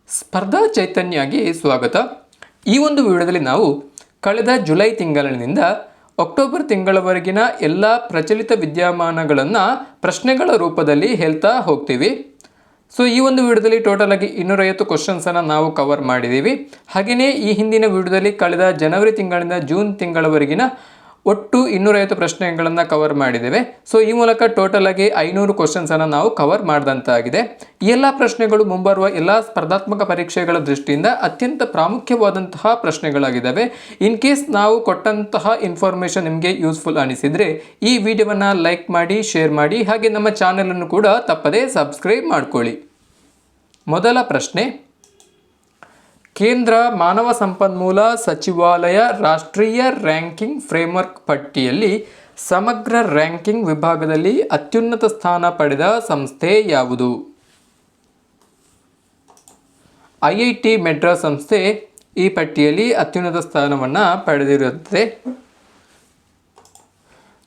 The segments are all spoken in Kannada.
ಸ್ಪರ್ಧಾ ಚೈತನ್ಯಗೆ ಸ್ವಾಗತ. ಈ ಒಂದು ವಿಡಿಯೋದಲ್ಲಿ ನಾವು ಕಳೆದ ಜುಲೈ ತಿಂಗಳಿನಿಂದ ಅಕ್ಟೋಬರ್ ತಿಂಗಳವರೆಗಿನ ಎಲ್ಲ ಪ್ರಚಲಿತ ವಿದ್ಯಮಾನಗಳನ್ನು ಪ್ರಶ್ನೆಗಳ ರೂಪದಲ್ಲಿ ಹೇಳ್ತಾ ಹೋಗ್ತೀವಿ. ಸೊ ಈ ಒಂದು ವಿಡಿಯೋದಲ್ಲಿ ಟೋಟಲ್ ಆಗಿ 250 ಕ್ವಶನ್ಸನ್ನು ನಾವು ಕವರ್ ಮಾಡಿದ್ದೀವಿ. ಹಾಗೆಯೇ ಈ ಹಿಂದಿನ ವಿಡಿಯೋದಲ್ಲಿ ಕಳೆದ ಜನವರಿ ತಿಂಗಳಿಂದ ಜೂನ್ ತಿಂಗಳವರೆಗಿನ ಒಟ್ಟು 250 ಪ್ರಶ್ನೆಗಳನ್ನು ಕವರ್ ಮಾಡಿದ್ದೇವೆ. ಸೊ ಈ ಮೂಲಕ ಟೋಟಲ್ ಆಗಿ 500 ಕ್ವಶನ್ಸನ್ನು ನಾವು ಕವರ್ ಮಾಡಿದಂತಾಗಿದೆ. ಈ ಎಲ್ಲ ಪ್ರಶ್ನೆಗಳು ಮುಂಬರುವ ಎಲ್ಲ ಸ್ಪರ್ಧಾತ್ಮಕ ಪರೀಕ್ಷೆಗಳ ದೃಷ್ಟಿಯಿಂದ ಅತ್ಯಂತ ಪ್ರಾಮುಖ್ಯವಾದಂತಹ ಪ್ರಶ್ನೆಗಳಾಗಿದ್ದಾವೆ. ಇನ್ ಕೇಸ್ ನಾವು ಕೊಟ್ಟಂತಹ ಇನ್ಫಾರ್ಮೇಷನ್ ನಿಮಗೆ ಯೂಸ್ಫುಲ್ ಅನಿಸಿದರೆ ಈ ವಿಡಿಯೋವನ್ನು ಲೈಕ್ ಮಾಡಿ, ಶೇರ್ ಮಾಡಿ, ಹಾಗೆ ನಮ್ಮ ಚಾನಲನ್ನು ಕೂಡ ತಪ್ಪದೇ ಸಬ್ಸ್ಕ್ರೈಬ್ ಮಾಡ್ಕೊಳ್ಳಿ. ಮೊದಲ ಪ್ರಶ್ನೆ, ಕೇಂದ್ರ ಮಾನವ ಸಂಪನ್ಮೂಲ ಸಚಿವಾಲಯ ರಾಷ್ಟ್ರೀಯ ರ್ಯಾಂಕಿಂಗ್ ಫ್ರೇಮ್ವರ್ಕ್ ಪಟ್ಟಿಯಲ್ಲಿ ಸಮಗ್ರ ರ್ಯಾಂಕಿಂಗ್ ವಿಭಾಗದಲ್ಲಿ ಅತ್ಯುನ್ನತ ಸ್ಥಾನ ಪಡೆದ ಸಂಸ್ಥೆ ಯಾವುದು? IIT ಮೆಡ್ರಾಸ್ ಸಂಸ್ಥೆ ಈ ಪಟ್ಟಿಯಲ್ಲಿ ಅತ್ಯುನ್ನತ ಸ್ಥಾನವನ್ನು ಪಡೆದಿರುತ್ತದೆ.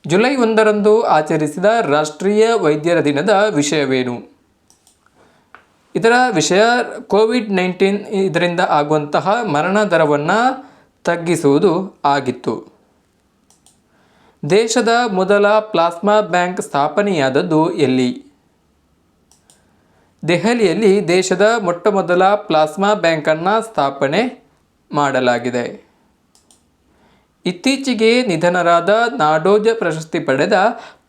ಜುಲೈ 1ರಂದು ಆಚರಿಸಿದ ರಾಷ್ಟ್ರೀಯ ವೈದ್ಯರ ದಿನದ ವಿಷಯವೇನು? ಇದರ ವಿಷಯ ಕೋವಿಡ್-19 ಇದರಿಂದ ಆಗುವಂತಹ ಮರಣ ದರವನ್ನು ತಗ್ಗಿಸುವುದು ಆಗಿತ್ತು. ದೇಶದ ಮೊದಲ ಪ್ಲಾಸ್ಮಾ ಬ್ಯಾಂಕ್ ಸ್ಥಾಪನೆಯಾದದ್ದು ಎಲ್ಲಿ? ದೆಹಲಿಯಲ್ಲಿ ದೇಶದ ಮೊಟ್ಟಮೊದಲ ಪ್ಲಾಸ್ಮಾ ಬ್ಯಾಂಕನ್ನು ಸ್ಥಾಪನೆ ಮಾಡಲಾಗಿದೆ. ಇತ್ತೀಚೆಗೆ ನಿಧನರಾದ ನಾಡೋಜ ಪ್ರಶಸ್ತಿ ಪಡೆದ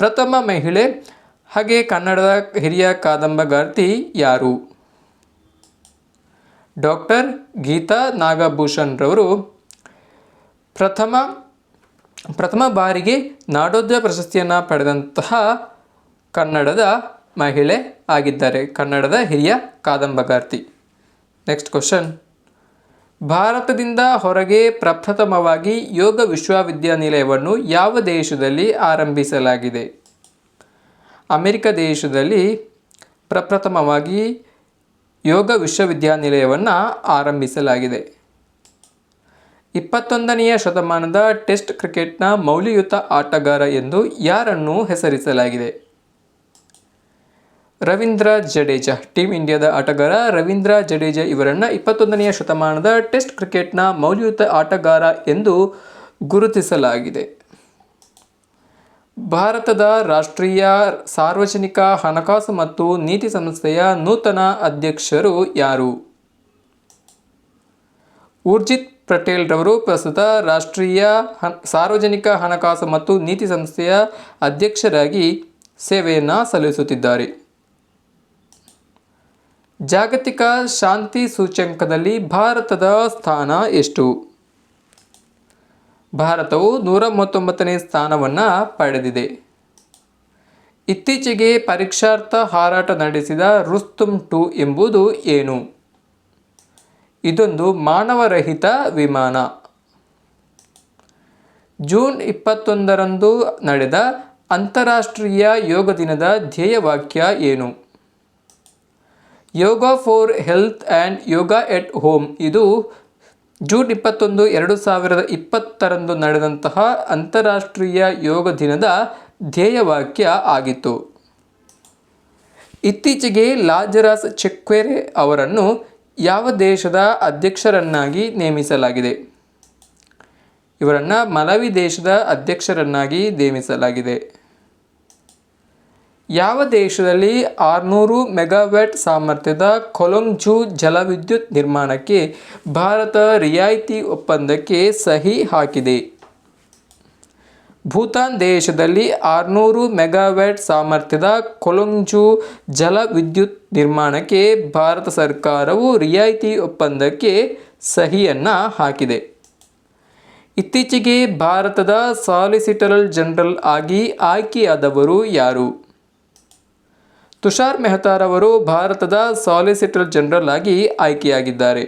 ಪ್ರಥಮ ಮಹಿಳೆ ಹಾಗೆ ಕನ್ನಡದ ಹಿರಿಯ ಕಾದಂಬರಿಗಾರ್ತಿ ಯಾರು? ಡಾಕ್ಟರ್ ಗೀತಾ ನಾಗಭೂಷಣ್ ರವರು ಪ್ರಥಮ ಬಾರಿಗೆ ನಾಡೋಜ ಪ್ರಶಸ್ತಿಯನ್ನು ಪಡೆದಂತಹ ಕನ್ನಡದ ಮಹಿಳೆ ಆಗಿದ್ದಾರೆ, ಕನ್ನಡದ ಹಿರಿಯ ಕಾದಂಬರಿಗಾರ್ತಿ. ನೆಕ್ಸ್ಟ್ ಕ್ವಶನ್, ಭಾರತದಿಂದ ಹೊರಗೆ ಪ್ರಪ್ರಥಮವಾಗಿ ಯೋಗ ವಿಶ್ವವಿದ್ಯಾನಿಲಯವನ್ನು ಯಾವ ದೇಶದಲ್ಲಿ ಆರಂಭಿಸಲಾಗಿದೆ? ಅಮೆರಿಕ ದೇಶದಲ್ಲಿ ಪ್ರಪ್ರಥಮವಾಗಿ ಯೋಗ ವಿಶ್ವವಿದ್ಯಾನಿಲಯವನ್ನು ಆರಂಭಿಸಲಾಗಿದೆ. 21ನೆಯ ಶತಮಾನದ ಟೆಸ್ಟ್ ಕ್ರಿಕೆಟ್ನ ಮೌಲ್ಯಯುತ ಆಟಗಾರ ಎಂದು ಯಾರನ್ನು ಹೆಸರಿಸಲಾಗಿದೆ? ರವೀಂದ್ರ ಜಡೇಜಾ, ಟೀಮ್ ಇಂಡಿಯಾದ ಆಟಗಾರ ರವೀಂದ್ರ ಜಡೇಜಾ ಇವರನ್ನು 21ನೆಯ ಶತಮಾನದ ಟೆಸ್ಟ್ ಕ್ರಿಕೆಟ್ನ ಮೌಲ್ಯಯುತ ಆಟಗಾರ ಎಂದು ಗುರುತಿಸಲಾಗಿದೆ. ಭಾರತದ ರಾಷ್ಟ್ರೀಯ ಸಾರ್ವಜನಿಕ ಹಣಕಾಸು ಮತ್ತು ನೀತಿ ಸಂಸ್ಥೆಯ ನೂತನ ಅಧ್ಯಕ್ಷರು ಯಾರು? ಊರ್ಜಿತ್ ಪಟೇಲ್ ರವರು ಪ್ರಸ್ತುತ ರಾಷ್ಟ್ರೀಯ ಸಾರ್ವಜನಿಕ ಹಣಕಾಸು ಮತ್ತು ನೀತಿ ಸಂಸ್ಥೆಯ ಅಧ್ಯಕ್ಷರಾಗಿ ಸೇವೆಯನ್ನು ಸಲ್ಲಿಸುತ್ತಿದ್ದಾರೆ. ಜಾಗತಿಕ ಶಾಂತಿ ಸೂಚ್ಯಂಕದಲ್ಲಿ ಭಾರತದ ಸ್ಥಾನ ಎಷ್ಟು? ಭಾರತವು 139ನೇ ಸ್ಥಾನವನ್ನು ಪಡೆದಿದೆ. ಇತ್ತೀಚೆಗೆ ಪರೀಕ್ಷಾರ್ಥ ಹಾರಾಟ ನಡೆಸಿದ ರುಸ್ತುಂ 2 ಎಂಬುದು ಏನು? ಇದೊಂದು ಮಾನವರಹಿತ ವಿಮಾನ. ಜೂನ್ 21ರಂದು ನಡೆದ ಅಂತಾರಾಷ್ಟ್ರೀಯ ಯೋಗ ದಿನದ ಧ್ಯೇಯವಾಕ್ಯ ಏನು? Yoga for health and yoga at home. ಇದು ಜೂನ್ 21, 2020ರಂದು ನಡೆದಂತಹ ಅಂತಾರಾಷ್ಟ್ರೀಯ ಯೋಗ ದಿನದ ಧ್ಯೇಯವಾಕ್ಯ ಆಗಿತ್ತು. ಇತ್ತೀಚೆಗೆ ಲಾಜರಸ್ ಚೆಕ್ವೆರೆ ಅವರನ್ನು ಯಾವ ದೇಶದ ಅಧ್ಯಕ್ಷರನ್ನಾಗಿ ನೇಮಿಸಲಾಗಿದೆ? ಇವರನ್ನು ಮಲವಿ ದೇಶದ ಅಧ್ಯಕ್ಷರನ್ನಾಗಿ ನೇಮಿಸಲಾಗಿದೆ. ಯಾವ ದೇಶದಲ್ಲಿ 600 ಮೆಗಾವ್ಯಾಟ್ ಸಾಮರ್ಥ್ಯದ ಕೊಲೊಂಜು ಜಲವಿದ್ಯುತ್ ನಿರ್ಮಾಣಕ್ಕೆ ಭಾರತ ರಿಯಾಯಿತಿ ಒಪ್ಪಂದಕ್ಕೆ ಸಹಿ ಹಾಕಿದೆ? ಭೂತಾನ್ ದೇಶದಲ್ಲಿ 600 ಮೆಗಾವ್ಯಾಟ್ ಸಾಮರ್ಥ್ಯದ ಕೊಲೊಂಜು ಜಲವಿದ್ಯುತ್ ನಿರ್ಮಾಣಕ್ಕೆ ಭಾರತ ಸರ್ಕಾರವು ರಿಯಾಯಿತಿ ಒಪ್ಪಂದಕ್ಕೆ ಸಹಿಯನ್ನು ಹಾಕಿದೆ. ಇತ್ತೀಚೆಗೆ ಭಾರತದ ಸಾಲಿಸಿಟರ್ ಜನರಲ್ ಆಗಿ ಆಯ್ಕೆಯಾದವರು ಯಾರು? ತುಷಾರ್ ಮೆಹ್ತಾರವರು ಭಾರತದ ಸಾಲಿಸಿಟರ್ ಜನರಲ್ ಆಗಿ ಆಯ್ಕೆಯಾಗಿದ್ದಾರೆ.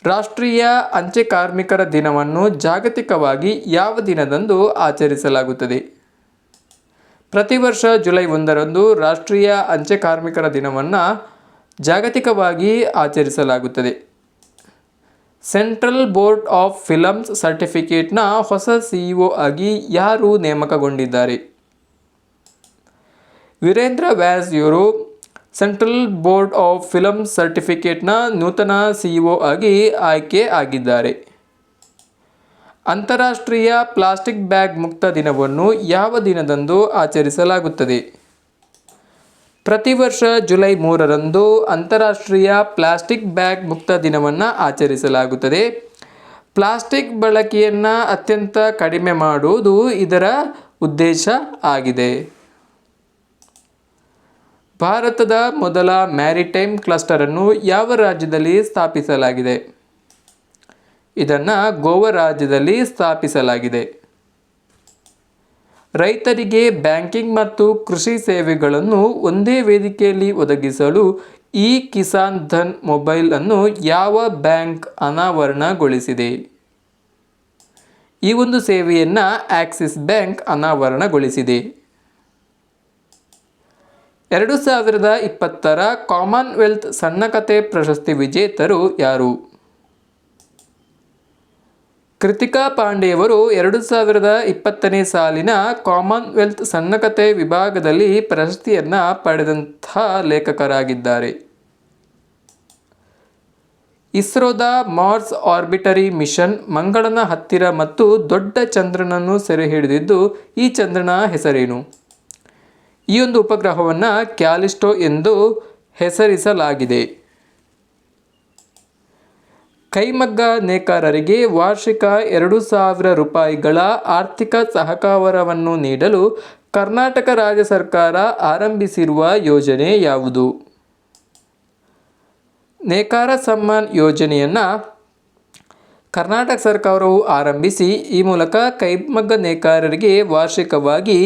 ರಾಷ್ಟ್ರೀಯ ಅಂಚೆ ಕಾರ್ಮಿಕರ ದಿನವನ್ನು ಜಾಗತಿಕವಾಗಿ ಯಾವ ದಿನದಂದು ಆಚರಿಸಲಾಗುತ್ತದೆ? ಪ್ರತಿ ವರ್ಷ ಜುಲೈ 1ರಂದು ರಾಷ್ಟ್ರೀಯ ಅಂಚೆ ಕಾರ್ಮಿಕರ ದಿನವನ್ನು ಜಾಗತಿಕವಾಗಿ ಆಚರಿಸಲಾಗುತ್ತದೆ. ಸೆಂಟ್ರಲ್ ಬೋರ್ಡ್ ಆಫ್ ಫಿಲ್ಮ್ಸ್ ಸರ್ಟಿಫಿಕೇಟ್ನ ಹೊಸ CEO ಆಗಿ ಯಾರು ನೇಮಕಗೊಂಡಿದ್ದಾರೆ? ವೀರೇಂದ್ರ ವ್ಯಾಸ್ ಇವರು ಸೆಂಟ್ರಲ್ ಬೋರ್ಡ್ ಆಫ್ ಫಿಲಮ್ ಸರ್ಟಿಫಿಕೇಟ್ನ ನೂತನ CEO ಆಗಿ ಆಯ್ಕೆ ಆಗಿದ್ದಾರೆ. ಅಂತಾರಾಷ್ಟ್ರೀಯ ಪ್ಲಾಸ್ಟಿಕ್ ಬ್ಯಾಗ್ ಮುಕ್ತ ದಿನವನ್ನು ಯಾವ ದಿನದಂದು ಆಚರಿಸಲಾಗುತ್ತದೆ? ಪ್ರತಿ ವರ್ಷ ಜುಲೈ 3ರಂದು ಅಂತಾರಾಷ್ಟ್ರೀಯ ಪ್ಲಾಸ್ಟಿಕ್ ಬ್ಯಾಗ್ ಮುಕ್ತ ದಿನವನ್ನು ಆಚರಿಸಲಾಗುತ್ತದೆ. ಪ್ಲಾಸ್ಟಿಕ್ ಬಳಕೆಯನ್ನು ಅತ್ಯಂತ ಕಡಿಮೆ ಮಾಡುವುದು ಇದರ ಉದ್ದೇಶ ಆಗಿದೆ. ಭಾರತದ ಮೊದಲ ಮ್ಯಾರಿಟೈಮ್ ಕ್ಲಸ್ಟರನ್ನು ಯಾವ ರಾಜ್ಯದಲ್ಲಿ ಸ್ಥಾಪಿಸಲಾಗಿದೆ? ಇದನ್ನು ಗೋವಾ ರಾಜ್ಯದಲ್ಲಿ ಸ್ಥಾಪಿಸಲಾಗಿದೆ. ರೈತರಿಗೆ ಬ್ಯಾಂಕಿಂಗ್ ಮತ್ತು ಕೃಷಿ ಸೇವೆಗಳನ್ನು ಒಂದೇ ವೇದಿಕೆಯಲ್ಲಿ ಒದಗಿಸಲು ಇ ಕಿಸಾನ್ ಧನ್ ಮೊಬೈಲ್ ಅನ್ನು ಯಾವ ಬ್ಯಾಂಕ್ ಅನಾವರಣಗೊಳಿಸಿದೆ? ಈ ಒಂದು ಸೇವೆಯನ್ನು ಆಕ್ಸಿಸ್ ಬ್ಯಾಂಕ್ ಅನಾವರಣಗೊಳಿಸಿದೆ. 2020ರ ಕಾಮನ್ವೆಲ್ತ್ ಸಣ್ಣ ಕಥೆ ಪ್ರಶಸ್ತಿ ವಿಜೇತರು ಯಾರು? ಕೃತಿಕಾ ಪಾಂಡೆಯವರು 2020ನೇ ಸಾಲಿನ ಕಾಮನ್ವೆಲ್ತ್ ಸಣ್ಣ ಕಥೆ ವಿಭಾಗದಲ್ಲಿ ಪ್ರಶಸ್ತಿಯನ್ನು ಪಡೆದಂತಹ ಲೇಖಕರಾಗಿದ್ದಾರೆ. ಇಸ್ರೋದ ಮಾರ್ಸ್ ಆರ್ಬಿಟರಿ ಮಿಷನ್ ಮಂಗಳನ ಹತ್ತಿರ ಮತ್ತು ದೊಡ್ಡ ಚಂದ್ರನನ್ನು ಸೆರೆ ಹಿಡಿದಿದ್ದು ಈ ಚಂದ್ರನ ಹೆಸರೇನು? ಈ ಒಂದು ಉಪಗ್ರಹವನ್ನು ಕ್ಯಾಲಿಸ್ಟೋ ಎಂದು ಹೆಸರಿಸಲಾಗಿದೆ. ಕೈಮಗ್ಗ ನೇಕಾರರಿಗೆ ವಾರ್ಷಿಕ 2,000 ರೂಪಾಯಿಗಳ ಆರ್ಥಿಕ ಸಹಕಾರವನ್ನು ನೀಡಲು ಕರ್ನಾಟಕ ರಾಜ್ಯ ಸರ್ಕಾರ ಆರಂಭಿಸಿರುವ ಯೋಜನೆ ಯಾವುದು? ನೇಕಾರ ಸಮ್ಮಾನ್ ಯೋಜನೆಯನ್ನು ಕರ್ನಾಟಕ ಸರ್ಕಾರವು ಆರಂಭಿಸಿ ಈ ಮೂಲಕ ಕೈಮಗ್ಗ ನೇಕಾರರಿಗೆ ವಾರ್ಷಿಕವಾಗಿ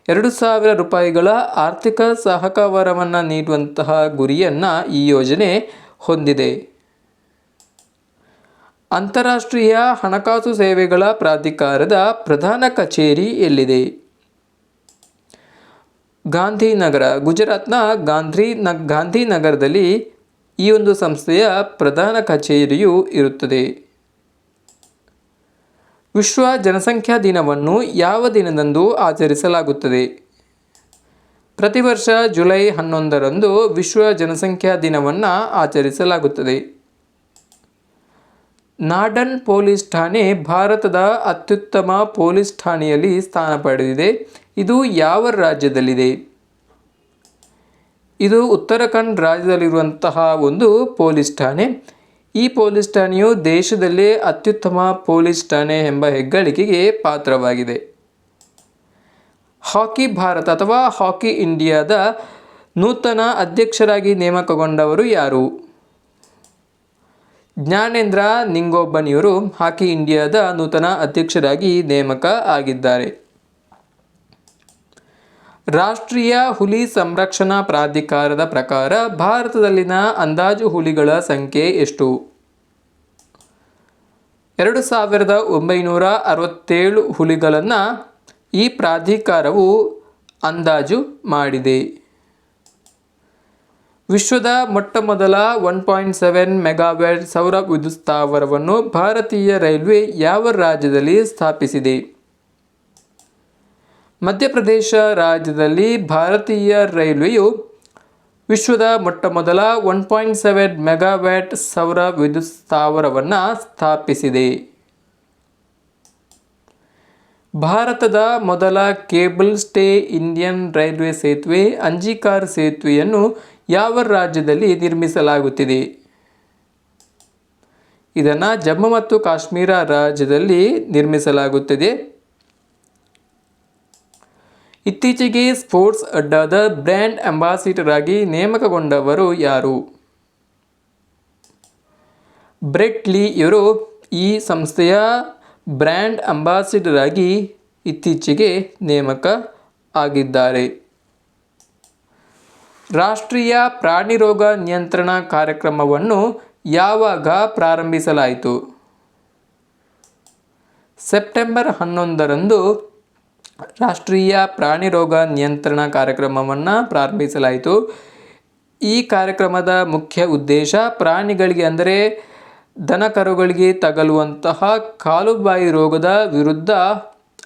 2,000 ರೂಪಾಯಿಗಳ ಆರ್ಥಿಕ ಸಹಕಾರವನ್ನು ನೀಡುವಂತಹ ಗುರಿಯನ್ನು ಈ ಯೋಜನೆ ಹೊಂದಿದೆ. ಅಂತಾರಾಷ್ಟ್ರೀಯ ಹಣಕಾಸು ಸೇವೆಗಳ ಪ್ರಾಧಿಕಾರದ ಪ್ರಧಾನ ಕಚೇರಿ ಎಲ್ಲಿದೆ? ಗಾಂಧಿನಗರ, ಗುಜರಾತ್ನ ಗಾಂಧಿನಗರದಲ್ಲಿ ಈ ಒಂದು ಸಂಸ್ಥೆಯ ಪ್ರಧಾನ ಕಚೇರಿಯು ಇರುತ್ತದೆ. ವಿಶ್ವ ಜನಸಂಖ್ಯಾ ದಿನವನ್ನು ಯಾವ ದಿನದಂದು ಆಚರಿಸಲಾಗುತ್ತದೆ? ಪ್ರತಿ ವರ್ಷ ಜುಲೈ 11ರಂದು ವಿಶ್ವ ಜನಸಂಖ್ಯಾ ದಿನವನ್ನು ಆಚರಿಸಲಾಗುತ್ತದೆ. ನಾಡನ್ ಪೊಲೀಸ್ ಠಾಣೆ ಭಾರತದ ಅತ್ಯುತ್ತಮ ಪೊಲೀಸ್ ಠಾಣೆಯಲ್ಲಿ ಸ್ಥಾನ ಪಡೆದಿದೆ. ಇದು ಯಾವ ರಾಜ್ಯದಲ್ಲಿದೆ? ಇದು ಉತ್ತರಾಖಂಡ್ ರಾಜ್ಯದಲ್ಲಿರುವಂತಹ ಒಂದು ಪೊಲೀಸ್ ಠಾಣೆ. ಈ ಪೊಲೀಸ್ ಠಾಣೆಯು ದೇಶದಲ್ಲೇ ಅತ್ಯುತ್ತಮ ಪೊಲೀಸ್ ಠಾಣೆ ಎಂಬ ಹೆಗ್ಗಳಿಕೆಗೆ ಪಾತ್ರವಾಗಿದೆ. ಹಾಕಿ ಭಾರತ ಅಥವಾ ಹಾಕಿ ಇಂಡಿಯಾದ ನೂತನ ಅಧ್ಯಕ್ಷರಾಗಿ ನೇಮಕಗೊಂಡವರು ಯಾರು? ಜ್ಞಾನೇಂದ್ರ ನಿಂಗೋಬನಿಯವರು ಹಾಕಿ ಇಂಡಿಯಾದ ನೂತನ ಅಧ್ಯಕ್ಷರಾಗಿ ನೇಮಕ ಆಗಿದ್ದಾರೆ. ರಾಷ್ಟ್ರೀಯ ಹುಲಿ ಸಂರಕ್ಷಣಾ ಪ್ರಾಧಿಕಾರದ ಪ್ರಕಾರ ಭಾರತದಲ್ಲಿನ ಅಂದಾಜು ಹುಲಿಗಳ ಸಂಖ್ಯೆ ಎಷ್ಟು? 2,967 ಹುಲಿಗಳನ್ನು ಈ ಪ್ರಾಧಿಕಾರವು ಅಂದಾಜು ಮಾಡಿದೆ. ವಿಶ್ವದ ಮೊಟ್ಟಮೊದಲ 1.7 ಮೆಗಾವ್ಯಾಟ್ ಸೌರ ವಿದ್ಯುತ್ ಸ್ಥಾವರವನ್ನು ಭಾರತೀಯ ರೈಲ್ವೆ ಯಾವ ರಾಜ್ಯದಲ್ಲಿ ಸ್ಥಾಪಿಸಿದೆ? ಮಧ್ಯಪ್ರದೇಶ ರಾಜ್ಯದಲ್ಲಿ ಭಾರತೀಯ ರೈಲ್ವೆಯು ವಿಶ್ವದ ಮೊಟ್ಟಮೊದಲ 1.7 ಮೆಗಾವ್ಯಾಟ್ ಸೌರ ವಿದ್ಯುತ್ ಸ್ಥಾವರವನ್ನು ಸ್ಥಾಪಿಸಿದೆ. ಭಾರತದ ಮೊದಲ ಕೇಬಲ್ ಸ್ಟೇ ಇಂಡಿಯನ್ ರೈಲ್ವೆ ಸೇತುವೆ ಅಂಜಿಕಾರ್ ಸೇತುವೆಯನ್ನು ಯಾವ ರಾಜ್ಯದಲ್ಲಿ ನಿರ್ಮಿಸಲಾಗುತ್ತಿದೆ? ಇದನ್ನು ಜಮ್ಮು ಮತ್ತು ಕಾಶ್ಮೀರ ರಾಜ್ಯದಲ್ಲಿ ನಿರ್ಮಿಸಲಾಗುತ್ತದೆ. ಇತ್ತೀಚೆಗೆ ಸ್ಪೋರ್ಟ್ಸ್ ಅಡ್ಡಾದ ಬ್ರ್ಯಾಂಡ್ ಅಂಬಾಸಿಡರ್ ಆಗಿ ನೇಮಕಗೊಂಡವರು ಯಾರು? ಬ್ರೆಟ್ ಲೀ ಇವರು ಈ ಸಂಸ್ಥೆಯ ಬ್ರ್ಯಾಂಡ್ ಅಂಬಾಸಿಡರ್ ಆಗಿ ಇತ್ತೀಚೆಗೆ ನೇಮಕ ಆಗಿದ್ದಾರೆ. ರಾಷ್ಟ್ರೀಯ ಪ್ರಾಣಿ ರೋಗ ನಿಯಂತ್ರಣ ಕಾರ್ಯಕ್ರಮವನ್ನು ಯಾವಾಗ ಪ್ರಾರಂಭಿಸಲಾಯಿತು? ಸೆಪ್ಟೆಂಬರ್ 11ರಂದು ರಾಷ್ಟ್ರೀಯ ಪ್ರಾಣಿ ರೋಗ ನಿಯಂತ್ರಣ ಕಾರ್ಯಕ್ರಮವನ್ನು ಪ್ರಾರಂಭಿಸಲಾಯಿತು. ಈ ಕಾರ್ಯಕ್ರಮದ ಮುಖ್ಯ ಉದ್ದೇಶ ಪ್ರಾಣಿಗಳಿಗೆ ಅಂದರೆ ದನಕರುಗಳಿಗೆ ತಗಲುವಂತಹ ಕಾಲುಬಾಯಿ ರೋಗದ ವಿರುದ್ಧ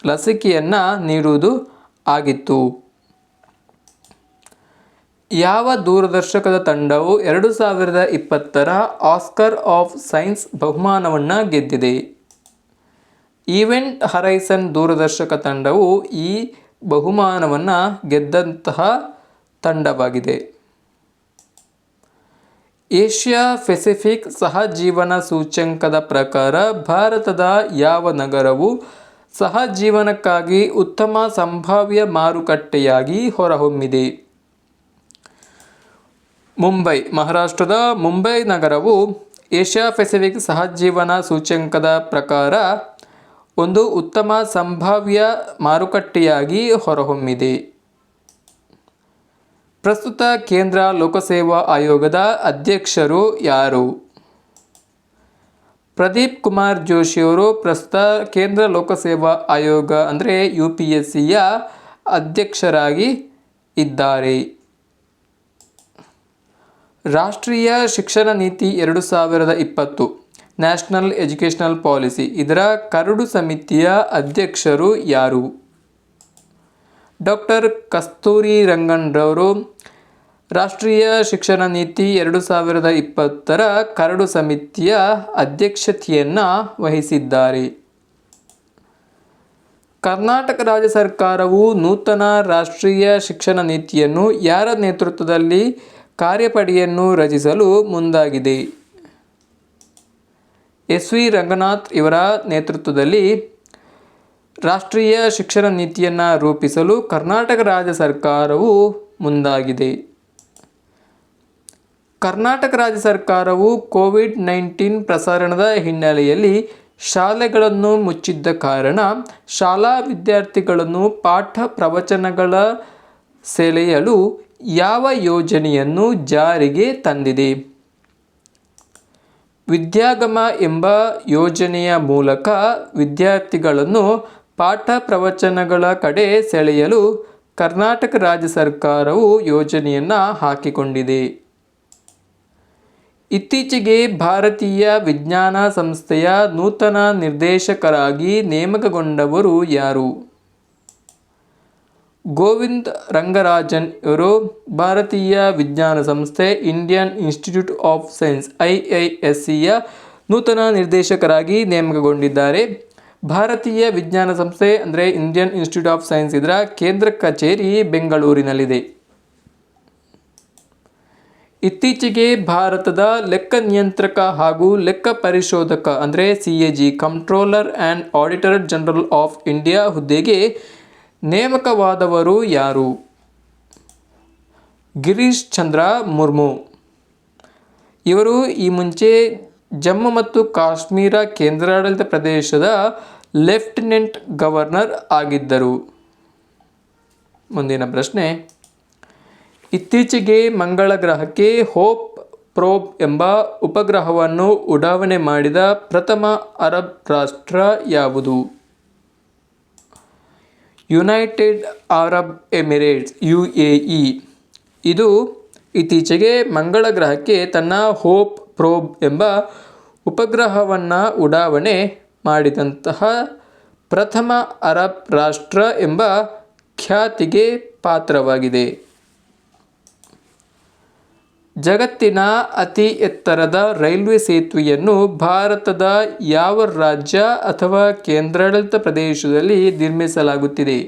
ಲಸಿಕೆಯನ್ನು ನೀಡುವುದು ಆಗಿತ್ತು. ಯಾವ ದೂರದರ್ಶಕದ ತಂಡವು 2020ರ ಆಸ್ಕರ್ ಆಫ್ ಸೈನ್ಸ್ ಬಹುಮಾನವನ್ನು ಗೆದ್ದಿದೆ? ಈವೆಂಟ್ ಹರೈಸನ್ ದೂರದರ್ಶಕ ತಂಡವು ಈ ಬಹುಮಾನವನ್ನು ಗೆದ್ದಂತಹ ತಂಡವಾಗಿದೆ. ಏಷ್ಯಾ ಪೆಸಿಫಿಕ್ ಸಹಜೀವನ ಸೂಚ್ಯಂಕದ ಪ್ರಕಾರ ಭಾರತದ ಯಾವ ನಗರವು ಸಹಜೀವನಕ್ಕಾಗಿ ಉತ್ತಮ ಸಂಭಾವ್ಯ ಮಾರುಕಟ್ಟೆಯಾಗಿ ಹೊರಹೊಮ್ಮಿದೆ? ಮುಂಬೈ. ಮಹಾರಾಷ್ಟ್ರದ ಮುಂಬೈ ನಗರವು ಏಷ್ಯಾ ಪೆಸಿಫಿಕ್ ಸಹಜೀವನ ಸೂಚ್ಯಂಕದ ಪ್ರಕಾರ ಒಂದು ಉತ್ತಮ ಸಂಭಾವ್ಯ ಮಾರುಕಟ್ಟೆಯಾಗಿ ಹೊರಹೊಮ್ಮಿದೆ. ಪ್ರಸ್ತುತ ಕೇಂದ್ರ ಲೋಕಸೇವಾ ಆಯೋಗದ ಅಧ್ಯಕ್ಷರು ಯಾರು? ಪ್ರದೀಪ್ ಕುಮಾರ್ ಜೋಶಿಯವರು ಪ್ರಸ್ತುತ ಕೇಂದ್ರ ಲೋಕಸೇವಾ ಆಯೋಗ ಅಂದರೆ UPSCಯ ಅಧ್ಯಕ್ಷರಾಗಿ ಇದ್ದಾರೆ. ರಾಷ್ಟ್ರೀಯ ಶಿಕ್ಷಣ ನೀತಿ 2020 ನ್ಯಾಷನಲ್ ಎಜುಕೇಷನಲ್ ಪಾಲಿಸಿ ಇದರ ಕರಡು ಸಮಿತಿಯ ಅಧ್ಯಕ್ಷರು ಯಾರು? ಡಾಕ್ಟರ್ ಕಸ್ತೂರಿ ರಂಗನ್ ರವರು ರಾಷ್ಟ್ರೀಯ ಶಿಕ್ಷಣ ನೀತಿ 2020ರ ಕರಡು ಸಮಿತಿಯ ಅಧ್ಯಕ್ಷತೆಯನ್ನು ವಹಿಸಿದ್ದಾರೆ. ಕರ್ನಾಟಕ ರಾಜ್ಯ ಸರ್ಕಾರವು ನೂತನ ರಾಷ್ಟ್ರೀಯ ಶಿಕ್ಷಣ ನೀತಿಯನ್ನು ಯಾರ ನೇತೃತ್ವದಲ್ಲಿ ಕಾರ್ಯಪಡೆಯನ್ನು ರಚಿಸಲು ಮುಂದಾಗಿದೆ? SV ರಂಗನಾಥ್ ಇವರ ನೇತೃತ್ವದಲ್ಲಿ ರಾಷ್ಟ್ರೀಯ ಶಿಕ್ಷಣ ನೀತಿಯನ್ನು ರೂಪಿಸಲು ಕರ್ನಾಟಕ ರಾಜ್ಯ ಸರ್ಕಾರವು ಮುಂದಾಗಿದೆ. ಕರ್ನಾಟಕ ರಾಜ್ಯ ಸರ್ಕಾರವು ಕೋವಿಡ್-19 ಪ್ರಸರಣದ ಹಿನ್ನೆಲೆಯಲ್ಲಿ ಶಾಲೆಗಳನ್ನು ಮುಚ್ಚಿದ್ದ ಕಾರಣ ಶಾಲಾ ವಿದ್ಯಾರ್ಥಿಗಳನ್ನು ಪಾಠ ಪ್ರವಚನಗಳ ಸೆಳೆಯಲು ಯಾವ ಯೋಜನೆಯನ್ನು ಜಾರಿಗೆ ತಂದಿದೆ? ವಿದ್ಯಾಗಮ ಎಂಬ ಯೋಜನೆಯ ಮೂಲಕ ವಿದ್ಯಾರ್ಥಿಗಳನ್ನು ಪಾಠ ಪ್ರವಚನಗಳ ಕಡೆ ಸೆಳೆಯಲು ಕರ್ನಾಟಕ ರಾಜ್ಯ ಸರ್ಕಾರವು ಯೋಜನೆಯನ್ನು ಹಾಕಿಕೊಂಡಿದೆ. ಇತ್ತೀಚೆಗೆ ಭಾರತೀಯ ವಿಜ್ಞಾನ ಸಂಸ್ಥೆಯ ನೂತನ ನಿರ್ದೇಶಕರಾಗಿ ನೇಮಕಗೊಂಡವರು ಯಾರು? ಗೋವಿಂದ್ ರಂಗರಾಜನ್ ಇವರು ಭಾರತೀಯ ವಿಜ್ಞಾನ ಸಂಸ್ಥೆ ಇಂಡಿಯನ್ ಇನ್ಸ್ಟಿಟ್ಯೂಟ್ ಆಫ್ ಸೈನ್ಸ್ IIScಯ ನೂತನ ನಿರ್ದೇಶಕರಾಗಿ ನೇಮಕಗೊಂಡಿದ್ದಾರೆ. ಭಾರತೀಯ ವಿಜ್ಞಾನ ಸಂಸ್ಥೆ ಅಂದರೆ ಇಂಡಿಯನ್ ಇನ್ಸ್ಟಿಟ್ಯೂಟ್ ಆಫ್ ಸೈನ್ಸ್ ಇದರ ಕೇಂದ್ರ ಕಚೇರಿ ಬೆಂಗಳೂರಿನಲ್ಲಿದೆ. ಇತ್ತೀಚೆಗೆ ಭಾರತದ ಲೆಕ್ಕ ನಿಯಂತ್ರಕ ಹಾಗೂ ಲೆಕ್ಕ ಪರಿಶೋಧಕ ಅಂದರೆ CAG controller and auditor general of India ಹುದ್ದೆಗೆ ನೇಮಕವಾದವರು ಯಾರು? ಗಿರೀಶ್ ಚಂದ್ರ ಮುರ್ಮು. ಇವರು ಈ ಮುಂಚೆ ಜಮ್ಮು ಮತ್ತು ಕಾಶ್ಮೀರ ಕೇಂದ್ರಾಡಳಿತ ಪ್ರದೇಶದ ಲೆಫ್ಟಿನೆಂಟ್ ಗವರ್ನರ್ ಆಗಿದ್ದರು. ಮುಂದಿನ ಪ್ರಶ್ನೆ, ಇತ್ತೀಚೆಗೆ ಮಂಗಳ ಗ್ರಹಕ್ಕೆ ಹೋಪ್ ಪ್ರೋಬ್ ಎಂಬ ಉಪಗ್ರಹವನ್ನು ಉಡಾವಣೆ ಮಾಡಿದ ಪ್ರಥಮ ಅರಬ್ ರಾಷ್ಟ್ರ ಯಾವುದು? United Arab Emirates UAE. ಇದು ಇತ್ತೀಚೆಗೆ ಮಂಗಳ ಗ್ರಹಕ್ಕೆ ತನ್ನ ಹೋಪ್ ಪ್ರೋಬ್ ಎಂಬ ಉಪಗ್ರಹವನ್ನು ಉಡಾವಣೆ ಮಾಡಿದಂತಹ ಪ್ರಥಮ ಅರಬ್ ರಾಷ್ಟ್ರ ಎಂಬ ಖ್ಯಾತಿಗೆ ಪಾತ್ರವಾಗಿದೆ. ಜಗತ್ತಿನ ಅತಿ ಎತ್ತರದ ರೈಲ್ವೆ ಸೇತುವೆಯನ್ನು ಭಾರತದ ಯಾವ ರಾಜ್ಯ ಅಥವಾ ಕೇಂದ್ರಾಡಳಿತ ಪ್ರದೇಶದಲ್ಲಿ ನಿರ್ಮಿಸಲಾಗುತ್ತಿದೆ?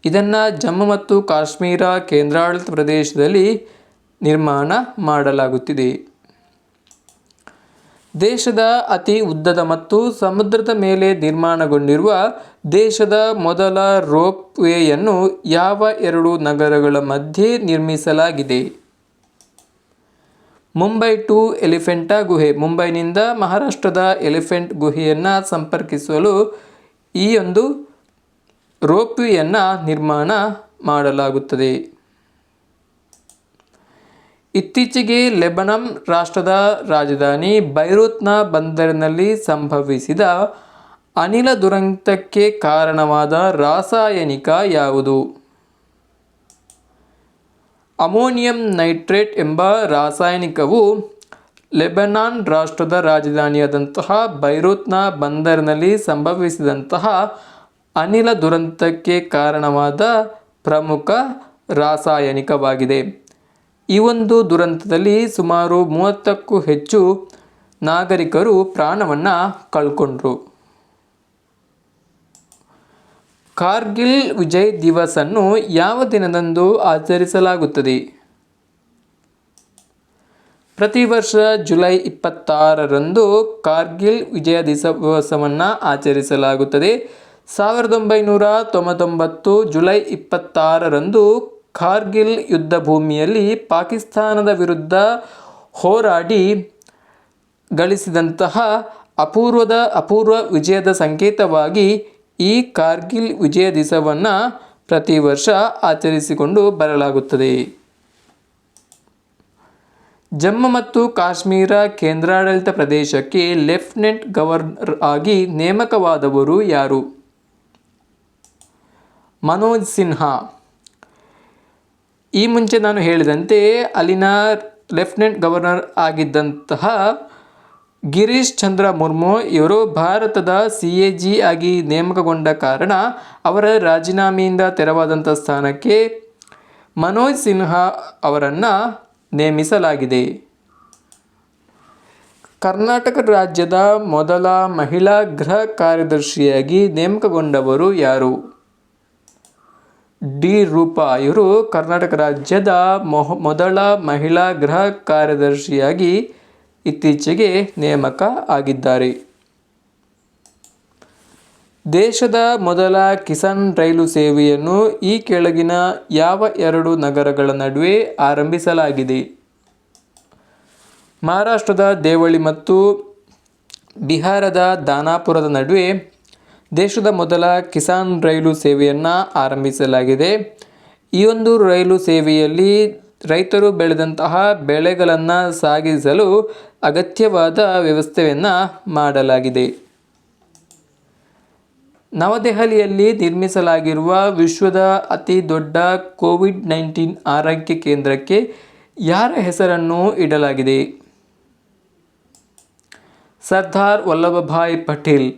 ಇದನ್ನು ಜಮ್ಮು ಮತ್ತು ಕಾಶ್ಮೀರ ಕೇಂದ್ರಾಡಳಿತ ಪ್ರದೇಶದಲ್ಲಿ ನಿರ್ಮಾಣ ಮಾಡಲಾಗುತ್ತಿದೆ. ದೇಶದ ಅತಿ ಉದ್ದದ ಮತ್ತು ಸಮುದ್ರದ ಮೇಲೆ ನಿರ್ಮಾಣಗೊಂಡಿರುವ ದೇಶದ ಮೊದಲ ರೋಪ್ ವೇಯನ್ನು ಯಾವ ಎರಡು ನಗರಗಳ ಮಧ್ಯೆ ನಿರ್ಮಿಸಲಾಗಿದೆ? ಮುಂಬೈ ಟು ಎಲಿಫೆಂಟಾ ಗುಹೆ. ಮುಂಬೈನಿಂದ ಮಹಾರಾಷ್ಟ್ರದ ಎಲಿಫೆಂಟ್ ಗುಹೆಯನ್ನು ಸಂಪರ್ಕಿಸಲು ಈ ಒಂದು ರೋಪ್ ವೇಯನ್ನು ನಿರ್ಮಾಣ ಮಾಡಲಾಗುತ್ತದೆ. ಇತ್ತೀಚೆಗೆ ಲೆಬನಾನ್ ರಾಷ್ಟ್ರದ ರಾಜಧಾನಿ ಬೈರೂತ್ನ ಬಂದರಿನಲ್ಲಿ ಸಂಭವಿಸಿದ ಅನಿಲ ದುರಂತಕ್ಕೆ ಕಾರಣವಾದ ರಾಸಾಯನಿಕ ಯಾವುದು? ಅಮೋನಿಯಂ ನೈಟ್ರೇಟ್ ಎಂಬ ರಾಸಾಯನಿಕವು ಲೆಬನಾನ್ ರಾಷ್ಟ್ರದ ರಾಜಧಾನಿಯಾದಂತಹ ಬೈರೂತ್ನ ಬಂದರಿನಲ್ಲಿ ಸಂಭವಿಸಿದಂತಹ ಅನಿಲ ದುರಂತಕ್ಕೆ ಕಾರಣವಾದ ಪ್ರಮುಖ ರಾಸಾಯನಿಕವಾಗಿದೆ. ಈ ಒಂದು ದುರಂತದಲ್ಲಿ ಸುಮಾರು 30ಕ್ಕೂ ಹೆಚ್ಚು ನಾಗರಿಕರು ಪ್ರಾಣವನ್ನು ಕಳ್ಕೊಂಡ್ರು. ಕಾರ್ಗಿಲ್ ವಿಜಯ್ ದಿವಸ್ ಅನ್ನು ಯಾವ ದಿನದಂದು ಆಚರಿಸಲಾಗುತ್ತದೆ? ಪ್ರತಿ ವರ್ಷ ಜುಲೈ 26ರಂದು ಕಾರ್ಗಿಲ್ ವಿಜಯ ದಿವಸವನ್ನು ಆಚರಿಸಲಾಗುತ್ತದೆ. 1999 ಜುಲೈ 26ರಂದು ಕಾರ್ಗಿಲ್ ಯುದ್ಧ ಭೂಮಿಯಲ್ಲಿ ಪಾಕಿಸ್ತಾನದ ವಿರುದ್ಧ ಹೋರಾಡಿ ಗಳಿಸಿದಂತಹ ಅಪೂರ್ವ ವಿಜಯದ ಸಂಕೇತವಾಗಿ ಈ ಕಾರ್ಗಿಲ್ ವಿಜಯ ದಿವಸವನ್ನು ಪ್ರತಿ ವರ್ಷ ಆಚರಿಸಿಕೊಂಡು ಬರಲಾಗುತ್ತದೆ. ಜಮ್ಮು ಮತ್ತು ಕಾಶ್ಮೀರ ಕೇಂದ್ರಾಡಳಿತ ಪ್ರದೇಶಕ್ಕೆ ಲೆಫ್ಟಿನೆಂಟ್ ಗವರ್ನರ್ ಆಗಿ ನೇಮಕವಾದವರು ಯಾರು? ಮನೋಜ್ ಸಿನ್ಹಾ. ಈ ಮುಂಚೆ ನಾನು ಹೇಳಿದಂತೆ ಅಲ್ಲಿನ ಲೆಫ್ಟಿನೆಂಟ್ ಗವರ್ನರ್ ಆಗಿದ್ದಂತಹ ಗಿರೀಶ್ ಚಂದ್ರ ಮುರ್ಮು ಇವರು ಭಾರತದ CAG ಆಗಿ ನೇಮಕಗೊಂಡ ಕಾರಣ ಅವರ ರಾಜೀನಾಮೆಯಿಂದ ತೆರವಾದಂಥ ಸ್ಥಾನಕ್ಕೆ ಮನೋಜ್ ಸಿನ್ಹಾ ಅವರನ್ನು ನೇಮಿಸಲಾಗಿದೆ. ಕರ್ನಾಟಕ ರಾಜ್ಯದ ಮೊದಲ ಮಹಿಳಾ ಗೃಹ ಕಾರ್ಯದರ್ಶಿಯಾಗಿ ನೇಮಕಗೊಂಡವರು ಯಾರು? ಡಿ. ರೂಪಾ ಇವರು ಕರ್ನಾಟಕ ರಾಜ್ಯದ ಮೊದಲ ಮಹಿಳಾ ಗೃಹ ಕಾರ್ಯದರ್ಶಿಯಾಗಿ ಇತ್ತೀಚೆಗೆ ನೇಮಕ ಆಗಿದ್ದಾರೆ. ದೇಶದ ಮೊದಲ ಕಿಸಾನ್ ರೈಲು ಸೇವೆಯನ್ನು ಈ ಕೆಳಗಿನ ಯಾವ 2 ನಗರಗಳ ನಡುವೆ ಆರಂಭಿಸಲಾಗಿದೆ? ಮಹಾರಾಷ್ಟ್ರದ ದೇವಳಿ ಮತ್ತು ಬಿಹಾರದ ದಾನಾಪುರದ ನಡುವೆ ದೇಶದ ಮೊದಲ ಕಿಸಾನ್ ರೈಲು ಸೇವೆಯನ್ನು ಆರಂಭಿಸಲಾಗಿದೆ. ಈ ಒಂದು ರೈಲು ಸೇವೆಯಲ್ಲಿ ರೈತರು ಬೆಳೆದಂತಹ ಬೆಳೆಗಳನ್ನು ಸಾಗಿಸಲು ಅಗತ್ಯವಾದ ವ್ಯವಸ್ಥೆಯನ್ನು ಮಾಡಲಾಗಿದೆ. ನವದೆಹಲಿಯಲ್ಲಿ ನಿರ್ಮಿಸಲಾಗಿರುವ ವಿಶ್ವದ ಅತಿ ದೊಡ್ಡ ಕೋವಿಡ್-19 ಆರೈಕೆ ಕೇಂದ್ರಕ್ಕೆ ಯಾರ ಹೆಸರನ್ನು ಇಡಲಾಗಿದೆ? ಸರ್ದಾರ್ ವಲ್ಲಭಭಾಯ್ ಪಟೇಲ್.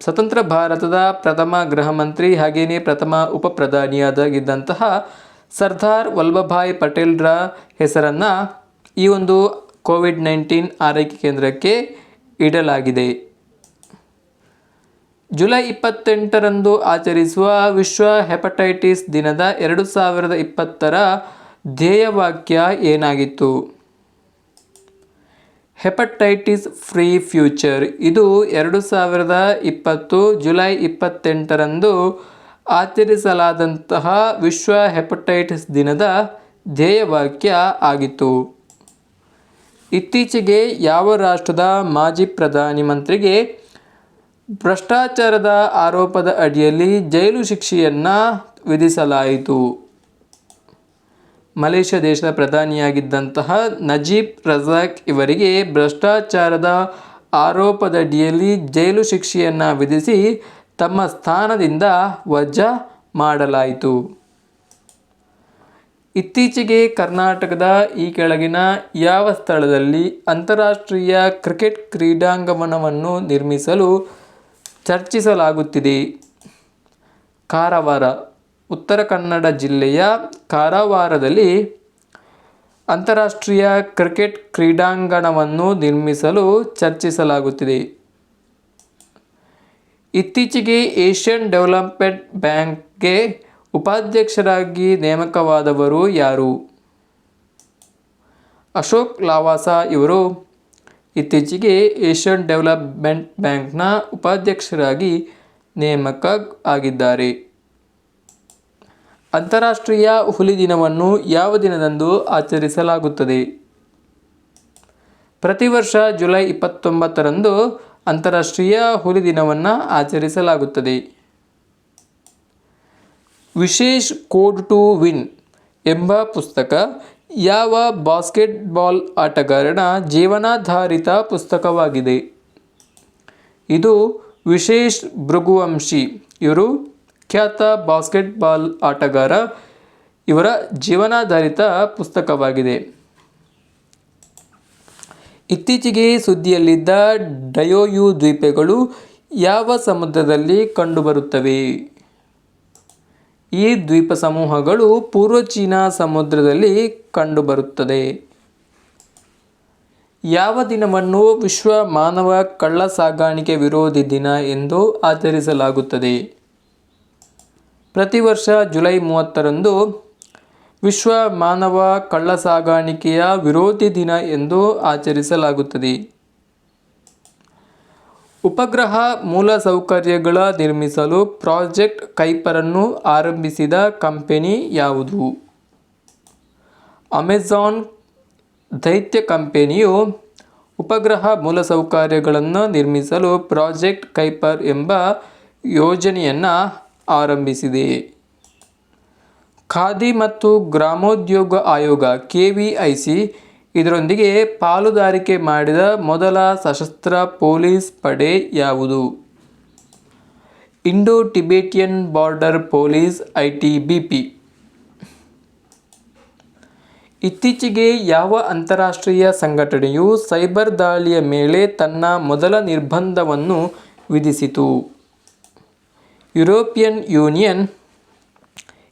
ಸ್ವತಂತ್ರ ಭಾರತದ ಪ್ರಥಮ ಗೃಹ ಮಂತ್ರಿ ಹಾಗೆಯೇ ಪ್ರಥಮ ಉಪ ಪ್ರಧಾನಿಯಾಗಿದ್ದಂತಹ ಸರ್ದಾರ್ ವಲ್ಲಭಭಾಯ್ ಪಟೇಲ್ರ ಹೆಸರನ್ನು ಈ ಒಂದು ಕೋವಿಡ್-19 ಆರೈಕೆ ಕೇಂದ್ರಕ್ಕೆ ಇಡಲಾಗಿದೆ. ಜುಲೈ 28ರಂದು ಆಚರಿಸುವ ವಿಶ್ವ ಹೆಪಟೈಟಿಸ್ ದಿನದ 2020ರ ಧ್ಯೇಯವಾಕ್ಯ ಏನಾಗಿತ್ತು? Hepatitis free future. ಇದು 2020 ಜುಲೈ 28ರಂದು ಆಚರಿಸಲಾದಂತಹ ವಿಶ್ವ ಹೆಪಟೈಟಿಸ್ ದಿನದ ಧ್ಯೇಯವಾಕ್ಯ ಆಗಿತ್ತು. ಇತ್ತೀಚೆಗೆ ಯಾವ ರಾಷ್ಟ್ರದ ಮಾಜಿ ಪ್ರಧಾನಿ ಮಂತ್ರಿಗೆ ಭ್ರಷ್ಟಾಚಾರದ ಆರೋಪದ ಅಡಿಯಲ್ಲಿ ಜೈಲು ಶಿಕ್ಷೆಯನ್ನು ವಿಧಿಸಲಾಯಿತು? ಮಲೇಷ್ಯಾ ದೇಶದ ಪ್ರಧಾನಿಯಾಗಿದ್ದಂತಹ ನಜೀಬ್ ರಜಾಕ್ ಇವರಿಗೆ ಭ್ರಷ್ಟಾಚಾರದ ಆರೋಪದಡಿಯಲ್ಲಿ ಜೈಲು ಶಿಕ್ಷೆಯನ್ನು ವಿಧಿಸಿ ತಮ್ಮ ಸ್ಥಾನದಿಂದ ವಜಾ ಮಾಡಲಾಯಿತು. ಇತ್ತೀಚೆಗೆ ಕರ್ನಾಟಕದ ಈ ಕೆಳಗಿನ ಯಾವ ಸ್ಥಳದಲ್ಲಿ ಅಂತಾರಾಷ್ಟ್ರೀಯ ಕ್ರಿಕೆಟ್ ಕ್ರೀಡಾಂಗಣವನ್ನು ನಿರ್ಮಿಸಲು ಚರ್ಚಿಸಲಾಗುತ್ತಿದೆ? ಕಾರವಾರ. ಉತ್ತರ ಕನ್ನಡ ಜಿಲ್ಲೆಯ ಕಾರವಾರದಲ್ಲಿ ಅಂತಾರಾಷ್ಟ್ರೀಯ ಕ್ರಿಕೆಟ್ ಕ್ರೀಡಾಂಗಣವನ್ನು ನಿರ್ಮಿಸಲು ಚರ್ಚಿಸಲಾಗುತ್ತಿದೆ. ಇತ್ತೀಚೆಗೆ ಏಷ್ಯನ್ ಡೆವಲಪ್ಮೆಂಟ್ ಬ್ಯಾಂಕ್ಗೆ ಉಪಾಧ್ಯಕ್ಷರಾಗಿ ನೇಮಕವಾದವರು ಯಾರು? ಅಶೋಕ್ ಲಾವಾಸಾ ಇವರು ಇತ್ತೀಚೆಗೆ ಏಷ್ಯನ್ ಡೆವಲಪ್ಮೆಂಟ್ ಬ್ಯಾಂಕ್ನ ಉಪಾಧ್ಯಕ್ಷರಾಗಿ ನೇಮಕ ಆಗಿದ್ದಾರೆ. ಅಂತಾರಾಷ್ಟ್ರೀಯ ಹುಲಿ ದಿನವನ್ನು ಯಾವ ದಿನದಂದು ಆಚರಿಸಲಾಗುತ್ತದೆ? ಪ್ರತಿ ವರ್ಷ ಜುಲೈ 29ರಂದು ಅಂತಾರಾಷ್ಟ್ರೀಯ ಹುಲಿ ದಿನವನ್ನು ಆಚರಿಸಲಾಗುತ್ತದೆ. ವಿಶೇಷ್ ಕೋಡ್ ಟು ವಿನ್ ಎಂಬ ಪುಸ್ತಕ ಯಾವ ಬಾಸ್ಕೆಟ್ಬಾಲ್ ಆಟಗಾರನ ಜೀವನಾಧಾರಿತ ಪುಸ್ತಕವಾಗಿದೆ? ಇದು ವಿಶೇಷ್ ಭೃಗುವಂಶಿ ಇವರು ಖ್ಯಾತ ಬಾಸ್ಕೆಟ್ಬಾಲ್ ಆಟಗಾರ. ಇವರ ಜೀವನಾಧಾರಿತ ಪುಸ್ತಕವಾಗಿದೆ. ಇತ್ತೀಚೆಗೆ ಸುದ್ದಿಯಲ್ಲಿದ್ದ ಡಯೋಯು ದ್ವೀಪಗಳು ಯಾವ ಸಮುದ್ರದಲ್ಲಿ ಕಂಡುಬರುತ್ತವೆ? ಈ ದ್ವೀಪ ಸಮೂಹಗಳು ಪೂರ್ವ ಚೀನಾ ಸಮುದ್ರದಲ್ಲಿ ಕಂಡುಬರುತ್ತದೆ. ಯಾವ ದಿನವನ್ನು ವಿಶ್ವ ಮಾನವ ಕಳ್ಳ ಸಾಗಾಣಿಕೆ ವಿರೋಧಿ ದಿನ ಎಂದು ಆಚರಿಸಲಾಗುತ್ತದೆ? ಪ್ರತಿ ವರ್ಷ ಜುಲೈ 30ರಂದು ವಿಶ್ವ ಮಾನವ ಕಳ್ಳ ಸಾಗಾಣಿಕೆಯ ವಿರೋಧಿ ದಿನ ಎಂದು ಆಚರಿಸಲಾಗುತ್ತದೆ. ಉಪಗ್ರಹ ಮೂಲಸೌಕರ್ಯಗಳ ನಿರ್ಮಿಸಲು ಪ್ರಾಜೆಕ್ಟ್ ಕೈಪರನ್ನು ಆರಂಭಿಸಿದ ಕಂಪನಿ ಯಾವುದು? ಅಮೆಜಾನ್ ದೈತ್ಯ ಕಂಪನಿಯು ಉಪಗ್ರಹ ಮೂಲಸೌಕರ್ಯಗಳನ್ನು ನಿರ್ಮಿಸಲು ಪ್ರಾಜೆಕ್ಟ್ ಕೈಪರ್ ಎಂಬ ಯೋಜನೆಯನ್ನು ಆರಂಭಿಸಿದೆ. ಖಾದಿ ಮತ್ತು ಗ್ರಾಮೋದ್ಯೋಗ ಆಯೋಗ KVIC ಇದರೊಂದಿಗೆ ಪಾಲುದಾರಿಕೆ ಮಾಡಿದ ಮೊದಲ ಸಶಸ್ತ್ರ ಪೊಲೀಸ್ ಪಡೆ ಯಾವುದು? Indo Tibetan border police ITBP. ಇತ್ತೀಚೆಗೆ ಯಾವ ಅಂತಾರಾಷ್ಟ್ರೀಯ ಸಂಘಟನೆಯು ಸೈಬರ್ ದಾಳಿಯ ಮೇಲೆ ತನ್ನ ಮೊದಲ ನಿರ್ಬಂಧವನ್ನು ವಿಧಿಸಿತು? European Union.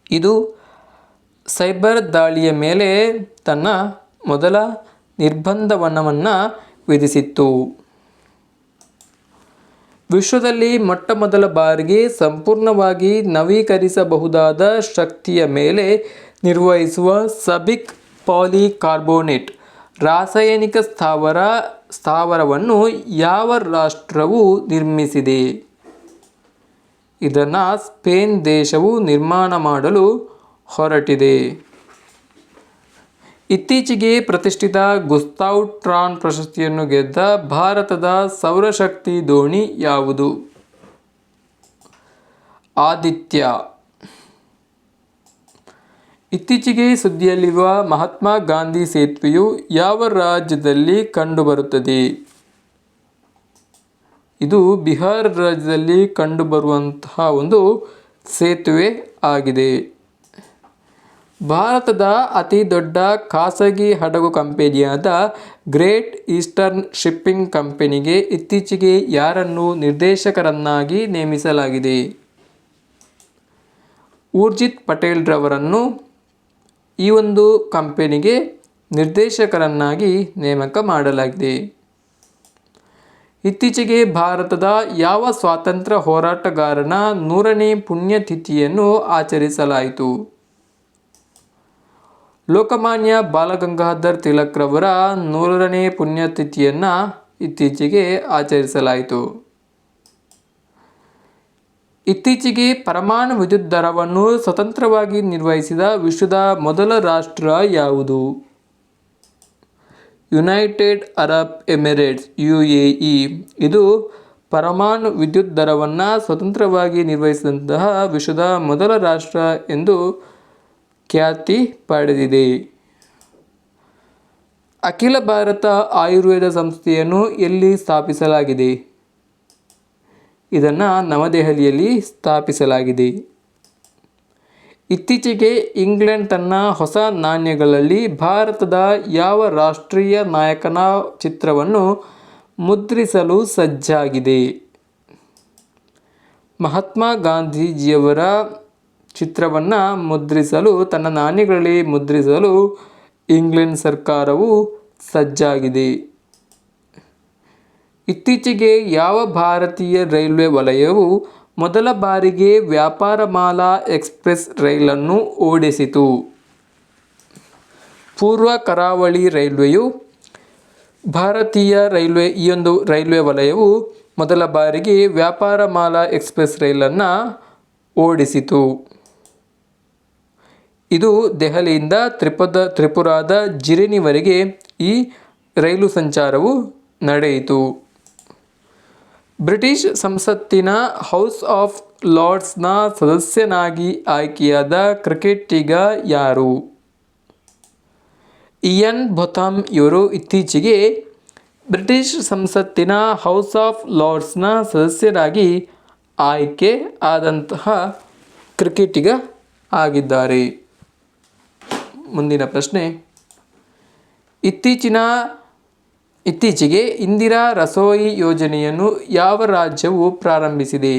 ಇದು ಸೈಬರ್ ದಾಳಿಯ ಮೇಲೆ ತನ್ನ ಮೊದಲ ನಿರ್ಬಂಧವನ್ನು ವಿಧಿಸಿತ್ತು. ವಿಶ್ವದಲ್ಲಿ ಮೊಟ್ಟಮೊದಲ ಬಾರಿಗೆ ಸಂಪೂರ್ಣವಾಗಿ ನವೀಕರಿಸಬಹುದಾದ ಶಕ್ತಿಯ ಮೇಲೆ ನಿರ್ವಹಿಸುವ ಸಬಿಕ್ ಪಾಲಿಕಾರ್ಬೋನೇಟ್ ರಾಸಾಯನಿಕ ಸ್ಥಾವರವನ್ನು ಯಾವ ರಾಷ್ಟ್ರವು ನಿರ್ಮಿಸಿದೆ? ಇದನ್ನು ಸ್ಪೇನ್ ದೇಶವು ನಿರ್ಮಾಣ ಮಾಡಲು ಹೊರಟಿದೆ. ಇತ್ತೀಚೆಗೆ ಪ್ರತಿಷ್ಠಿತ ಗುಸ್ತಾವ್ ಟ್ರಾನ್ ಪ್ರಶಸ್ತಿಯನ್ನು ಗೆದ್ದ ಭಾರತದ ಸೌರಶಕ್ತಿ ದೋಣಿ ಯಾವುದು? ಆದಿತ್ಯ. ಇತ್ತೀಚೆಗೆ ಸುದ್ದಿಯಲ್ಲಿರುವ ಮಹಾತ್ಮ ಗಾಂಧಿ ಸೇತುವೆಯು ಯಾವ ರಾಜ್ಯದಲ್ಲಿ ಕಂಡುಬರುತ್ತದೆ? ಇದು ಬಿಹಾರ ರಾಜ್ಯದಲ್ಲಿ ಕಂಡುಬರುವಂತಹ ಒಂದು ಸೇತುವೆ ಆಗಿದೆ. ಭಾರತದ ಅತಿ ದೊಡ್ಡ ಖಾಸಗಿ ಹಡಗು ಕಂಪನಿಯಾದ ಗ್ರೇಟ್ ಈಸ್ಟರ್ನ್ ಶಿಪ್ಪಿಂಗ್ ಕಂಪನಿಗೆ ಇತ್ತೀಚೆಗೆ ಯಾರನ್ನು ನಿರ್ದೇಶಕರನ್ನಾಗಿ ನೇಮಿಸಲಾಗಿದೆ? ಊರ್ಜಿತ್ ಪಟೇಲ್ ರವರನ್ನು ಈ ಒಂದು ಕಂಪನಿಗೆ ನಿರ್ದೇಶಕರನ್ನಾಗಿ ನೇಮಕ ಮಾಡಲಾಗಿದೆ. ಇತ್ತೀಚೆಗೆ ಭಾರತದ ಯಾವ ಸ್ವಾತಂತ್ರ್ಯ ಹೋರಾಟಗಾರನ 100ನೇ ಪುಣ್ಯತಿಥಿಯನ್ನು ಆಚರಿಸಲಾಯಿತು? ಲೋಕಮಾನ್ಯ ಬಾಲಗಂಗಾಧರ್ ತಿಲಕ್ ರವರ 100ನೇ ಪುಣ್ಯತಿಥಿಯನ್ನು ಇತ್ತೀಚೆಗೆ ಆಚರಿಸಲಾಯಿತು. ಇತ್ತೀಚೆಗೆ ಪರಮಾಣು ವಿದ್ಯುತ್ ದರವನ್ನು ಸ್ವತಂತ್ರವಾಗಿ ನಿರ್ವಹಿಸಿದ ವಿಶ್ವದ ಮೊದಲ ರಾಷ್ಟ್ರ ಯಾವುದು? United Arab Emirates UAE. ಇದು ಪರಮಾಣು ವಿದ್ಯುತ್ ದರವನ್ನು ಸ್ವತಂತ್ರವಾಗಿ ನಿರ್ವಹಿಸಿದಂತಹ ವಿಶ್ವದ ಮೊದಲ ರಾಷ್ಟ್ರ ಎಂದು ಖ್ಯಾತಿ ಪಡೆದಿದೆ. ಅಖಿಲ ಭಾರತ ಆಯುರ್ವೇದ ಸಂಸ್ಥೆಯನ್ನು ಎಲ್ಲಿ ಸ್ಥಾಪಿಸಲಾಗಿದೆ? ಇದನ್ನು ನವದೆಹಲಿಯಲ್ಲಿ ಸ್ಥಾಪಿಸಲಾಗಿದೆ. ಇತ್ತೀಚೆಗೆ ಇಂಗ್ಲೆಂಡ್ ತನ್ನ ಹೊಸ ನಾಣ್ಯಗಳಲ್ಲಿ ಭಾರತದ ಯಾವ ರಾಷ್ಟ್ರೀಯ ನಾಯಕನ ಚಿತ್ರವನ್ನು ಮುದ್ರಿಸಲು ಸಜ್ಜಾಗಿದೆ? ಮಹಾತ್ಮ ಗಾಂಧೀಜಿಯವರ ಚಿತ್ರವನ್ನು ತನ್ನ ನಾಣ್ಯಗಳಲ್ಲಿ ಮುದ್ರಿಸಲು ಇಂಗ್ಲೆಂಡ್ ಸರ್ಕಾರವು ಸಜ್ಜಾಗಿದೆ. ಇತ್ತೀಚೆಗೆ ಯಾವ ಭಾರತೀಯ ರೈಲ್ವೆ ವಲಯವು ಮೊದಲ ಬಾರಿಗೆ ವ್ಯಾಪಾರ ಮಾಲಾ ಎಕ್ಸ್ಪ್ರೆಸ್ ರೈಲನ್ನು ಓಡಿಸಿತು? ಪೂರ್ವ ಕರಾವಳಿ ರೈಲ್ವೆಯು ಭಾರತೀಯ ರೈಲ್ವೆ ಈ ಒಂದು ರೈಲ್ವೆ ವಲಯವು ಮೊದಲ ಬಾರಿಗೆ ವ್ಯಾಪಾರ ಮಾಲಾ ಎಕ್ಸ್ಪ್ರೆಸ್ ರೈಲನ್ನು ಓಡಿಸಿತು. ಇದು ದೆಹಲಿಯಿಂದ ತ್ರಿಪುರಾದ ಜಿರಿನಿವರೆಗೆ ಈ ರೈಲು ಸಂಚಾರವು ನಡೆಯಿತು. ಬ್ರಿಟಿಷ್ ಸಂಸತ್ತಿನ ಹೌಸ್ ಆಫ್ ಲಾರ್ಡ್ಸ್ನ ಸದಸ್ಯನಾಗಿ ಆಯ್ಕೆಯಾದ ಕ್ರಿಕೆಟಿಗ ಯಾರು? ಇಯಾನ್ ಬೋಥಮ್ ಇವರು ಇತ್ತೀಚೆಗೆ ಬ್ರಿಟಿಷ್ ಸಂಸತ್ತಿನ ಹೌಸ್ ಆಫ್ ಲಾರ್ಡ್ಸ್ನ ಸದಸ್ಯರಾಗಿ ಆಯ್ಕೆ ಆದಂತಹ ಕ್ರಿಕೆಟಿಗ ಆಗಿದ್ದಾರೆ. ಮುಂದಿನ ಪ್ರಶ್ನೆ, ಇತ್ತೀಚೆಗೆ ಇಂದಿರಾ ರಸೋಯಿ ಯೋಜನೆಯನ್ನು ಯಾವ ರಾಜ್ಯವು ಪ್ರಾರಂಭಿಸಿದೆ?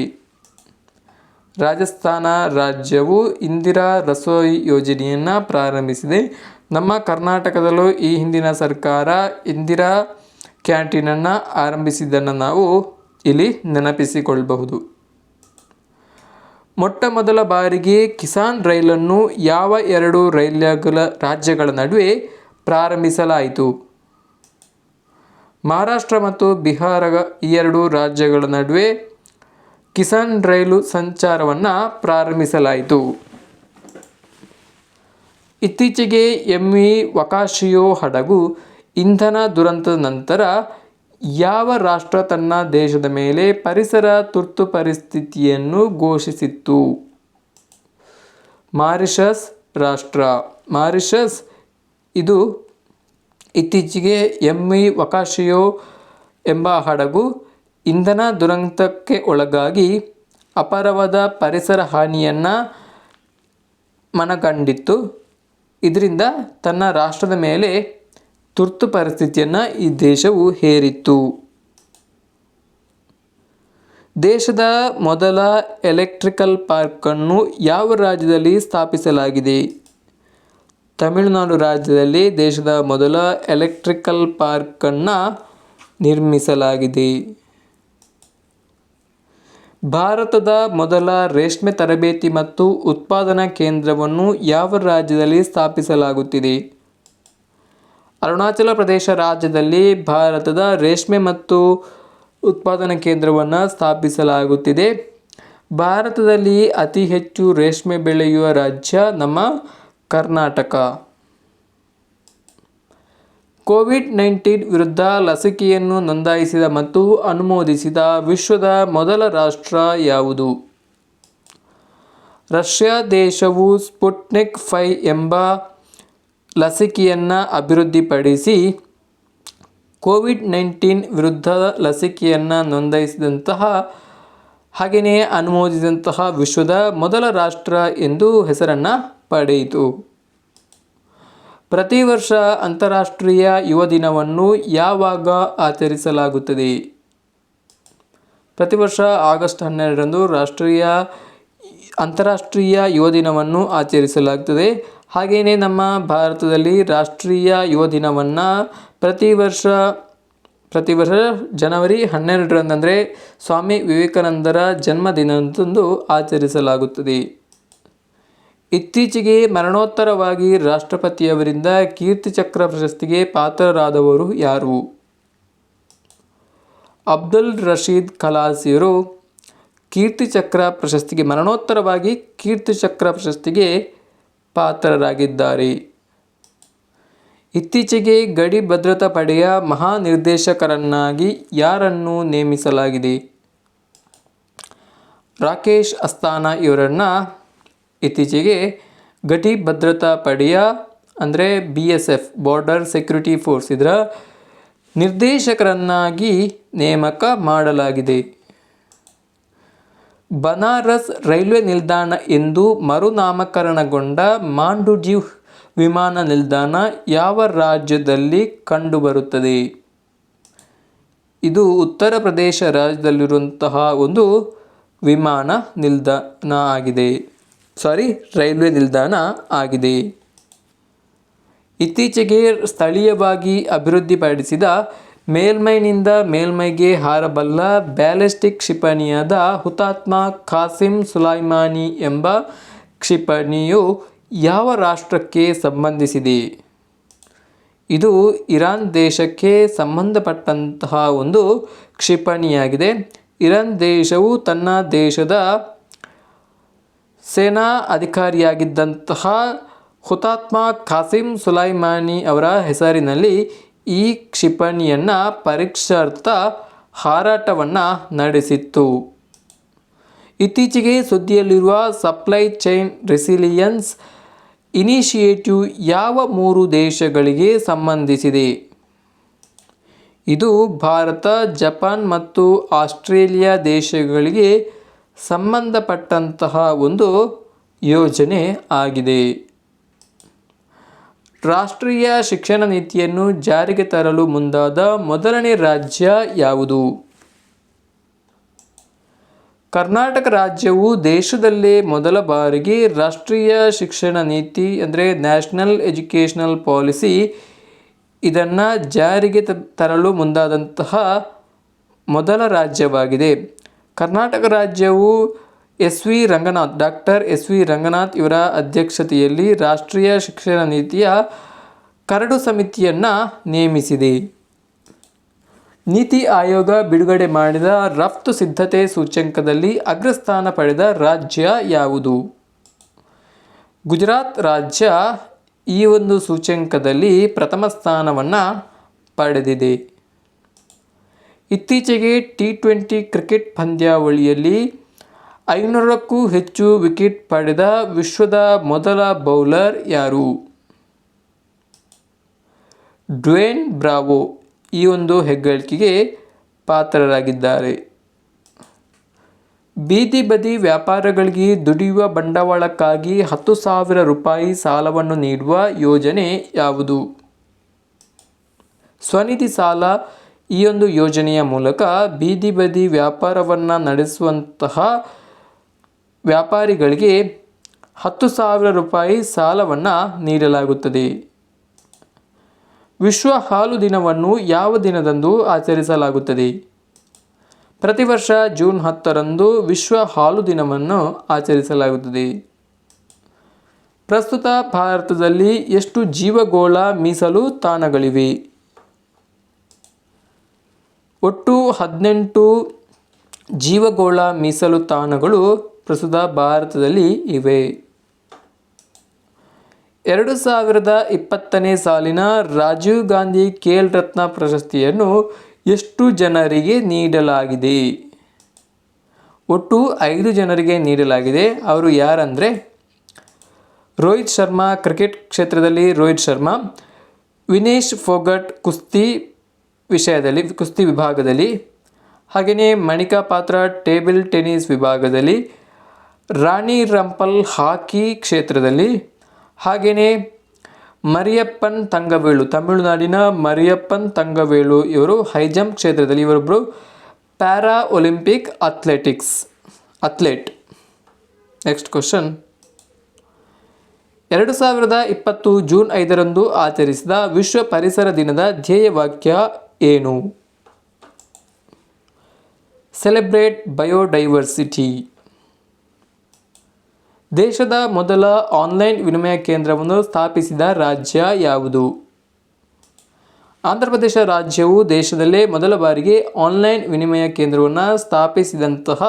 ರಾಜಸ್ಥಾನ ರಾಜ್ಯವು ಇಂದಿರಾ ರಸೋಯಿ ಯೋಜನೆಯನ್ನು ಪ್ರಾರಂಭಿಸಿದೆ. ನಮ್ಮ ಕರ್ನಾಟಕದಲ್ಲೂ ಈ ಹಿಂದಿನ ಸರ್ಕಾರ ಇಂದಿರಾ ಕ್ಯಾಂಟೀನನ್ನು ಆರಂಭಿಸಿದ್ದನ್ನು ನಾವು ಇಲ್ಲಿ ನೆನಪಿಸಿಕೊಳ್ಳಬಹುದು. ಮೊಟ್ಟ ಮೊದಲ ಬಾರಿಗೆ ಕಿಸಾನ್ ರೈಲನ್ನು ಯಾವ 2 ರಾಜ್ಯಗಳ ನಡುವೆ ಪ್ರಾರಂಭಿಸಲಾಯಿತು? ಮಹಾರಾಷ್ಟ್ರ ಮತ್ತು ಬಿಹಾರ ಈ 2 ರಾಜ್ಯಗಳ ನಡುವೆ ಕಿಸಾನ್ ರೈಲು ಸಂಚಾರವನ್ನು ಪ್ರಾರಂಭಿಸಲಾಯಿತು. ಇತ್ತೀಚೆಗೆ MV ವಕಾಶಿಯೋ ಹಡಗು ಇಂಧನ ದುರಂತದ ನಂತರ ಯಾವ ರಾಷ್ಟ್ರ ತನ್ನ ದೇಶದ ಮೇಲೆ ಪರಿಸರ ತುರ್ತು ಪರಿಸ್ಥಿತಿಯನ್ನು ಘೋಷಿಸಿತ್ತು? ಮಾರಿಷಸ್ ರಾಷ್ಟ್ರ. ಮಾರಿಷಸ್ ಇದು ಇತ್ತೀಚೆಗೆ MV ವಕಾಶಿಯೋ ಎಂಬ ಹಡಗು ಇಂಧನ ದುರಂತಕ್ಕೆ ಒಳಗಾಗಿ ಅಪಾರವಾದ ಪರಿಸರ ಹಾನಿಯನ್ನು ಮನಗಂಡಿತ್ತು. ಇದರಿಂದ ತನ್ನ ರಾಷ್ಟ್ರದ ಮೇಲೆ ತುರ್ತು ಪರಿಸ್ಥಿತಿಯನ್ನು ಈ ದೇಶವು ಹೇರಿತ್ತು. ದೇಶದ ಮೊದಲ ಎಲೆಕ್ಟ್ರಿಕಲ್ ಪಾರ್ಕನ್ನು ಯಾವ ರಾಜ್ಯದಲ್ಲಿ ಸ್ಥಾಪಿಸಲಾಗಿದೆ? ತಮಿಳುನಾಡು ರಾಜ್ಯದಲ್ಲಿ ದೇಶದ ಮೊದಲ ಎಲೆಕ್ಟ್ರಿಕಲ್ ಪಾರ್ಕನ್ನು ನಿರ್ಮಿಸಲಾಗಿದೆ. ಭಾರತದ ಮೊದಲ ರೇಷ್ಮೆ ತರಬೇತಿ ಮತ್ತು ಉತ್ಪಾದನಾ ಕೇಂದ್ರವನ್ನು ಯಾವ ರಾಜ್ಯದಲ್ಲಿ ಸ್ಥಾಪಿಸಲಾಗುತ್ತಿದೆ? ಅರುಣಾಚಲ ಪ್ರದೇಶ ರಾಜ್ಯದಲ್ಲಿ ಭಾರತದ ರೇಷ್ಮೆ ಮತ್ತು ಉತ್ಪಾದನಾ ಕೇಂದ್ರವನ್ನು ಸ್ಥಾಪಿಸಲಾಗುತ್ತಿದೆ. ಭಾರತದಲ್ಲಿ ಅತಿ ಹೆಚ್ಚು ರೇಷ್ಮೆ ಬೆಳೆಯುವ ರಾಜ್ಯ ನಮ್ಮ ಕರ್ನಾಟಕ. ಕೋವಿಡ್-19 ವಿರುದ್ಧ ಲಸಿಕೆಯನ್ನು ನೋಂದಾಯಿಸಿದ ಮತ್ತು ಅನುಮೋದಿಸಿದ ವಿಶ್ವದ ಮೊದಲ ರಾಷ್ಟ್ರ ಯಾವುದು? ರಷ್ಯಾ ದೇಶವು ಸ್ಪುಟ್ನಿಕ್ 5 ಎಂಬ ಲಸಿಕೆಯನ್ನು ಅಭಿವೃದ್ಧಿಪಡಿಸಿ ಕೋವಿಡ್-19 ವಿರುದ್ಧ ಲಸಿಕೆಯನ್ನು ನೋಂದಾಯಿಸಿದಂತಹ ಹಾಗೆಯೇ ಅನುಮೋದಿಸಿದಂತಹ ವಿಶ್ವದ ಮೊದಲ ರಾಷ್ಟ್ರ ಎಂದು ಹೆಸರನ್ನು ಪಡೆಯಿತು. ಪ್ರತಿ ವರ್ಷ ಅಂತಾರಾಷ್ಟ್ರೀಯ ಯುವ ದಿನವನ್ನು ಯಾವಾಗ ಆಚರಿಸಲಾಗುತ್ತದೆ? ಪ್ರತಿ ವರ್ಷ ಆಗಸ್ಟ್ 12ರಂದು ಅಂತಾರಾಷ್ಟ್ರೀಯ ಯುವ ದಿನವನ್ನು ಆಚರಿಸಲಾಗುತ್ತದೆ. ಹಾಗೆಯೇ ನಮ್ಮ ಭಾರತದಲ್ಲಿ ರಾಷ್ಟ್ರೀಯ ಯುವ ದಿನವನ್ನು ಪ್ರತಿ ವರ್ಷ ಜನವರಿ 12ರಂದು ಅಂದರೆ ಸ್ವಾಮಿ ವಿವೇಕಾನಂದರ ಜನ್ಮದಿನದಂದು ಆಚರಿಸಲಾಗುತ್ತದೆ. ಇತ್ತೀಚೆಗೆ ಮರಣೋತ್ತರವಾಗಿ ರಾಷ್ಟ್ರಪತಿಯವರಿಂದ ಕೀರ್ತಿ ಚಕ್ರ ಪ್ರಶಸ್ತಿಗೆ ಪಾತ್ರರಾದವರು ಯಾರು? ಅಬ್ದುಲ್ ರಶೀದ್ ಖಲಾಸಿಯವರು ಕೀರ್ತಿ ಚಕ್ರ ಪ್ರಶಸ್ತಿಗೆ ಮರಣೋತ್ತರವಾಗಿ ಕೀರ್ತಿ ಚಕ್ರ ಪ್ರಶಸ್ತಿಗೆ ಪಾತ್ರರಾಗಿದ್ದಾರೆ. ಇತ್ತೀಚೆಗೆ ಗಡಿ ಭದ್ರತಾ ಪಡೆಯ ಮಹಾನಿರ್ದೇಶಕರನ್ನಾಗಿ ಯಾರನ್ನು ನೇಮಿಸಲಾಗಿದೆ? ರಾಕೇಶ್ ಅಸ್ಥಾನಾ ಇವರನ್ನು ಇತ್ತೀಚೆಗೆ ಗಡಿ ಭದ್ರತಾ ಪಡೆಯ ಅಂದರೆ BSF ಬಾರ್ಡರ್ ಸೆಕ್ಯೂರಿಟಿ ಫೋರ್ಸ್ ಇದರ ನಿರ್ದೇಶಕರನ್ನಾಗಿ ನೇಮಕ ಮಾಡಲಾಗಿದೆ. ಬನಾರಸ್ ರೈಲ್ವೆ ನಿಲ್ದಾಣ ಎಂದು ಮರುನಾಮಕರಣಗೊಂಡ ಮಾಂಡುಜಿವ್ ವಿಮಾನ ನಿಲ್ದಾಣ ಯಾವ ರಾಜ್ಯದಲ್ಲಿ ಕಂಡುಬರುತ್ತದೆ? ಇದು ಉತ್ತರ ಪ್ರದೇಶ ರಾಜ್ಯದಲ್ಲಿರುವಂತಹ ಒಂದು ವಿಮಾನ ನಿಲ್ದಾಣ ಆಗಿದೆ. ರೈಲ್ವೆ ನಿಲ್ದಾಣ ಆಗಿದೆ. ಇತ್ತೀಚೆಗೆ ಸ್ಥಳೀಯವಾಗಿ ಅಭಿವೃದ್ಧಿಪಡಿಸಿದ ಮೇಲ್ಮೈನಿಂದ ಮೇಲ್ಮೈಗೆ ಹಾರಬಲ್ಲ ಬ್ಯಾಲಿಸ್ಟಿಕ್ ಕ್ಷಿಪಣಿಯಾದ ಹುತಾತ್ಮ ಖಾಸಿಂ ಸುಲೈಮಾನಿ ಎಂಬ ಕ್ಷಿಪಣಿಯು ಯಾವ ರಾಷ್ಟ್ರಕ್ಕೆ ಸಂಬಂಧಿಸಿದೆ? ಇದು ಇರಾನ್ ದೇಶಕ್ಕೆ ಸಂಬಂಧಪಟ್ಟಂತಹ ಒಂದು ಕ್ಷಿಪಣಿಯಾಗಿದೆ. ಇರಾನ್ ದೇಶವು ತನ್ನ ದೇಶದ ಸೇನಾ ಅಧಿಕಾರಿಯಾಗಿದ್ದಂತಹ ಹುತಾತ್ಮ ಖಾಸಿಂ ಸುಲೈಮಾನಿ ಅವರ ಹೆಸರಿನಲ್ಲಿ ಈ ಕ್ಷಿಪಣಿಯನ್ನು ಪರೀಕ್ಷಾರ್ಥ ಹಾರಾಟವನ್ನು ನಡೆಸಿತ್ತು. ಇತ್ತೀಚೆಗೆ ಸುದ್ದಿಯಲ್ಲಿರುವ ಸಪ್ಲೈ ಚೈನ್ ರೆಸಿಲಿಯನ್ಸ್ ಇನಿಷಿಯೇಟಿವ್ ಯಾವ 3 ದೇಶಗಳಿಗೆ ಸಂಬಂಧಿಸಿದೆ? ಇದು ಭಾರತ, ಜಪಾನ್ ಮತ್ತು ಆಸ್ಟ್ರೇಲಿಯಾ ದೇಶಗಳಿಗೆ ಸಂಬಂಧಪಟ್ಟಂತಹ ಒಂದು ಯೋಜನೆ ಆಗಿದೆ. ರಾಷ್ಟ್ರೀಯ ಶಿಕ್ಷಣ ನೀತಿಯನ್ನು ಜಾರಿಗೆ ತರಲು ಮುಂದಾದ ಮೊದಲನೇ ರಾಜ್ಯ ಯಾವುದು? ಕರ್ನಾಟಕ ರಾಜ್ಯವು ದೇಶದಲ್ಲೇ ಮೊದಲ ಬಾರಿಗೆ ರಾಷ್ಟ್ರೀಯ ಶಿಕ್ಷಣ ನೀತಿ ಅಂದರೆ ನ್ಯಾಷನಲ್ ಎಜುಕೇಷನಲ್ ಪಾಲಿಸಿ ಇದನ್ನು ಜಾರಿಗೆ ತರಲು ಮುಂದಾದಂತಹ ಮೊದಲ ರಾಜ್ಯವಾಗಿದೆ. ಕರ್ನಾಟಕ ರಾಜ್ಯವು ಡಾಕ್ಟರ್ ಎಸ್ ವಿ ರಂಗನಾಥ್ ಇವರ ಅಧ್ಯಕ್ಷತೆಯಲ್ಲಿ ರಾಷ್ಟ್ರೀಯ ಶಿಕ್ಷಣ ನೀತಿಯ ಕರಡು ಸಮಿತಿಯನ್ನು ನೇಮಿಸಿದೆ. ನೀತಿ ಆಯೋಗ ಬಿಡುಗಡೆ ಮಾಡಿದ ರಫ್ತು ಸಿದ್ಧತೆ ಸೂಚ್ಯಂಕದಲ್ಲಿ ಅಗ್ರಸ್ಥಾನ ಪಡೆದ ರಾಜ್ಯ ಯಾವುದು? ಗುಜರಾತ್ ರಾಜ್ಯ ಈ ಒಂದು ಸೂಚ್ಯಂಕದಲ್ಲಿ ಪ್ರಥಮ ಸ್ಥಾನವನ್ನು ಪಡೆದಿದೆ. ಇತ್ತೀಚೆಗೆ T20 ಕ್ರಿಕೆಟ್ ಪಂದ್ಯಾವಳಿಯಲ್ಲಿ 500ಕ್ಕೂ ಹೆಚ್ಚು ವಿಕೆಟ್ ಪಡೆದ ವಿಶ್ವದ ಮೊದಲ ಬೌಲರ್ ಯಾರು? ಡ್ವೇನ್ ಬ್ರಾವೋ ಈ ಒಂದು ಹೆಗ್ಗಳಿಕೆಗೆ ಪಾತ್ರರಾಗಿದ್ದಾರೆ. ಬೀದಿ ಬದಿ ವ್ಯಾಪಾರಗಳಿಗೆ ದುಡಿಯುವ ಬಂಡವಾಳಕ್ಕಾಗಿ 10,000 ರೂಪಾಯಿ ಸಾಲವನ್ನು ನೀಡುವ ಯೋಜನೆ ಯಾವುದು? ಸ್ವನಿಧಿ ಸಾಲ. ಈ ಒಂದು ಯೋಜನೆಯ ಮೂಲಕ ಬೀದಿ ಬದಿ ವ್ಯಾಪಾರವನ್ನು ನಡೆಸುವಂತಹ ವ್ಯಾಪಾರಿಗಳಿಗೆ 10,000 ರೂಪಾಯಿ ಸಾಲವನ್ನು ನೀಡಲಾಗುತ್ತದೆ. ವಿಶ್ವ ಹಾಲು ದಿನವನ್ನು ಯಾವ ದಿನದಂದು ಆಚರಿಸಲಾಗುತ್ತದೆ? ಪ್ರತಿ ವರ್ಷ ಜೂನ್ 10ರಂದು ವಿಶ್ವ ಹಾಲು ದಿನವನ್ನು ಆಚರಿಸಲಾಗುತ್ತದೆ. ಪ್ರಸ್ತುತ ಭಾರತದಲ್ಲಿ ಎಷ್ಟು ಜೀವಗೋಳ ಮೀಸಲು ತಾಣಗಳಿವೆ? ಒಟ್ಟು 18 ಜೀವಗೋಳ ಮೀಸಲು ತಾಣಗಳು ಪ್ರಸ್ತುತ ಭಾರತದಲ್ಲಿ ಇವೆ. 2020ನೇ ಸಾಲಿನ ರಾಜೀವ್ ಗಾಂಧಿ ಖೇಲ್ ರತ್ನ ಪ್ರಶಸ್ತಿಯನ್ನು ಎಷ್ಟು ಜನರಿಗೆ ನೀಡಲಾಗಿದೆ? ಒಟ್ಟು 5 ಜನರಿಗೆ ನೀಡಲಾಗಿದೆ. ಅವರು ಯಾರಂದರೆ ರೋಹಿತ್ ಶರ್ಮಾ, ಕ್ರಿಕೆಟ್ ಕ್ಷೇತ್ರದಲ್ಲಿ ರೋಹಿತ್ ಶರ್ಮಾ, ವಿನೇಶ್ ಫೋಗಟ್ ಕುಸ್ತಿ ವಿಭಾಗದಲ್ಲಿ, ಹಾಗೆಯೇ ಮಣಿಕಾ ಬಾತ್ರಾ ಟೇಬಲ್ ಟೆನ್ನಿಸ್ ವಿಭಾಗದಲ್ಲಿ, ರಾಣಿ ರಾಂಪಾಲ್ ಹಾಕಿ ಕ್ಷೇತ್ರದಲ್ಲಿ, ಹಾಗೆಯೇ ಮರಿಯಪ್ಪನ್ ತಂಗವೇಲು ತಮಿಳುನಾಡಿನ ಮರಿಯಪ್ಪನ್ ತಂಗವೇಲು ಇವರು ಹೈ ಜಂಪ್ ಕ್ಷೇತ್ರದಲ್ಲಿ ಇವರೊಬ್ಬರು para Olympic athlete. Next question. 2020 June 5ರಂದು ಆಚರಿಸಿದ ವಿಶ್ವ ಪರಿಸರ ದಿನದ ಧ್ಯೇಯವಾಕ್ಯ ಏನು? Celebrate biodiversity. ದೇಶದ ಮೊದಲ ಆನ್ಲೈನ್ ವಿನಿಮಯ ಕೇಂದ್ರವನ್ನು ಸ್ಥಾಪಿಸಿದ ರಾಜ್ಯ ಯಾವುದು? ಆಂಧ್ರ ಪ್ರದೇಶ ರಾಜ್ಯವು ದೇಶದಲ್ಲೇ ಮೊದಲ ಬಾರಿಗೆ ಆನ್ಲೈನ್ ವಿನಿಮಯ ಕೇಂದ್ರವನ್ನು ಸ್ಥಾಪಿಸಿದಂತಹ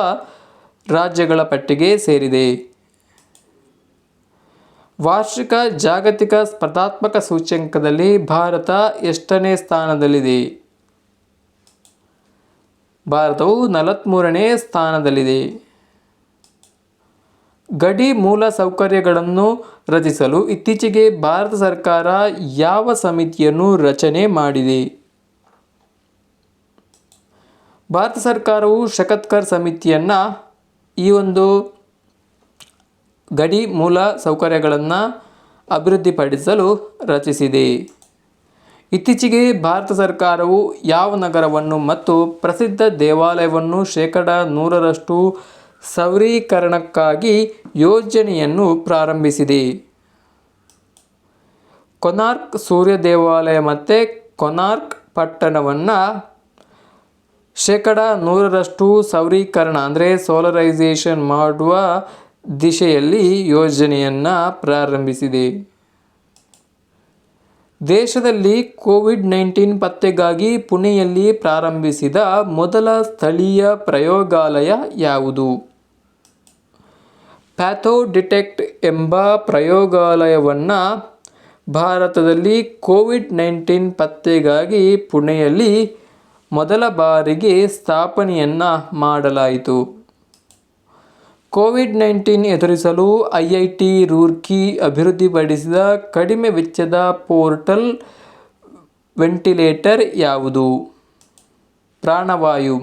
ರಾಜ್ಯಗಳ ಪಟ್ಟಿಗೆ ಸೇರಿದೆ. ವಾರ್ಷಿಕ ಜಾಗತಿಕ ಸ್ಪರ್ಧಾತ್ಮಕ ಸೂಚ್ಯಂಕದಲ್ಲಿ ಭಾರತ ಎಷ್ಟನೇ ಸ್ಥಾನದಲ್ಲಿದೆ? ಭಾರತವು 43ನೇ ಸ್ಥಾನದಲ್ಲಿದೆ. ಗಡಿ ಮೂಲ ಸೌಕರ್ಯಗಳನ್ನು ರಚಿಸಲು ಇತ್ತೀಚೆಗೆ ಭಾರತ ಸರ್ಕಾರ ಯಾವ ಸಮಿತಿಯನ್ನು ರಚನೆ ಮಾಡಿದೆ? ಭಾರತ ಸರ್ಕಾರವು ಶಕತ್ಕರ್ ಸಮಿತಿಯನ್ನು ಈ ಒಂದು ಗಡಿ ಮೂಲ ಸೌಕರ್ಯಗಳನ್ನು ಅಭಿವೃದ್ಧಿಪಡಿಸಲು ರಚಿಸಿದೆ. ಇತ್ತೀಚೆಗೆ ಭಾರತ ಸರ್ಕಾರವು ಯಾವ ನಗರವನ್ನು ಮತ್ತು ಪ್ರಸಿದ್ಧ ದೇವಾಲಯವನ್ನು 100% ಸೌರೀಕರಣಕ್ಕಾಗಿ ಯೋಜನೆಯನ್ನು ಪ್ರಾರಂಭಿಸಿದೆ? ಕೊನಾರ್ಕ್ ಸೂರ್ಯ ದೇವಾಲಯ ಮತ್ತು ಕೊನಾರ್ಕ್ ಪಟ್ಟಣವನ್ನು 100% ಸೌರೀಕರಣ ಅಂದರೆ ಸೋಲರೈಸೇಷನ್ ಮಾಡುವ ದಿಶೆಯಲ್ಲಿ ಯೋಜನೆಯನ್ನು ಪ್ರಾರಂಭಿಸಿದೆ. ದೇಶದಲ್ಲಿ ಕೋವಿಡ್-19 ಪತ್ತೆಗಾಗಿ ಪುಣೆಯಲ್ಲಿ ಪ್ರಾರಂಭಿಸಿದ ಮೊದಲ ಸ್ಥಳೀಯ ಪ್ರಯೋಗಾಲಯ ಯಾವುದು? ಪ್ಯಾಥೋಡಿಟೆಕ್ಟ್ ಎಂಬ ಪ್ರಯೋಗಾಲಯವನ್ನು ಭಾರತದಲ್ಲಿ ಕೋವಿಡ್-19 ಪತ್ತೆಗಾಗಿ ಪುಣೆಯಲ್ಲಿ ಮೊದಲ ಬಾರಿಗೆ ಸ್ಥಾಪನೆಯನ್ನು ಮಾಡಲಾಯಿತು. ಕೋವಿಡ್-19 ಎದುರಿಸಲು IIT ರೂರ್ಕಿ ಅಭಿವೃದ್ಧಿಪಡಿಸಿದ ಕಡಿಮೆ ವೆಚ್ಚದ ಪೋರ್ಟಬಲ್ ವೆಂಟಿಲೇಟರ್ ಯಾವುದು? ಪ್ರಾಣವಾಯು.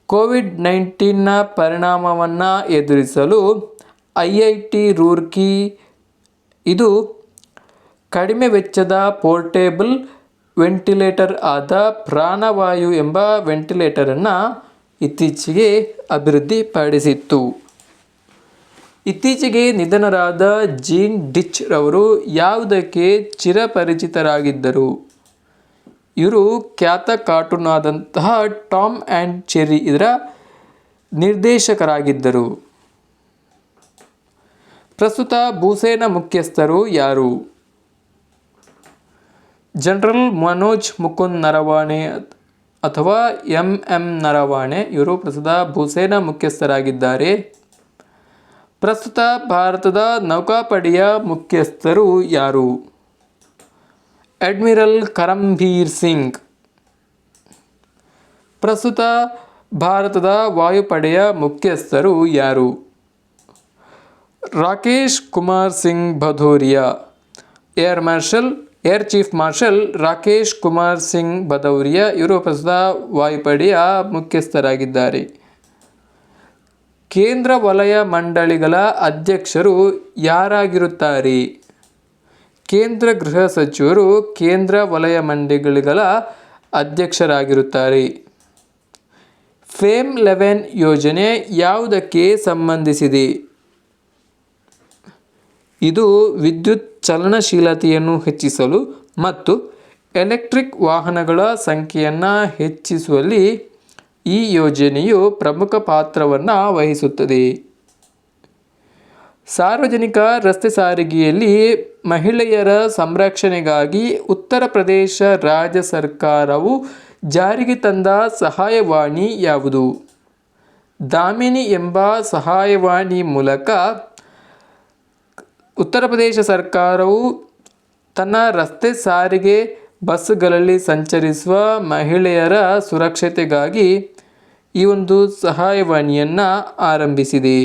ಕೋವಿಡ್-19ನ ಪರಿಣಾಮವನ್ನು ಎದುರಿಸಲು IIT ರೂರ್ಕಿ ಇದು ಕಡಿಮೆ ವೆಚ್ಚದ ಪೋರ್ಟೇಬಲ್ ವೆಂಟಿಲೇಟರ್ ಆದ ಪ್ರಾಣವಾಯು ಎಂಬ ವೆಂಟಿಲೇಟರನ್ನು ಇತ್ತೀಚೆಗೆ ಅಭಿವೃದ್ಧಿಪಡಿಸಿತ್ತು. ಇತ್ತೀಚೆಗೆ ನಿಧನರಾದ ಜೀನ್ ಡಿಚ್ ರವರು ಯಾವುದಕ್ಕೆ ಚಿರಪರಿಚಿತರಾಗಿದ್ದರು? ಇವರು ಖ್ಯಾತ ಕಾರ್ಟೂನ್ ಆದಂತಹ ಟಾಮ್ ಆ್ಯಂಡ್ ಜೆರ್ರಿ ಇದರ ನಿರ್ದೇಶಕರಾಗಿದ್ದರು. ಪ್ರಸ್ತುತ ಭೂಸೇನಾ ಮುಖ್ಯಸ್ಥರು ಯಾರು? ಜನರಲ್ ಮನೋಜ್ ಮುಕುಂದ್ ನರವಾಣೆ ಅಥವಾ ಎಂ ನರವಾಣೆ ಇವರು ಪ್ರಸ್ತುತ ಭೂಸೇನಾ ಮುಖ್ಯಸ್ಥರಾಗಿದ್ದಾರೆ. ಪ್ರಸ್ತುತ ಭಾರತದ ನೌಕಾಪಡೆಯ ಮುಖ್ಯಸ್ಥರು ಯಾರು? ಅಡ್ಮಿರಲ್ ಕರಂಬೀರ್ ಸಿಂಗ್. ಪ್ರಸ್ತುತ ಭಾರತದ ವಾಯುಪಡೆಯ ಮುಖ್ಯಸ್ಥರು ಯಾರು? Rakesh Kumar Singh Bhadauria. Air chief marshal Rakesh Kumar Singh Bhadauria ಇವರು ಪ್ರಸ್ತುತ ವಾಯುಪಡೆಯ ಮುಖ್ಯಸ್ಥರಾಗಿದ್ದಾರೆ. ಕೇಂದ್ರ ವಲಯ ಮಂಡಳಿಗಳ ಅಧ್ಯಕ್ಷರು ಯಾರಾಗಿರುತ್ತಾರೆ? ಕೇಂದ್ರ ಗೃಹ ಸಚಿವರು ಕೇಂದ್ರ ವಲಯ ಮಂಡಳಿಗಳ ಅಧ್ಯಕ್ಷರಾಗಿರುತ್ತಾರೆ. ಫೇಮ್ 11 ಯೋಜನೆ ಯಾವುದಕ್ಕೆ ಸಂಬಂಧಿಸಿದೆ? ಇದು ವಿದ್ಯುತ್ ಚಲನಶೀಲತೆಯನ್ನು ಹೆಚ್ಚಿಸಲು ಮತ್ತು ಎಲೆಕ್ಟ್ರಿಕ್ ವಾಹನಗಳ ಸಂಖ್ಯೆಯನ್ನು ಹೆಚ್ಚಿಸುವಲ್ಲಿ ಈ ಯೋಜನೆಯು ಪ್ರಮುಖ ಪಾತ್ರವನ್ನು ವಹಿಸುತ್ತದೆ. ಸಾರ್ವಜನಿಕ ರಸ್ತೆ ಸಾರಿಗೆಯಲ್ಲಿ ಮಹಿಳೆಯರ ಸಂರಕ್ಷಣೆಗಾಗಿ ಉತ್ತರ ಪ್ರದೇಶ ರಾಜ್ಯ ಸರ್ಕಾರವು ಜಾರಿಗೆ ತಂದ ಸಹಾಯವಾಣಿ ಯಾವುದು? ದಾಮಿನಿ ಎಂಬ ಸಹಾಯವಾಣಿ ಮೂಲಕ ಉತ್ತರ ಪ್ರದೇಶ ಸರ್ಕಾರವು ತನ್ನ ರಸ್ತೆ ಸಾರಿಗೆ ಬಸ್ಗಳಲ್ಲಿ ಸಂಚರಿಸುವ ಮಹಿಳೆಯರ ಸುರಕ್ಷತೆಗಾಗಿ ಈ ಒಂದು ಸಹಾಯವಾಣಿಯನ್ನು ಆರಂಭಿಸಿದೆ.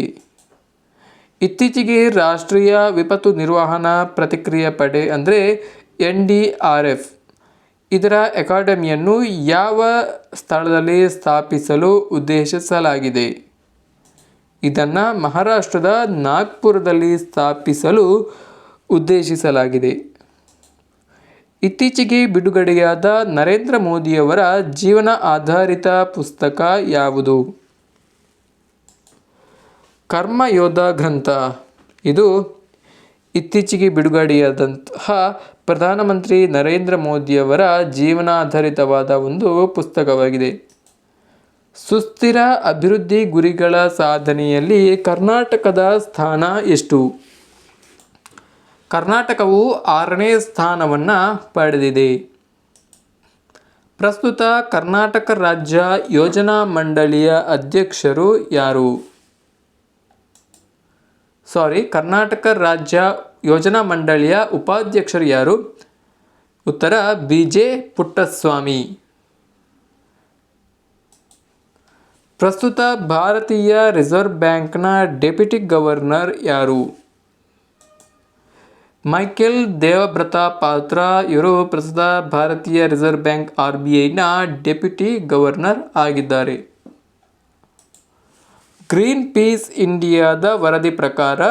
ಇತ್ತೀಚೆಗೆ ರಾಷ್ಟ್ರೀಯ ವಿಪತ್ತು ನಿರ್ವಹಣಾ ಪ್ರತಿಕ್ರಿಯೆ ಪಡೆ ಅಂದರೆ NDRF ಇದರ ಅಕಾಡೆಮಿಯನ್ನು ಯಾವ ಸ್ಥಳದಲ್ಲಿ ಸ್ಥಾಪಿಸಲು ಉದ್ದೇಶಿಸಲಾಗಿದೆ? ಇದನ್ನು ಮಹಾರಾಷ್ಟ್ರದ ನಾಗ್ಪುರದಲ್ಲಿ ಸ್ಥಾಪಿಸಲು ಉದ್ದೇಶಿಸಲಾಗಿದೆ. ಇತ್ತೀಚೆಗೆ ಬಿಡುಗಡೆಯಾದ ನರೇಂದ್ರ ಮೋದಿಯವರ ಜೀವನ ಆಧಾರಿತ ಪುಸ್ತಕ ಯಾವುದು? ಕರ್ಮಯೋಧ ಗ್ರಂಥ. ಇದು ಇತ್ತೀಚೆಗೆ ಬಿಡುಗಡೆಯಾದಂತಹ ಪ್ರಧಾನಮಂತ್ರಿ ನರೇಂದ್ರ ಮೋದಿಯವರ ಜೀವನಾಧಾರಿತವಾದ ಒಂದು ಪುಸ್ತಕವಾಗಿದೆ. ಸುಸ್ಥಿರ ಅಭಿವೃದ್ಧಿ ಗುರಿಗಳ ಸಾಧನೆಯಲ್ಲಿ ಕರ್ನಾಟಕದ ಸ್ಥಾನ ಎಷ್ಟು? ಕರ್ನಾಟಕವು 6ನೇ ಸ್ಥಾನವನ್ನು ಪಡೆದಿದೆ. ಪ್ರಸ್ತುತ ಕರ್ನಾಟಕ ರಾಜ್ಯ ಯೋಜನಾ ಮಂಡಳಿಯ ಅಧ್ಯಕ್ಷರು ಯಾರು? ಕರ್ನಾಟಕ ರಾಜ್ಯ ಯೋಜನಾ ಮಂಡಳಿಯ ಉಪಾಧ್ಯಕ್ಷರು ಯಾರು? ಉತ್ತರ BJ ಪುಟ್ಟಸ್ವಾಮಿ. ಪ್ರಸ್ತುತ ಭಾರತೀಯ ರಿಸರ್ವ್ ಬ್ಯಾಂಕ್ನ ಡೆಪ್ಯೂಟಿ ಗವರ್ನರ್ ಯಾರು? ಮೈಕೆಲ್ ದೇವವ್ರತ ಪಾತ್ರ ಇವರು ಪ್ರಸ್ತುತ ಭಾರತೀಯ ರಿಸರ್ವ್ ಬ್ಯಾಂಕ್ RBIನ ಡೆಪ್ಯೂಟಿ ಗವರ್ನರ್ ಆಗಿದ್ದಾರೆ. ಗ್ರೀನ್ ಪೀಸ್ ಇಂಡಿಯಾದ ವರದಿ ಪ್ರಕಾರ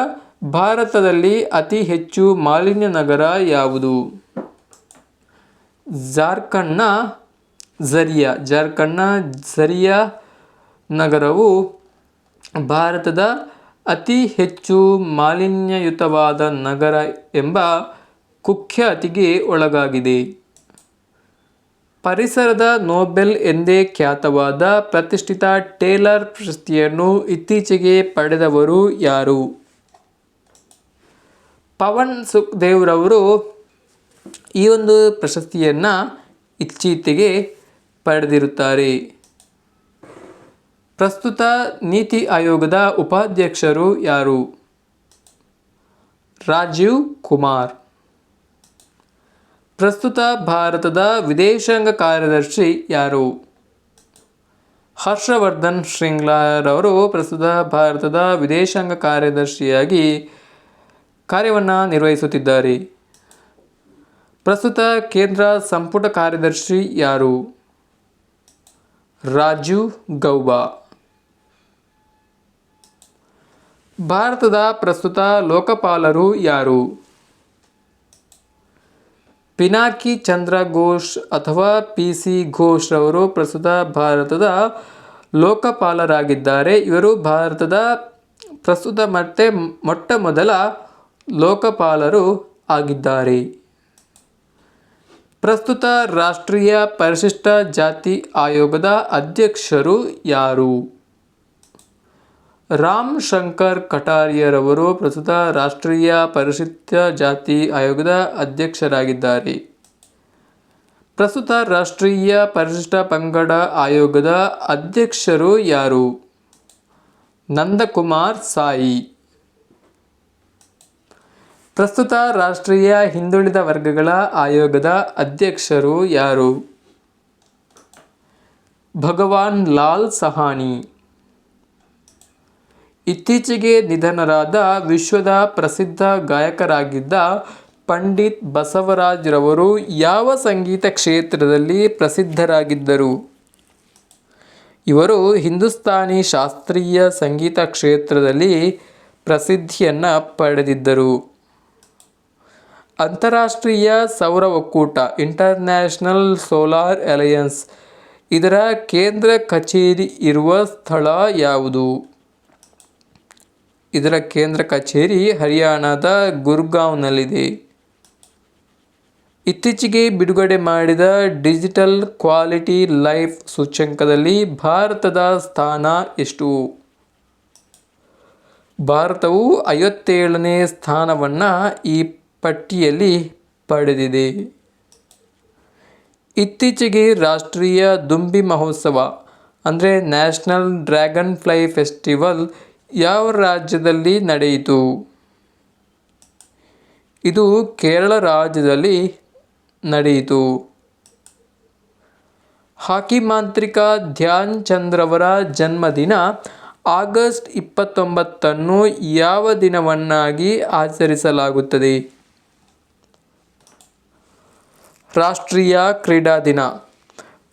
ಭಾರತದಲ್ಲಿ ಅತಿ ಹೆಚ್ಚು ಮಾಲಿನ್ಯ ನಗರ ಯಾವುದು? ಜಾರ್ಖಂಡ್ನ ಝರಿಯಾ ನಗರವು ಭಾರತದ ಅತಿ ಹೆಚ್ಚು ಮಾಲಿನ್ಯಯುತವಾದ ನಗರ ಎಂಬ ಕುಖ್ಯಾತಿಗೆ ಒಳಗಾಗಿದೆ. ಪರಿಸರದ ನೋಬೆಲ್ ಎಂದೇ ಖ್ಯಾತವಾದ ಪ್ರತಿಷ್ಠಿತ ಟೇಲರ್ ಪ್ರಶಸ್ತಿಯನ್ನು ಇತ್ತೀಚೆಗೆ ಪಡೆದವರು ಯಾರು? ಪವನ್ ಸುಖದೇವ್ ರವರು ಈ ಒಂದು ಪ್ರಶಸ್ತಿಯನ್ನು ಇತ್ತೀಚೆಗೆ ಪಡೆದಿರುತ್ತಾರೆ. ಪ್ರಸ್ತುತ ನೀತಿ ಆಯೋಗದ ಉಪಾಧ್ಯಕ್ಷರು ಯಾರು? ರಾಜೀವ್ ಕುಮಾರ್. ಪ್ರಸ್ತುತ ಭಾರತದ ವಿದೇಶಾಂಗ ಕಾರ್ಯದರ್ಶಿ ಯಾರು? ಹರ್ಷವರ್ಧನ್ ಶ್ರಿಂಗ್ಲಾರವರು ಪ್ರಸ್ತುತ ಭಾರತದ ವಿದೇಶಾಂಗ ಕಾರ್ಯದರ್ಶಿಯಾಗಿ ಕಾರ್ಯವನ್ನು ನಿರ್ವಹಿಸುತ್ತಿದ್ದಾರೆ. ಪ್ರಸ್ತುತ ಕೇಂದ್ರ ಸಂಪುಟ ಕಾರ್ಯದರ್ಶಿ ಯಾರು? ರಾಜೀವ್ ಗೌಬಾ. ಭಾರತದ ಪ್ರಸ್ತುತ ಲೋಕಪಾಲರು ಯಾರು? ಪಿನಾಕಿ ಚಂದ್ರ ಘೋಷ್ ಅಥವಾ PC ಘೋಷ್ ರವರು ಪ್ರಸ್ತುತ ಭಾರತದ ಲೋಕಪಾಲರಾಗಿದ್ದಾರೆ. ಇವರು ಭಾರತದ ಪ್ರಸ್ತುತ ಮತ್ತೆ ಮೊಟ್ಟ ಮೊದಲ ಲೋಕಪಾಲರು ಆಗಿದ್ದಾರೆ. ಪ್ರಸ್ತುತ ರಾಷ್ಟ್ರೀಯ ಪರಿಶಿಷ್ಟ ಜಾತಿ ಆಯೋಗದ ಅಧ್ಯಕ್ಷರು ಯಾರು? ರಾಮ್ ಶಂಕರ್ ಕಟಾರಿಯರವರು ಪ್ರಸ್ತುತ ರಾಷ್ಟ್ರೀಯ ಪರಿಶಿಷ್ಟ ಜಾತಿ ಆಯೋಗದ ಅಧ್ಯಕ್ಷರಾಗಿದ್ದಾರೆ. ಪ್ರಸ್ತುತ ರಾಷ್ಟ್ರೀಯ ಪರಿಶಿಷ್ಟ ಪಂಗಡ ಆಯೋಗದ ಅಧ್ಯಕ್ಷರು ಯಾರು? ನಂದಕುಮಾರ್ ಸಾಯಿ. ಪ್ರಸ್ತುತ ರಾಷ್ಟ್ರೀಯ ಹಿಂದುಳಿದ ವರ್ಗಗಳ ಆಯೋಗದ ಅಧ್ಯಕ್ಷರು ಯಾರು? ಭಗವಾನ್ ಲಾಲ್ ಸಹಾನಿ. ಇತ್ತೀಚೆಗೆ ನಿಧನರಾದ ವಿಶ್ವದ ಪ್ರಸಿದ್ಧ ಗಾಯಕರಾಗಿದ್ದ ಪಂಡಿತ್ ಬಸವರಾಜ್ ರವರು ಯಾವ ಸಂಗೀತ ಕ್ಷೇತ್ರದಲ್ಲಿ ಪ್ರಸಿದ್ಧರಾಗಿದ್ದರು? ಇವರು ಹಿಂದೂಸ್ತಾನಿ ಶಾಸ್ತ್ರೀಯ ಸಂಗೀತ ಕ್ಷೇತ್ರದಲ್ಲಿ ಪ್ರಸಿದ್ಧಿಯನ್ನು ಪಡೆದಿದ್ದರು. ಅಂತಾರಾಷ್ಟ್ರೀಯ ಸೌರ ಒಕ್ಕೂಟ ಇಂಟರ್ನ್ಯಾಷನಲ್ ಸೋಲಾರ್ ಅಲಯನ್ಸ್ ಇದರ ಕೇಂದ್ರ ಕಚೇರಿ ಇರುವ ಸ್ಥಳ ಯಾವುದು? ಇದರ ಕೇಂದ್ರ ಕಚೇರಿ ಹರಿಯಾಣದ ಗುರ್ಗಾಂವ್ನಲ್ಲಿದೆ. ಇತ್ತೀಚೆಗೆ ಬಿಡುಗಡೆ ಮಾಡಿದ ಡಿಜಿಟಲ್ ಕ್ವಾಲಿಟಿ ಲೈಫ್ ಸೂಚ್ಯಂಕದಲ್ಲಿ ಭಾರತದ ಸ್ಥಾನ ಎಷ್ಟು? ಭಾರತವು 57ನೇ ಸ್ಥಾನವನ್ನು ಈ ಪಟ್ಟಿಯಲ್ಲಿ ಪಡೆದಿದೆ. ಇತ್ತೀಚೆಗೆ ರಾಷ್ಟ್ರೀಯ ದುಂಬಿ ಮಹೋತ್ಸವ ಅಂದರೆ ನ್ಯಾಷನಲ್ ಡ್ರ್ಯಾಗನ್ ಫ್ಲೈ ಫೆಸ್ಟಿವಲ್ ಯಾವ ರಾಜ್ಯದಲ್ಲಿ ನಡೆಯಿತು? ಇದು ಕೇರಳ ರಾಜ್ಯದಲ್ಲಿ ನಡೆಯಿತು. ಹಾಕಿ ಮಾಂತ್ರಿಕ ಧ್ಯಾನ್ ಚಂದ್ರವರ ಜನ್ಮದಿನ ಆಗಸ್ಟ್ 29 ಯಾವ ದಿನವನ್ನಾಗಿ ಆಚರಿಸಲಾಗುತ್ತದೆ? ರಾಷ್ಟ್ರೀಯ ಕ್ರೀಡಾ ದಿನ.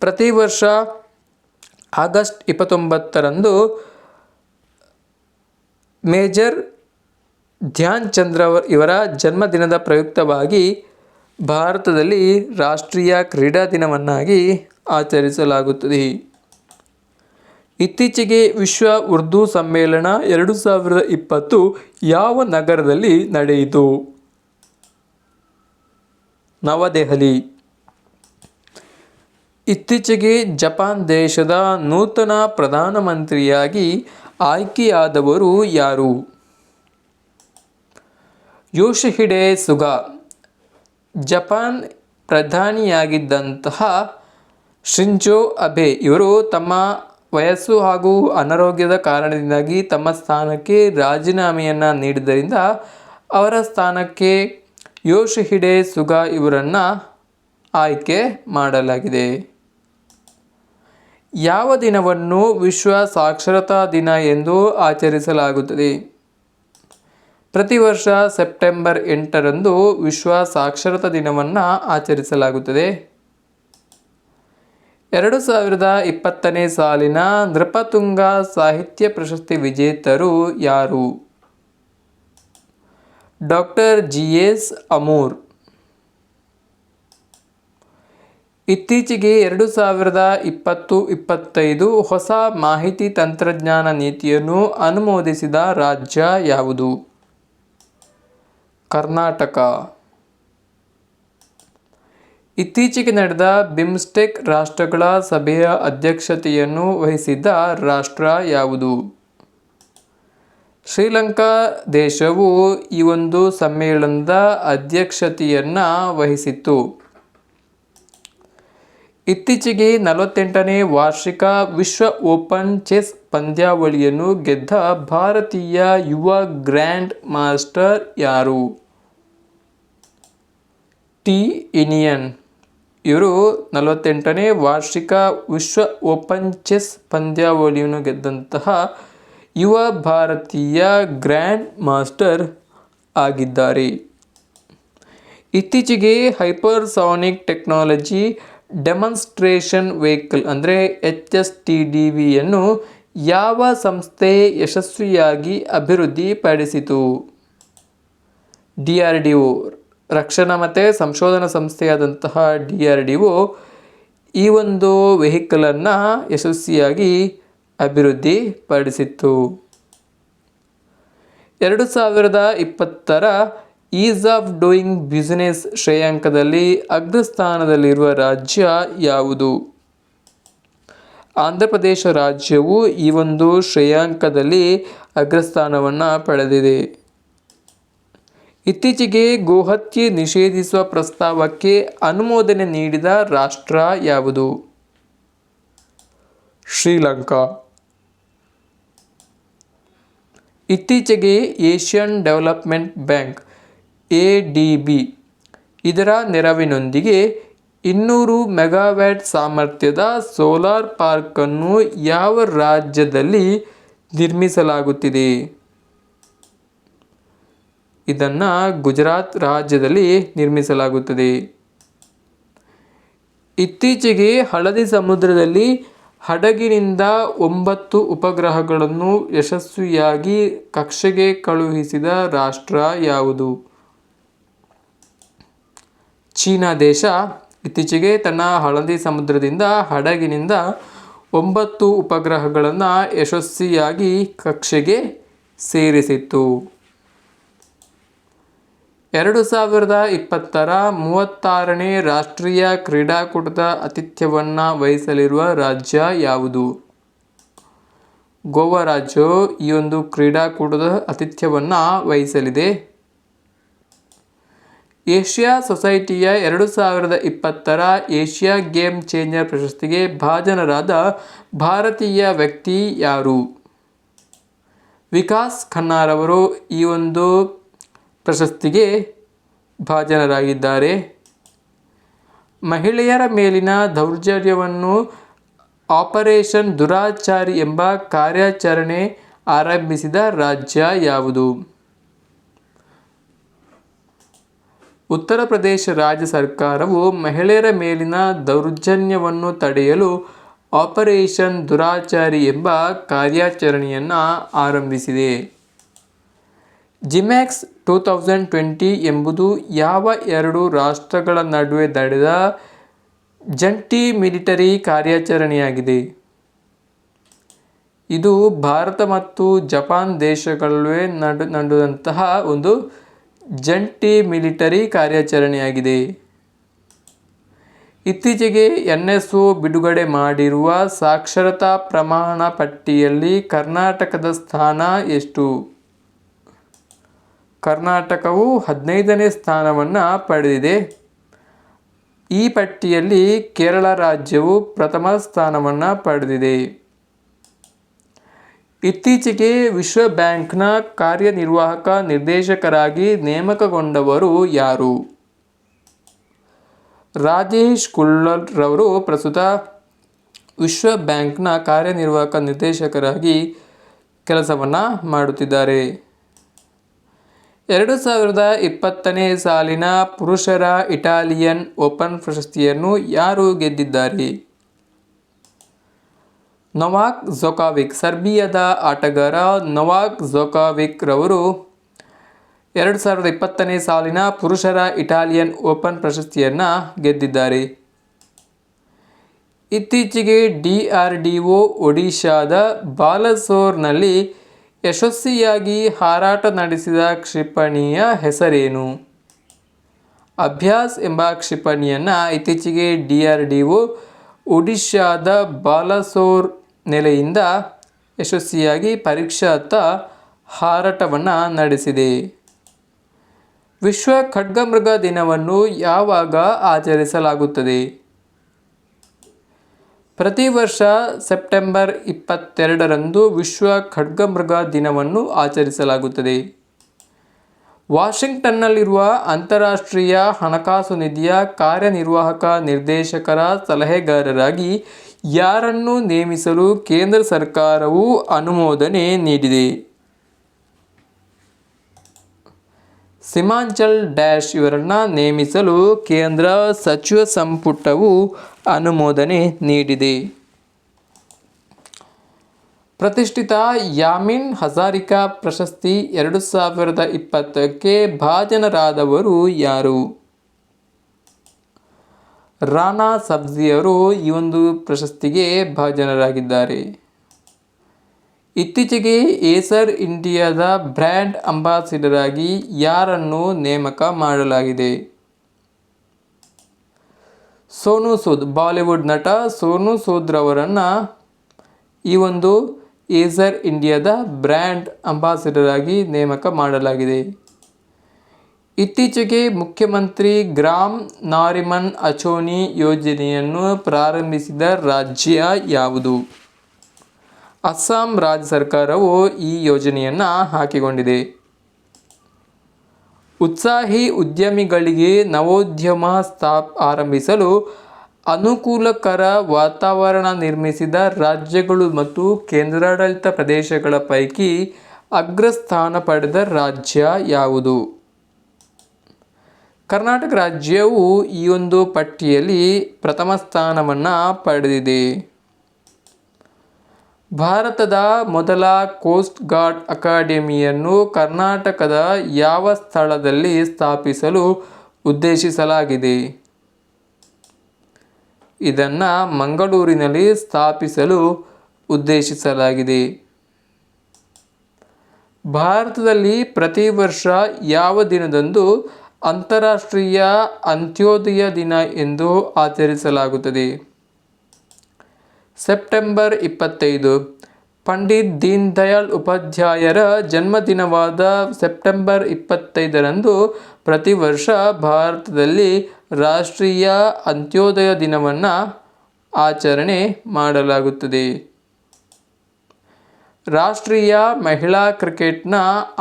ಪ್ರತಿ ವರ್ಷ ಆಗಸ್ಟ್ 29 ಮೇಜರ್ ಧ್ಯಾನ್ ಚಂದ್ರ ಇವರ ಜನ್ಮದಿನದ ಪ್ರಯುಕ್ತವಾಗಿ ಭಾರತದಲ್ಲಿ ರಾಷ್ಟ್ರೀಯ ಕ್ರೀಡಾ ದಿನವನ್ನಾಗಿ ಆಚರಿಸಲಾಗುತ್ತದೆ. ಇತ್ತೀಚೆಗೆ ವಿಶ್ವ ಉರ್ದು ಸಮ್ಮೇಳನ 2020 ಯಾವ ನಗರದಲ್ಲಿ ನಡೆಯಿತು? ನವದೆಹಲಿ. ಇತ್ತೀಚೆಗೆ ಜಪಾನ್ ದೇಶದ ನೂತನ ಪ್ರಧಾನಮಂತ್ರಿಯಾಗಿ ಆಯ್ಕೆಯಾದವರು ಯಾರು? Yoshihide Suga. Japan ಪ್ರಧಾನಿಯಾಗಿದ್ದಂತಹ Shinzo Abe ಇವರು ತಮ್ಮ ವಯಸ್ಸು ಹಾಗೂ ಅನಾರೋಗ್ಯದ ಕಾರಣದಿಂದಾಗಿ ತಮ್ಮ ಸ್ಥಾನಕ್ಕೆ ರಾಜೀನಾಮೆಯನ್ನು ನೀಡಿದ್ದರಿಂದ ಅವರ ಸ್ಥಾನಕ್ಕೆ ಯೋಶಿಹಿಡೆ ಸುಗಾ ಇವರನ್ನು ಆಯ್ಕೆ ಮಾಡಲಾಗಿದೆ. ಯಾವ ದಿನವನ್ನು ವಿಶ್ವ ಸಾಕ್ಷರತಾ ದಿನ ಎಂದು ಆಚರಿಸಲಾಗುತ್ತದೆ? ಪ್ರತಿ ವರ್ಷ ಸೆಪ್ಟೆಂಬರ್ 8 ವಿಶ್ವ ಸಾಕ್ಷರತಾ ದಿನವನ್ನು ಆಚರಿಸಲಾಗುತ್ತದೆ. 2020ನೇ ಸಾಲಿನ ನೃಪತುಂಗ ಸಾಹಿತ್ಯ ಪ್ರಶಸ್ತಿ ವಿಜೇತರು ಯಾರು? Doctor GS Amur. ಇತ್ತೀಚೆಗೆ 2020-25 ಹೊಸ ಮಾಹಿತಿ ತಂತ್ರಜ್ಞಾನ ನೀತಿಯನ್ನು ಅನುಮೋದಿಸಿದ ರಾಜ್ಯ ಯಾವುದು? ಕರ್ನಾಟಕ. ಇತ್ತೀಚೆಗೆ ನಡೆದ ಬಿಮ್ಸ್ಟೆಕ್ ರಾಷ್ಟ್ರಗಳ ಸಭೆಯ ಅಧ್ಯಕ್ಷತೆಯನ್ನು ವಹಿಸಿದ್ದ ರಾಷ್ಟ್ರ ಯಾವುದು? ಶ್ರೀಲಂಕಾ ದೇಶವು ಈ ಒಂದು ಸಮ್ಮೇಳನದ ಅಧ್ಯಕ್ಷತೆಯನ್ನು ವಹಿಸಿತ್ತು. ಇತ್ತೀಚೆಗೆ 48ನೇ ವಾರ್ಷಿಕ ವಿಶ್ವ ಓಪನ್ ಚೆಸ್ ಪಂದ್ಯಾವಳಿಯನ್ನು ಗೆದ್ದ ಭಾರತೀಯ ಯುವ ಗ್ರ್ಯಾಂಡ್ ಮಾಸ್ಟರ್ ಯಾರು? ಟಿ ಇನಿಯನ್. ಇವರು 48ನೇ ವಾರ್ಷಿಕ ವಿಶ್ವ ಓಪನ್ ಚೆಸ್ ಪಂದ್ಯಾವಳಿಯನ್ನು ಗೆದ್ದಂತಹ ಯುವ ಭಾರತೀಯ ಗ್ರ್ಯಾಂಡ್ ಮಾಸ್ಟರ್ ಆಗಿದ್ದಾರೆ. ಇತ್ತೀಚೆಗೆ ಹೈಪರ್ಸಾನಿಕ್ ಟೆಕ್ನಾಲಜಿ ಡೆಮಾನ್ಸ್ಟ್ರೇಷನ್ ವೆಹಿಕಲ್ ಅಂದರೆ HSTDVಯನ್ನು ಯಾವ ಸಂಸ್ಥೆ ಯಶಸ್ವಿಯಾಗಿ ಅಭಿವೃದ್ಧಿಪಡಿಸಿತು? DRDO. ರಕ್ಷಣಾ ಮತ್ತು ಸಂಶೋಧನಾ ಸಂಸ್ಥೆಯಾದಂತಹ DRDO ಈ ಒಂದು ವೆಹಿಕಲನ್ನು ಯಶಸ್ವಿಯಾಗಿ ಅಭಿವೃದ್ಧಿಪಡಿಸಿತ್ತು. 2020ರ ಈಸ್ ಆಫ್ ಡೂಯಿಂಗ್ ಬಿಸಿನೆಸ್ ಶ್ರೇಯಾಂಕದಲ್ಲಿ ಅಗ್ರಸ್ಥಾನದಲ್ಲಿರುವ ರಾಜ್ಯ ಯಾವುದು? ಆಂಧ್ರ ಪ್ರದೇಶ ರಾಜ್ಯವು ಈ ಒಂದು ಶ್ರೇಯಾಂಕದಲ್ಲಿ ಅಗ್ರಸ್ಥಾನವನ್ನು ಪಡೆದಿದೆ. ಇತ್ತೀಚೆಗೆ ಗೋಹತ್ಯೆ ನಿಷೇಧಿಸುವ ಪ್ರಸ್ತಾವಕ್ಕೆ ಅನುಮೋದನೆ ನೀಡಿದ ರಾಷ್ಟ್ರ ಯಾವುದು? ಶ್ರೀಲಂಕಾ. ಇತ್ತೀಚೆಗೆ ಏಷ್ಯನ್ ಡೆವಲಪ್ಮೆಂಟ್ ಬ್ಯಾಂಕ್ ADB ಇದರ ನೆರವಿನೊಂದಿಗೆ 200 ಮೆಗಾವ್ಯಾಟ್ ಸಾಮರ್ಥ್ಯದ ಸೋಲಾರ್ ಪಾರ್ಕನ್ನು ಯಾವ ರಾಜ್ಯದಲ್ಲಿ ನಿರ್ಮಿಸಲಾಗುತ್ತಿದೆ? ಇದನ್ನು ಗುಜರಾತ್ ರಾಜ್ಯದಲ್ಲಿ ನಿರ್ಮಿಸಲಾಗುತ್ತದೆ. ಇತ್ತೀಚೆಗೆ ಹಳದಿ ಸಮುದ್ರದಲ್ಲಿ ಹಡಗಿನಿಂದ 9 ಉಪಗ್ರಹಗಳನ್ನು ಯಶಸ್ವಿಯಾಗಿ ಕಕ್ಷೆಗೆ ಕಳುಹಿಸಿದ ರಾಷ್ಟ್ರ ಯಾವುದು? ಚೀನಾ ದೇಶ ಇತ್ತೀಚೆಗೆ ತನ್ನ ಹಳದಿ ಸಮುದ್ರದಿಂದ ಹಡಗಿನಿಂದ 9 ಉಪಗ್ರಹಗಳನ್ನು ಯಶಸ್ವಿಯಾಗಿ ಕಕ್ಷೆಗೆ ಸೇರಿಸಿತ್ತು. 2020ರ 36ನೇ ರಾಷ್ಟ್ರೀಯ ಕ್ರೀಡಾಕೂಟದ ಆತಿಥ್ಯವನ್ನು ವಹಿಸಲಿರುವ ರಾಜ್ಯ ಯಾವುದು? ಗೋವಾ ರಾಜ್ಯವು ಈ ಒಂದು ಕ್ರೀಡಾಕೂಟದ ಆತಿಥ್ಯವನ್ನು ವಹಿಸಲಿದೆ. ಏಷ್ಯಾ ಸೊಸೈಟಿಯ 2020ರ ಏಷ್ಯಾ ಗೇಮ್ ಚೇಂಜರ್ ಪ್ರಶಸ್ತಿಗೆ ಭಾಜನರಾದ ಭಾರತೀಯ ವ್ಯಕ್ತಿ ಯಾರು? ವಿಕಾಸ್ ಖನ್ನಾರವರು ಈ ಒಂದು ಪ್ರಶಸ್ತಿಗೆ ಭಾಜನರಾಗಿದ್ದಾರೆ. ಮಹಿಳೆಯರ ಮೇಲಿನ ದೌರ್ಜನ್ಯವನ್ನು ಆಪರೇಷನ್ ದುರಾಚಾರಿ ಎಂಬ ಕಾರ್ಯಾಚರಣೆ ಆರಂಭಿಸಿದ ರಾಜ್ಯ ಯಾವುದು? ಉತ್ತರ ಪ್ರದೇಶ ರಾಜ್ಯ ಸರ್ಕಾರವು ಮಹಿಳೆಯರ ಮೇಲಿನ ದೌರ್ಜನ್ಯವನ್ನು ತಡೆಯಲು ಆಪರೇಷನ್ ದುರಾಚಾರಿ ಎಂಬ ಕಾರ್ಯಾಚರಣೆಯನ್ನು ಆರಂಭಿಸಿದೆ. ಜಿಮ್ಯಾಕ್ಸ್ 2020 ಎಂಬುದು ಯಾವ 2 ರಾಷ್ಟ್ರಗಳ ನಡುವೆ ನಡೆದ ಜಂಟಿ ಮಿಲಿಟರಿ ಕಾರ್ಯಾಚರಣೆಯಾಗಿದೆ? ಇದು ಭಾರತ ಮತ್ತು ಜಪಾನ್ ದೇಶಗಳ ನಡೆದಂತಹ ಒಂದು ಜಂಟಿ ಮಿಲಿಟರಿ ಕಾರ್ಯಾಚರಣೆಯಾಗಿದೆ. ಇತ್ತೀಚೆಗೆ NSO ಬಿಡುಗಡೆ ಮಾಡಿರುವ ಸಾಕ್ಷರತಾ ಪ್ರಮಾಣ ಪಟ್ಟಿಯಲ್ಲಿ ಕರ್ನಾಟಕದ ಸ್ಥಾನ ಎಷ್ಟು? ಕರ್ನಾಟಕವು 15ನೇ ಸ್ಥಾನವನ್ನು ಪಡೆದಿದೆ. ಈ ಪಟ್ಟಿಯಲ್ಲಿ ಕೇರಳ ರಾಜ್ಯವು ಪ್ರಥಮ ಸ್ಥಾನವನ್ನು ಪಡೆದಿದೆ. ಇತ್ತೀಚೆಗೆ ವಿಶ್ವ ಬ್ಯಾಂಕ್ನ ಕಾರ್ಯನಿರ್ವಾಹಕ ನಿರ್ದೇಶಕರಾಗಿ ನೇಮಕಗೊಂಡವರು ಯಾರು? ರಾಜೇಶ್ ಕುಲ್ಲರ್ ರವರು ಪ್ರಸ್ತುತ ವಿಶ್ವ ಬ್ಯಾಂಕ್ನ ಕಾರ್ಯನಿರ್ವಾಹಕ ನಿರ್ದೇಶಕರಾಗಿ ಕೆಲಸವನ್ನು ಮಾಡುತ್ತಿದ್ದಾರೆ. 2020ನೇ ಸಾಲಿನ ಪುರುಷರ ಇಟಾಲಿಯನ್ ಓಪನ್ ಪ್ರಶಸ್ತಿಯನ್ನು ಯಾರು ಗೆದ್ದಿದ್ದಾರೆ? Novak Djokovic. ಸರ್ಬಿಯಾದ ಆಟಗಾರ ನೊವಾಕ್ ಜೊಕೋವಿಕ್ ರವರು 2020ನೇ ಸಾಲಿನ ಪುರುಷರ ಇಟಾಲಿಯನ್ ಓಪನ್ ಪ್ರಶಸ್ತಿಯನ್ನು ಗೆದ್ದಿದ್ದಾರೆ. ಇತ್ತೀಚೆಗೆ DRDO ಒಡಿಶಾದ ಬಾಲಸೋರ್ನಲ್ಲಿ ಯಶಸ್ವಿಯಾಗಿ ಹಾರಾಟ ನಡೆಸಿದ ಕ್ಷಿಪಣಿಯ ಹೆಸರೇನು? ಅಭ್ಯಾಸ್ ಎಂಬ ಕ್ಷಿಪಣಿಯನ್ನು ಇತ್ತೀಚೆಗೆ DRDO ಒಡಿಶಾದ ಬಾಲಸೋರ್ ನೆಲೆಯಿಂದ ಯಶಸ್ವಿಯಾಗಿ ಪರೀಕ್ಷಾರ್ಥ ಹಾರಾಟವನ್ನು ನಡೆಸಿದೆ. ವಿಶ್ವ ಖಡ್ಗಮೃಗ ದಿನವನ್ನು ಯಾವಾಗ ಆಚರಿಸಲಾಗುತ್ತದೆ? ಪ್ರತಿ ವರ್ಷ ಸೆಪ್ಟೆಂಬರ್ 22ರಂದು ವಿಶ್ವ ಖಡ್ಗಮೃಗ ದಿನವನ್ನು ಆಚರಿಸಲಾಗುತ್ತದೆ. ವಾಷಿಂಗ್ಟನ್ನಲ್ಲಿರುವ ಅಂತಾರಾಷ್ಟ್ರೀಯ ಹಣಕಾಸು ನಿಧಿಯ ಕಾರ್ಯನಿರ್ವಾಹಕ ನಿರ್ದೇಶಕರ ಸಲಹೆಗಾರರಾಗಿ ಯಾರನ್ನು ನೇಮಿಸಲು ಕೇಂದ್ರ ಸರ್ಕಾರವು ಅನುಮೋದನೆ ನೀಡಿದೆ? ಸಿಮಾಂಚಲ್ ಡ್ಯಾಶ್ ಇವರನ್ನು ನೇಮಿಸಲು ಕೇಂದ್ರ ಸಚಿವ ಸಂಪುಟವು ಅನುಮೋದನೆ ನೀಡಿದೆ. ಪ್ರತಿಷ್ಠಿತ ಯಾಮಿನ್ ಹಜಾರಿಕಾ ಪ್ರಶಸ್ತಿ 2020ಕ್ಕೆ ಭಾಜನರಾದವರು ಯಾರು? ರಾನಾ ಸಬ್ಜಿಯವರು ಈ ಒಂದು ಪ್ರಶಸ್ತಿಗೆ ಭಾಜನರಾಗಿದ್ದಾರೆ. ಇತ್ತೀಚೆಗೆ ಏಸರ್ ಇಂಡಿಯಾದ ಬ್ರ್ಯಾಂಡ್ ಅಂಬಾಸಿಡರ್ ಆಗಿ ಯಾರನ್ನು ನೇಮಕ ಮಾಡಲಾಗಿದೆ? ಸೋನು ಸೂದ್, ಬಾಲಿವುಡ್ ನಟ ಸೋನು ಸೂದ್ ರವರನ್ನು ಈ ಒಂದು ಏಸರ್ ಇಂಡಿಯಾದ ಬ್ರ್ಯಾಂಡ್ ಅಂಬಾಸಿಡರ್ ಆಗಿ ನೇಮಕ ಮಾಡಲಾಗಿದೆ. ಇತ್ತೀಚೆಗೆ ಮುಖ್ಯಮಂತ್ರಿ ಗ್ರಾಮ್ ನಾರಿಮನ್ ಅಚೋನಿ ಯೋಜನೆಯನ್ನು ಪ್ರಾರಂಭಿಸಿದ ರಾಜ್ಯ ಯಾವುದು? ಅಸ್ಸಾಂ ರಾಜ್ಯ ಸರ್ಕಾರವು ಈ ಯೋಜನೆಯನ್ನು ಹಾಕಿಕೊಂಡಿದೆ. ಉತ್ಸಾಹಿ ಉದ್ಯಮಿಗಳಿಗೆ ನವೋದ್ಯಮ ಆರಂಭಿಸಲು ಅನುಕೂಲಕರ ವಾತಾವರಣ ನಿರ್ಮಿಸಿದ ರಾಜ್ಯಗಳು ಮತ್ತು ಕೇಂದ್ರಾಡಳಿತ ಪ್ರದೇಶಗಳ ಪೈಕಿ ಅಗ್ರಸ್ಥಾನ ಪಡೆದ ರಾಜ್ಯ ಯಾವುದು? ಕರ್ನಾಟಕ ರಾಜ್ಯವು ಈ ಒಂದು ಪಟ್ಟಿಯಲ್ಲಿ ಪ್ರಥಮ ಸ್ಥಾನವನ್ನು ಪಡೆದಿದೆ. ಭಾರತದ ಮೊದಲ ಕೋಸ್ಟ್ ಗಾರ್ಡ್ ಅಕಾಡೆಮಿಯನ್ನು ಕರ್ನಾಟಕದ ಯಾವ ಸ್ಥಳದಲ್ಲಿ ಸ್ಥಾಪಿಸಲು ಉದ್ದೇಶಿಸಲಾಗಿದೆ? ಇದನ್ನು ಮಂಗಳೂರಿನಲ್ಲಿ ಸ್ಥಾಪಿಸಲು ಉದ್ದೇಶಿಸಲಾಗಿದೆ. ಭಾರತದಲ್ಲಿ ಪ್ರತಿ ವರ್ಷ ಯಾವ ದಿನದಂದು ಅಂತಾರಾಷ್ಟ್ರೀಯ ಅಂತ್ಯೋದಯ ದಿನ ಎಂದು ಆಚರಿಸಲಾಗುತ್ತದೆ? ಸೆಪ್ಟೆಂಬರ್ 25. ಪಂಡಿತ್ ದೀನ್ ದಯಾಳ್ ಉಪಾಧ್ಯಾಯರ ಜನ್ಮದಿನವಾದ ಸೆಪ್ಟೆಂಬರ್ 25ರಂದು ಪ್ರತಿ ವರ್ಷ ಭಾರತದಲ್ಲಿ ರಾಷ್ಟ್ರೀಯ ಅಂತ್ಯೋದಯ ದಿನವನ್ನು ಆಚರಣೆ ಮಾಡಲಾಗುತ್ತದೆ. ರಾಷ್ಟ್ರೀಯ ಮಹಿಳಾ ಕ್ರಿಕೆಟ್ನ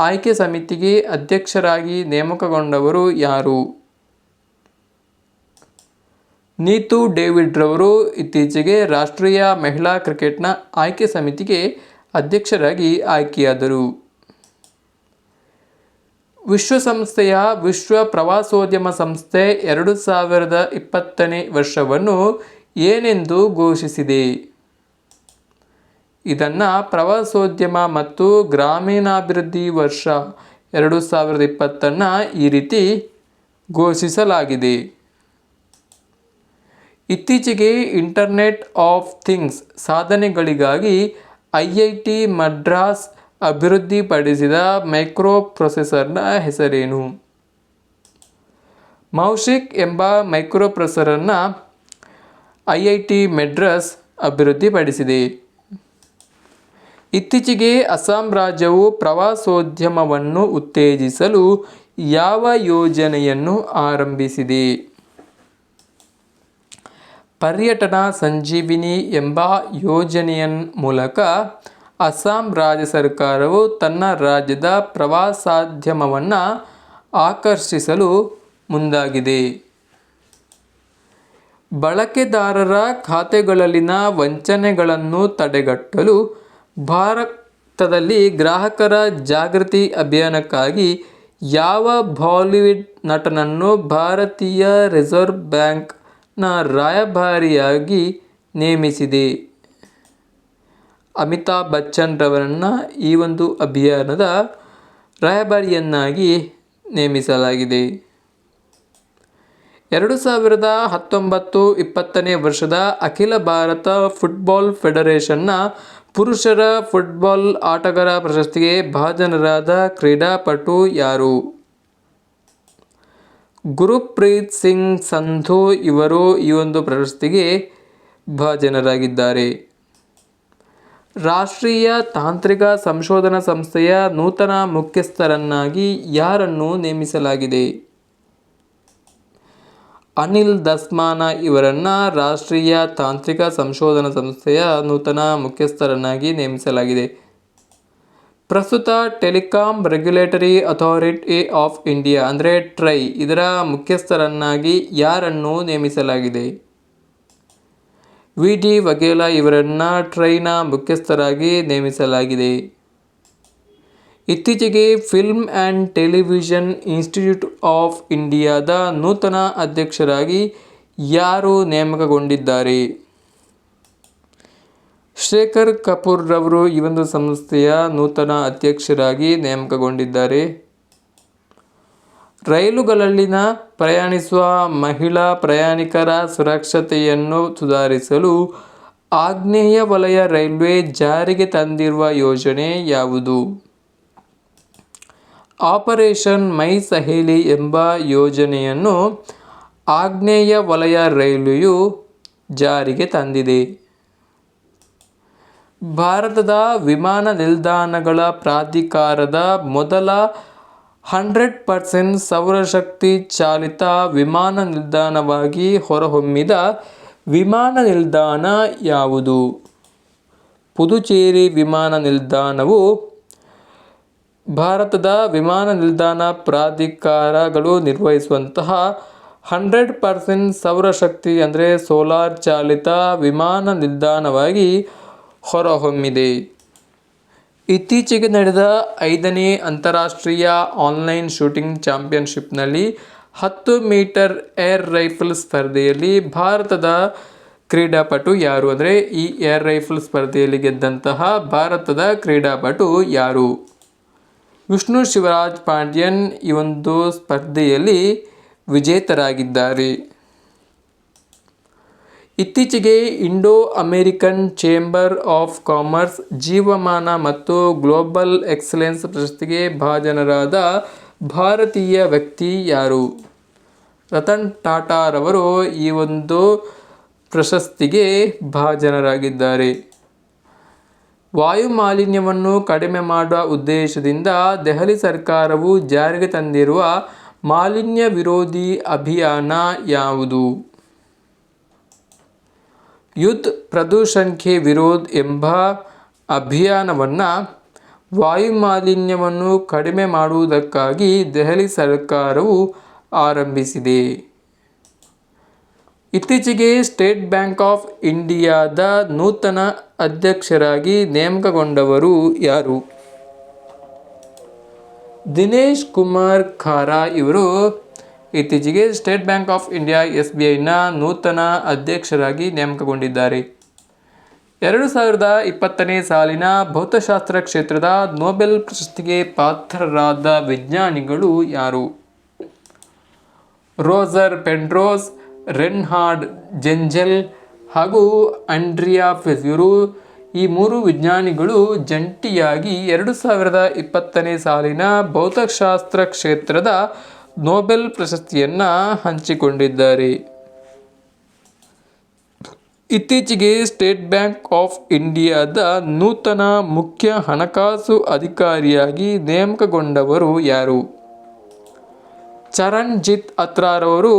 ಆಯ್ಕೆ ಸಮಿತಿಗೆ ಅಧ್ಯಕ್ಷರಾಗಿ ನೇಮಕಗೊಂಡವರು ಯಾರು? ನೀತು ಡೇವಿಡ್ ರವರು ಇತ್ತೀಚೆಗೆ ರಾಷ್ಟ್ರೀಯ ಮಹಿಳಾ ಕ್ರಿಕೆಟ್ನ ಆಯ್ಕೆ ಸಮಿತಿಗೆ ಅಧ್ಯಕ್ಷರಾಗಿ ಆಯ್ಕೆಯಾದರು. ವಿಶ್ವಸಂಸ್ಥೆಯ ವಿಶ್ವ ಪ್ರವಾಸೋದ್ಯಮ ಸಂಸ್ಥೆ 2020ನೇ ವರ್ಷವನ್ನು ಏನೆಂದು ಘೋಷಿಸಿದೆ? ಇದನ್ನು ಪ್ರವಾಸೋದ್ಯಮ ಮತ್ತು ಗ್ರಾಮೀಣಾಭಿವೃದ್ಧಿ ವರ್ಷ 2020 ಈ ರೀತಿ ಘೋಷಿಸಲಾಗಿದೆ. ಇತ್ತೀಚೆಗೆ ಇಂಟರ್ನೆಟ್ ಆಫ್ ಥಿಂಗ್ಸ್ ಸಾಧನೆಗಳಿಗಾಗಿ IIT ಮದ್ರಾಸ್ ಅಭಿವೃದ್ಧಿಪಡಿಸಿದ ಮೈಕ್ರೋ ಪ್ರೊಸೆಸರ್ನ ಹೆಸರೇನು? ಮೌಶಿಕ್ ಎಂಬ ಮೈಕ್ರೋ ಪ್ರೊಸೆಸರನ್ನು IIT ಮದ್ರಾಸ್ ಅಭಿವೃದ್ಧಿಪಡಿಸಿದೆ. ಇತ್ತೀಚೆಗೆ ಅಸ್ಸಾಂ ರಾಜ್ಯವು ಪ್ರವಾಸೋದ್ಯಮವನ್ನು ಉತ್ತೇಜಿಸಲು ಯಾವ ಯೋಜನೆಯನ್ನು ಆರಂಭಿಸಿದೆ? ಪರ್ಯಟನಾ ಸಂಜೀವಿನಿ ಎಂಬ ಯೋಜನೆಯ ಮೂಲಕ ಅಸ್ಸಾಂ ರಾಜ್ಯ ಸರ್ಕಾರವು ತನ್ನ ರಾಜ್ಯದ ಪ್ರವಾಸೋದ್ಯಮವನ್ನು ಆಕರ್ಷಿಸಲು ಮುಂದಾಗಿದೆ. ಬಳಕೆದಾರರ ಖಾತೆಗಳಲ್ಲಿನ ವಂಚನೆಗಳನ್ನು ತಡೆಗಟ್ಟಲು ಭಾರತದಲ್ಲಿ ಗ್ರಾಹಕರ ಜಾಗೃತಿ ಅಭಿಯಾನಕ್ಕಾಗಿ ಯಾವ ಬಾಲಿವುಡ್ ನಟನನ್ನು ಭಾರತೀಯ ರಿಸರ್ವ್ ಬ್ಯಾಂಕ್ನ ರಾಯಭಾರಿಯಾಗಿ ನೇಮಿಸಿದೆ? ಅಮಿತಾಬ್ ಬಚ್ಚನ್ ರವರನ್ನು ಈ ಒಂದು ಅಭಿಯಾನದ ರಾಯಭಾರಿಯನ್ನಾಗಿ ನೇಮಿಸಲಾಗಿದೆ. 2019-20ನೇ ವರ್ಷದ ಅಖಿಲ ಭಾರತ ಫುಟ್ಬಾಲ್ ಫೆಡರೇಷನ್ನ ಪುರುಷರ ಫುಟ್ಬಾಲ್ ಆಟಗಾರ ಪ್ರಶಸ್ತಿಗೆ ಭಾಜನರಾದ ಕ್ರೀಡಾಪಟು ಯಾರು? ಗುರುಪ್ರೀತ್ ಸಿಂಗ್ ಸಂಧು ಇವರು ಈ ಒಂದು ಪ್ರಶಸ್ತಿಗೆ ಭಾಜನರಾಗಿದ್ದಾರೆ. ರಾಷ್ಟ್ರೀಯ ತಾಂತ್ರಿಕ ಸಂಶೋಧನಾ ಸಂಸ್ಥೆಯ ನೂತನ ಮುಖ್ಯಸ್ಥರನ್ನಾಗಿ ಯಾರನ್ನು ನೇಮಿಸಲಾಗಿದೆ? ಅನಿಲ್ ದಸ್ಮಾನ ಇವರನ್ನು ರಾಷ್ಟ್ರೀಯ ತಾಂತ್ರಿಕ ಸಂಶೋಧನಾ ಸಂಸ್ಥೆಯ ನೂತನ ಮುಖ್ಯಸ್ಥರನ್ನಾಗಿ ನೇಮಿಸಲಾಗಿದೆ. ಪ್ರಸ್ತುತ telecom regulatory authority of India ಅಂದರೆ ಟ್ರೈ ಇದರ ಮುಖ್ಯಸ್ಥರನ್ನಾಗಿ ಯಾರನ್ನು ನೇಮಿಸಲಾಗಿದೆ? VD ವಘೇಲಾ ಇವರನ್ನು ಟ್ರೈನ ಮುಖ್ಯಸ್ಥರಾಗಿ ನೇಮಿಸಲಾಗಿದೆ. ಇತ್ತೀಚೆಗೆ film and television institute of ಇಂಡಿಯಾದ ನೂತನ ಅಧ್ಯಕ್ಷರಾಗಿ ಯಾರು ನೇಮಕಗೊಂಡಿದ್ದಾರೆ? ಶೇಖರ್ ಕಪೂರ್ ರವರು ಈ ಒಂದು ಸಂಸ್ಥೆಯ ನೂತನ ಅಧ್ಯಕ್ಷರಾಗಿ ನೇಮಕಗೊಂಡಿದ್ದಾರೆ. ರೈಲುಗಳಲ್ಲಿನ ಪ್ರಯಾಣಿಸುವ ಮಹಿಳಾ ಪ್ರಯಾಣಿಕರ ಸುರಕ್ಷತೆಯನ್ನು ಸುಧಾರಿಸಲು ಆಗ್ನೇಯ ವಲಯ ರೈಲ್ವೆ ಜಾರಿಗೆ ತಂದಿರುವ ಯೋಜನೆ ಯಾವುದು? ಆಪರೇಷನ್ ಮೈ ಸಹೇಲಿ ಎಂಬ ಯೋಜನೆಯನ್ನು ಆಗ್ನೇಯ ವಲಯ ರೈಲ್ವೆಯು ಜಾರಿಗೆ ತಂದಿದೆ. ಭಾರತದ ವಿಮಾನ ನಿಲ್ದಾಣಗಳ ಪ್ರಾಧಿಕಾರದ ಮೊದಲ 100% ಸೌರಶಕ್ತಿ ಚಾಲಿತ ವಿಮಾನ ನಿಲ್ದಾಣವಾಗಿ ಹೊರಹೊಮ್ಮಿದ ವಿಮಾನ ನಿಲ್ದಾಣ ಯಾವುದು? ಪುದುಚೇರಿ ವಿಮಾನ ನಿಲ್ದಾಣವು ಭಾರತದ ವಿಮಾನ ನಿಲ್ದಾಣ ಪ್ರಾಧಿಕಾರಗಳು ನಿರ್ವಹಿಸುವಂತಹ 100% ಸೌರಶಕ್ತಿ ಅಂದರೆ ಸೋಲಾರ್ ಚಾಲಿತ ವಿಮಾನ ನಿಲ್ದಾಣವಾಗಿ ಹೊರಹೊಮ್ಮಿದೆ. ಇತ್ತೀಚೆಗೆ ನಡೆದ 5ನೇ ಅಂತಾರಾಷ್ಟ್ರೀಯ ಆನ್ಲೈನ್ ಶೂಟಿಂಗ್ ಚಾಂಪಿಯನ್ಶಿಪ್ನಲ್ಲಿ 10 ಮೀಟರ್ ಏರ್ ರೈಫಲ್ ಸ್ಪರ್ಧೆಯಲ್ಲಿ ಭಾರತದ ಕ್ರೀಡಾಪಟು ಯಾರು? ಅಂದರೆ ಈ ಏರ್ ರೈಫಲ್ ಸ್ಪರ್ಧೆಯಲ್ಲಿ ಗೆದ್ದಂತಹ ಭಾರತದ ಕ್ರೀಡಾಪಟು ಯಾರು? ವಿಷ್ಣು ಶಿವರಾಜ್ ಪಾಂಡ್ಯನ್ ಈ ಒಂದು ಸ್ಪರ್ಧೆಯಲ್ಲಿ ವಿಜೇತರಾಗಿದ್ದಾರೆ. ಇತ್ತೀಚೆಗೆ Indo American chamber of commerce ಜೀವಮಾನ ಮತ್ತು ಗ್ಲೋಬಲ್ ಎಕ್ಸಲೆನ್ಸ್ ಪ್ರಶಸ್ತಿಗೆ ಭಾಜನರಾದ ಭಾರತೀಯ ವ್ಯಕ್ತಿ ಯಾರು? ರತನ್ ಟಾಟಾರವರು ಈ ಒಂದು ಪ್ರಶಸ್ತಿಗೆ ಭಾಜನರಾಗಿದ್ದಾರೆ. ವಾಯು ಮಾಲಿನ್ಯವನ್ನು ಕಡಿಮೆ ಮಾಡುವ ಉದ್ದೇಶದಿಂದ ದೆಹಲಿ ಸರ್ಕಾರವು ಜಾರಿಗೆ ತಂದಿರುವ ಮಾಲಿನ್ಯ ವಿರೋಧಿ ಅಭಿಯಾನ ಯಾವುದು? ಯುದ್ಧ ಪ್ರದೂಷಣ್ ಕೆ ವಿರೋಧ ಎಂಬ ಅಭಿಯಾನವನ್ನು ವಾಯು ಮಾಲಿನ್ಯವನ್ನು ಕಡಿಮೆ ಮಾಡುವುದಕ್ಕಾಗಿ ದೆಹಲಿ ಸರ್ಕಾರವು ಆರಂಭಿಸಿದೆ. ಇತ್ತೀಚೆಗೆ ಸ್ಟೇಟ್ ಬ್ಯಾಂಕ್ ಆಫ್ ಇಂಡಿಯಾದ ನೂತನ ಅಧ್ಯಕ್ಷರಾಗಿ ನೇಮಕಗೊಂಡವರು ಯಾರು? ದಿನೇಶ್ ಕುಮಾರ್ ಖಾರಾ ಇವರು ಇತ್ತೀಚೆಗೆ ಸ್ಟೇಟ್ ಬ್ಯಾಂಕ್ ಆಫ್ ಇಂಡಿಯಾ SBIನ ನೂತನ ಅಧ್ಯಕ್ಷರಾಗಿ ನೇಮಕಗೊಂಡಿದ್ದಾರೆ. 2020ನೇ ಸಾಲಿನ ಭೌತಶಾಸ್ತ್ರ ಕ್ಷೇತ್ರದ ನೊಬೆಲ್ ಪ್ರಶಸ್ತಿಗೆ ಪಾತ್ರರಾದ ವಿಜ್ಞಾನಿಗಳು ಯಾರು? ರೋಜರ್ ಪೆನ್ರೋಸ್, ರೆನ್ಹಾರ್ಡ್ ಜೆಂಜೆಲ್ ಹಾಗೂ ಆಂಡ್ರಿಯಾ ಫೆಸ್ ಇವರು ಈ 3 ವಿಜ್ಞಾನಿಗಳು ಜಂಟಿಯಾಗಿ 2020ನೇ ಸಾಲಿನ ಭೌತಶಾಸ್ತ್ರ ಕ್ಷೇತ್ರದ ನೊಬೆಲ್ ಪ್ರಶಸ್ತಿಯನ್ನು ಹಂಚಿಕೊಂಡಿದ್ದಾರೆ. ಇತ್ತೀಚೆಗೆ ಸ್ಟೇಟ್ ಬ್ಯಾಂಕ್ ಆಫ್ ಇಂಡಿಯಾದ ನೂತನ ಮುಖ್ಯ ಹಣಕಾಸು ಅಧಿಕಾರಿಯಾಗಿ ನೇಮಕಗೊಂಡವರು ಯಾರು? ಚರಣ್ಜಿತ್ ಅತ್ರಾರವರು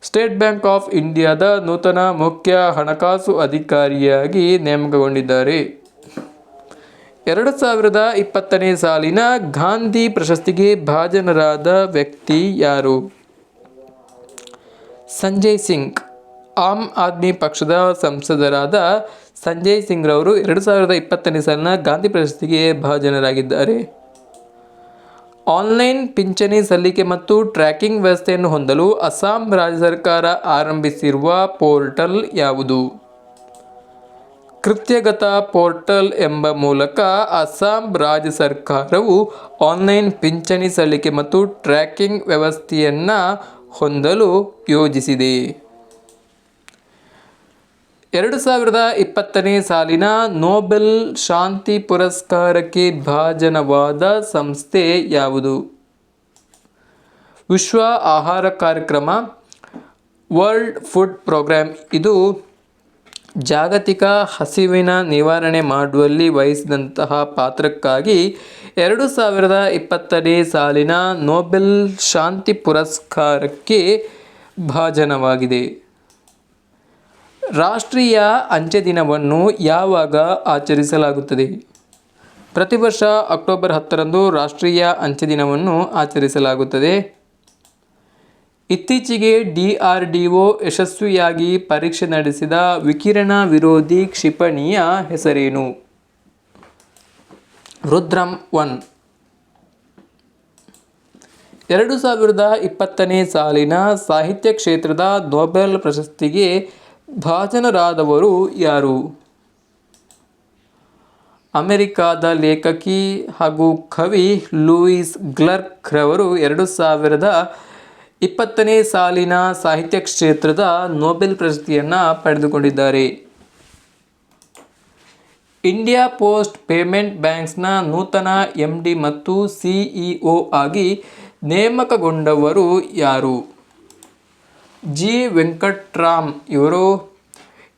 ಸ್ಟೇಟ್ ಬ್ಯಾಂಕ್ ಆಫ್ ಇಂಡಿಯಾದ ನೂತನ ಮುಖ್ಯ ಹಣಕಾಸು ಅಧಿಕಾರಿಯಾಗಿ ನೇಮಕಗೊಂಡಿದ್ದಾರೆ. 2020ನೇ ಸಾಲಿನ ಗಾಂಧಿ ಪ್ರಶಸ್ತಿಗೆ ಭಾಜನರಾದ ವ್ಯಕ್ತಿ ಯಾರು? ಸಂಜಯ್ ಸಿಂಗ್. ಆಮ್ ಆದ್ಮಿ ಪಕ್ಷದ ಸಂಸದರಾದ ಸಂಜಯ್ ಸಿಂಗ್ ರವರು 2020ನೇ ಸಾಲಿನ ಗಾಂಧಿ ಪ್ರಶಸ್ತಿಗೆ ಭಾಜನರಾಗಿದ್ದಾರೆ. ಆನ್ಲೈನ್ ಪಿಂಚಣಿ ಸಲ್ಲಿಕೆ ಮತ್ತು ಟ್ರ್ಯಾಕಿಂಗ್ ವ್ಯವಸ್ಥೆಯನ್ನು ಹೊಂದಲು ಅಸ್ಸಾಂ ರಾಜ್ಯ ಸರ್ಕಾರ ಆರಂಭಿಸಿರುವ ಪೋರ್ಟಲ್ ಯಾವುದು? ಕೃತ್ಯಗತ ಪೋರ್ಟಲ್ ಎಂಬ ಮೂಲಕ ಅಸ್ಸಾಂ ರಾಜ್ಯ ಸರ್ಕಾರವು ಆನ್ಲೈನ್ ಪಿಂಚಣಿ ಸಲ್ಲಿಕೆ ಮತ್ತು ಟ್ರ್ಯಾಕಿಂಗ್ ವ್ಯವಸ್ಥೆಯನ್ನು ಹೊಂದಲು ಯೋಜಿಸಿದೆ. 2020ನೇ ಸಾಲಿನ ನೊಬೆಲ್ ಶಾಂತಿ ಪುರಸ್ಕಾರಕ್ಕೆ ಭಾಜನವಾದ ಸಂಸ್ಥೆ ಯಾವುದು? ವಿಶ್ವ ಆಹಾರ ಕಾರ್ಯಕ್ರಮ ವರ್ಲ್ಡ್ ಫುಡ್ ಪ್ರೋಗ್ರಾಮ್. ಇದು ಜಾಗತಿಕ ಹಸಿವಿನ ನಿವಾರಣೆ ಮಾಡುವಲ್ಲಿ ವಹಿಸಿದಂತಹ ಪಾತ್ರಕ್ಕಾಗಿ 2020ನೇ ಸಾಲಿನ ನೊಬೆಲ್ ಶಾಂತಿ ಪುರಸ್ಕಾರಕ್ಕೆ ಭಾಜನವಾಗಿದೆ. ರಾಷ್ಟ್ರೀಯ ಅಂಚೆ ದಿನವನ್ನು ಯಾವಾಗ ಆಚರಿಸಲಾಗುತ್ತದೆ? ಪ್ರತಿ ವರ್ಷ ಅಕ್ಟೋಬರ್ 10ರಂದು ರಾಷ್ಟ್ರೀಯ ಅಂಚೆ ದಿನವನ್ನು ಆಚರಿಸಲಾಗುತ್ತದೆ. ಇತ್ತೀಚೆಗೆ DRDO ಯಶಸ್ವಿಯಾಗಿ ಪರೀಕ್ಷೆ ನಡೆಸಿದ ವಿಕಿರಣ ವಿರೋಧಿ ಕ್ಷಿಪಣಿಯ ಹೆಸರೇನು? ರುದ್ರಂ 1. 2020ನೇ ಸಾಲಿನ ಸಾಹಿತ್ಯ ಕ್ಷೇತ್ರದ ನೊಬೆಲ್ ಪ್ರಶಸ್ತಿಗೆ ಭಾಜನರಾದವರು ಯಾರು? ಅಮೆರಿಕಾದ ಲೇಖಕಿ ಹಾಗೂ ಕವಿ ಲೂಯಿಸ್ ಕ್ಲಾರ್ಕ್ ರವರು 2020ನೇ ಸಾಲಿನ ಸಾಹಿತ್ಯ ಕ್ಷೇತ್ರದ ನೊಬೆಲ್ ಪ್ರಶಸ್ತಿಯನ್ನು ಪಡೆದುಕೊಂಡಿದ್ದಾರೆ. ಇಂಡಿಯಾ ಪೋಸ್ಟ್ ಪೇಮೆಂಟ್ ಬ್ಯಾಂಕ್ಸ್ನ ನೂತನ MD ಮತ್ತು CEO ಆಗಿ ನೇಮಕಗೊಂಡವರು ಯಾರು? ಜಿ ವೆಂಕಟ್ರಾಮ್ ಇವರು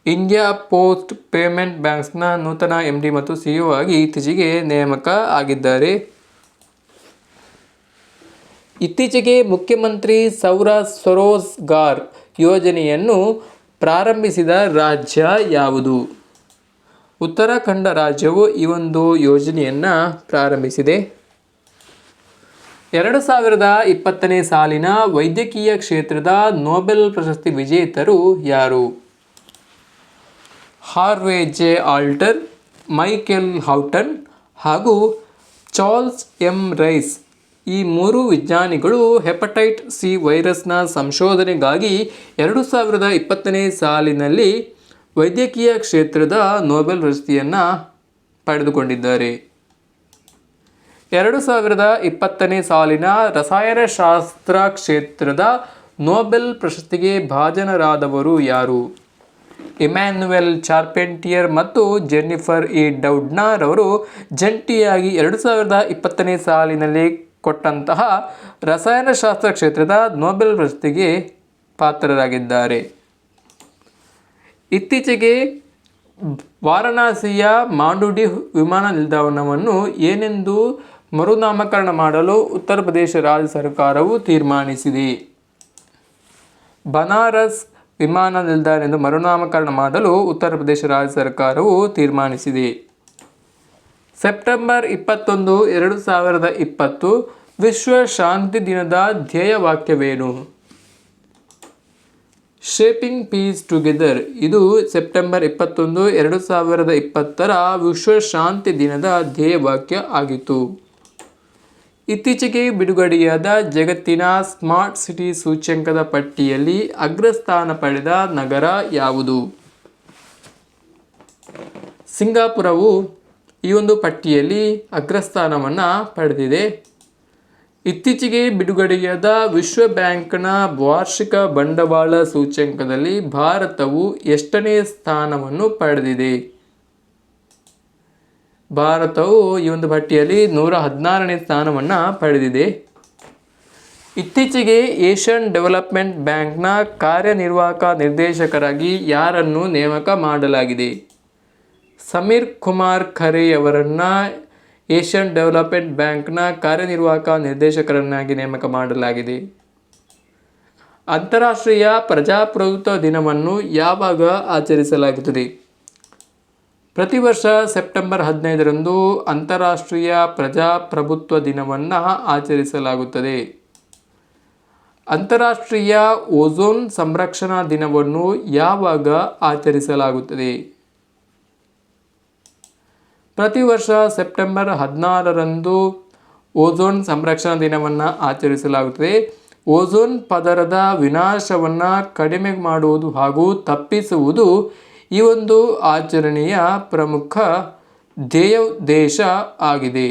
ಇಂಡಿಯಾ ಪೋಸ್ಟ್ ಪೇಮೆಂಟ್ ಬ್ಯಾಂಕ್ಸ್ನ ನೂತನ MD ಮತ್ತು CEO ಆಗಿ ಇತ್ತೀಚೆಗೆ ನೇಮಕ ಆಗಿದ್ದಾರೆ. ಇತ್ತೀಚೆಗೆ ಮುಖ್ಯಮಂತ್ರಿ ಸೌರ ಸ್ವರೋಜ್ಗಾರ್ ಯೋಜನೆಯನ್ನು ಪ್ರಾರಂಭಿಸಿದ ರಾಜ್ಯ ಯಾವುದು? ಉತ್ತರಾಖಂಡ ರಾಜ್ಯವು ಈ ಒಂದು ಯೋಜನೆಯನ್ನು ಪ್ರಾರಂಭಿಸಿದೆ. 2020ನೇ ಸಾಲಿನ ವೈದ್ಯಕೀಯ ಕ್ಷೇತ್ರದ ನೊಬೆಲ್ ಪ್ರಶಸ್ತಿ ವಿಜೇತರು ಯಾರು? Harvey J Alter, Michael Houghton ಹಾಗೂ ಚಾರ್ಲ್ಸ್ ಎಂ ರೈಸ್ ಈ ಮೂರು ವಿಜ್ಞಾನಿಗಳು ಹೆಪಟೈಟ್ ಸಿ ವೈರಸ್ನ ಸಂಶೋಧನೆಗಾಗಿ 2020ನೇ ಸಾಲಿನಲ್ಲಿ ವೈದ್ಯಕೀಯ ಕ್ಷೇತ್ರದ ನೊಬೆಲ್ ಪ್ರಶಸ್ತಿಯನ್ನು ಪಡೆದುಕೊಂಡಿದ್ದಾರೆ. 2020ನೇ ಸಾಲಿನ ರಸಾಯನಶಾಸ್ತ್ರ ಕ್ಷೇತ್ರದ ನೊಬೆಲ್ ಪ್ರಶಸ್ತಿಗೆ ಭಾಜನರಾದವರು ಯಾರು? ಇಮ್ಯಾನ್ಯುಯಲ್ ಚಾರ್ಪೆಂಟಿಯರ್ ಮತ್ತು ಜೆನ್ನಿಫರ್ ಇ ಡೌಡ್ನರ್ ಅವರು ಜಂಟಿಯಾಗಿ 2020ನೇ ಸಾಲಿನಲ್ಲಿ ಕೊಟ್ಟಂತಹ ರಸಾಯನಶಾಸ್ತ್ರ ಕ್ಷೇತ್ರದ ನೊಬೆಲ್ ಪ್ರಶಸ್ತಿಗೆ ಪಾತ್ರರಾಗಿದ್ದಾರೆ. ಇತ್ತೀಚೆಗೆ ವಾರಣಾಸಿಯ ಮಾಂಡುಡಿ ವಿಮಾನ ನಿಲ್ದಾಣವನ್ನು ಏನೆಂದು ಮರುನಾಮಕರಣ ಮಾಡಲು ಉತ್ತರ ಪ್ರದೇಶ ರಾಜ್ಯ ಸರ್ಕಾರವು ತೀರ್ಮಾನಿಸಿದೆ. ಬನಾರಸ್ ವಿಮಾನ ನಿಲ್ದಾಣ ಎಂದು ಮರುನಾಮಕರಣ ಮಾಡಲು ಉತ್ತರ ಪ್ರದೇಶ ರಾಜ್ಯ ಸರ್ಕಾರವು ತೀರ್ಮಾನಿಸಿದೆ. ಸೆಪ್ಟೆಂಬರ್ 21, 2020 ವಿಶ್ವ ಶಾಂತಿ ದಿನದ ಧ್ಯೇಯವಾಕ್ಯವೇನು? Shaping peace together. ಇದು ಸೆಪ್ಟೆಂಬರ್ 21, 2020 ವಿಶ್ವ ಶಾಂತಿ ದಿನದ ಧ್ಯೇಯವಾಕ್ಯ ಆಗಿತ್ತು. ಇತ್ತೀಚೆಗೆ ಬಿಡುಗಡೆಯಾದ ಜಗತ್ತಿನ ಸ್ಮಾರ್ಟ್ ಸಿಟಿ ಸೂಚ್ಯಂಕದ ಪಟ್ಟಿಯಲ್ಲಿ ಅಗ್ರಸ್ಥಾನ ಪಡೆದ ನಗರ ಯಾವುದು? ಸಿಂಗಾಪುರವು ಈ ಒಂದು ಪಟ್ಟಿಯಲ್ಲಿ ಅಗ್ರಸ್ಥಾನವನ್ನು ಪಡೆದಿದೆ. ಇತ್ತೀಚೆಗೆ ಬಿಡುಗಡೆಯಾದ ವಿಶ್ವ ಬ್ಯಾಂಕ್ನ ವಾರ್ಷಿಕ ಬಂಡವಾಳ ಸೂಚ್ಯಂಕದಲ್ಲಿ ಭಾರತವು ಎಷ್ಟನೇ ಸ್ಥಾನವನ್ನು ಪಡೆದಿದೆ? ಭಾರತವು ಈ ಒಂದು ಪಟ್ಟಿಯಲ್ಲಿ 116ನೇ ಸ್ಥಾನವನ್ನು ಪಡೆದಿದೆ. ಇತ್ತೀಚೆಗೆ ಏಷ್ಯನ್ ಡೆವಲಪ್ಮೆಂಟ್ ಬ್ಯಾಂಕ್ನ ಕಾರ್ಯನಿರ್ವಾಹಕ ನಿರ್ದೇಶಕರಾಗಿ ಯಾರನ್ನು ನೇಮಕ ಮಾಡಲಾಗಿದೆ? ಸಮೀರ್ ಕುಮಾರ್ ಖರೆ ಅವರನ್ನು ಏಷ್ಯನ್ ಡೆವಲಪ್ಮೆಂಟ್ ಬ್ಯಾಂಕ್ನ ಕಾರ್ಯನಿರ್ವಾಹಕ ನಿರ್ದೇಶಕರನ್ನಾಗಿ ನೇಮಕ ಮಾಡಲಾಗಿದೆ. ಅಂತಾರಾಷ್ಟ್ರೀಯ ಪ್ರಜಾಪ್ರಭುತ್ವ ದಿನವನ್ನು ಯಾವಾಗ ಆಚರಿಸಲಾಗುತ್ತದೆ? ಪ್ರತಿ ವರ್ಷ ಸೆಪ್ಟೆಂಬರ್ 15ರಂದು ಅಂತಾರಾಷ್ಟ್ರೀಯ ಪ್ರಜಾಪ್ರಭುತ್ವ ದಿನವನ್ನು ಆಚರಿಸಲಾಗುತ್ತದೆ. ಅಂತಾರಾಷ್ಟ್ರೀಯ ಓಝೋನ್ ಸಂರಕ್ಷಣಾ ದಿನವನ್ನು ಯಾವಾಗ ಆಚರಿಸಲಾಗುತ್ತದೆ? ಪ್ರತಿ ವರ್ಷ ಸೆಪ್ಟೆಂಬರ್ 16ರಂದು ಓಝೋನ್ ಸಂರಕ್ಷಣಾ ದಿನವನ್ನು ಆಚರಿಸಲಾಗುತ್ತದೆ. ಓಝೋನ್ ಪದರದ ವಿನಾಶವನ್ನು ಕಡಿಮೆ ಮಾಡುವುದು ಹಾಗೂ ತಪ್ಪಿಸುವುದು ಈ ಒಂದು ಆಚರಣೆಯ ಪ್ರಮುಖ ಧ್ಯೇಯೋದ್ದೇಶ ಆಗಿದೆ.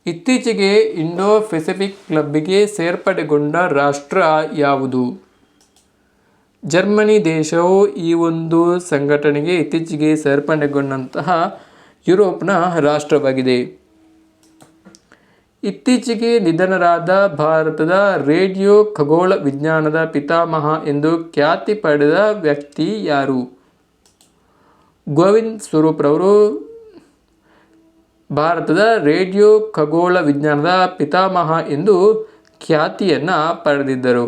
ಇತ್ತೀಚೆಗೆ ಇಂಡೋ ಪೆಸಿಫಿಕ್ ಕ್ಲಬ್ಗೆ ಸೇರ್ಪಡೆಗೊಂಡ ರಾಷ್ಟ್ರ ಯಾವುದು? ಜರ್ಮನಿ ದೇಶವು ಈ ಒಂದು ಸಂಘಟನೆಗೆ ಇತ್ತೀಚೆಗೆ ಸೇರ್ಪಡೆಗೊಂಡಂತಹ ಯುರೋಪ್ನ ರಾಷ್ಟ್ರವಾಗಿದೆ. ಇತ್ತೀಚೆಗೆ ನಿಧನರಾದ ಭಾರತದ ರೇಡಿಯೋ ಖಗೋಳ ವಿಜ್ಞಾನದ ಪಿತಾಮಹ ಎಂದು ಖ್ಯಾತಿ ಪಡೆದ ವ್ಯಕ್ತಿ ಯಾರು? ಗೋವಿಂದ್ ಸ್ವರೂಪ್ ರವರು ಭಾರತದ ರೇಡಿಯೋ ಖಗೋಳ ವಿಜ್ಞಾನದ ಪಿತಾಮಹ ಎಂದು ಖ್ಯಾತಿಯನ್ನು ಪಡೆದಿದ್ದರು.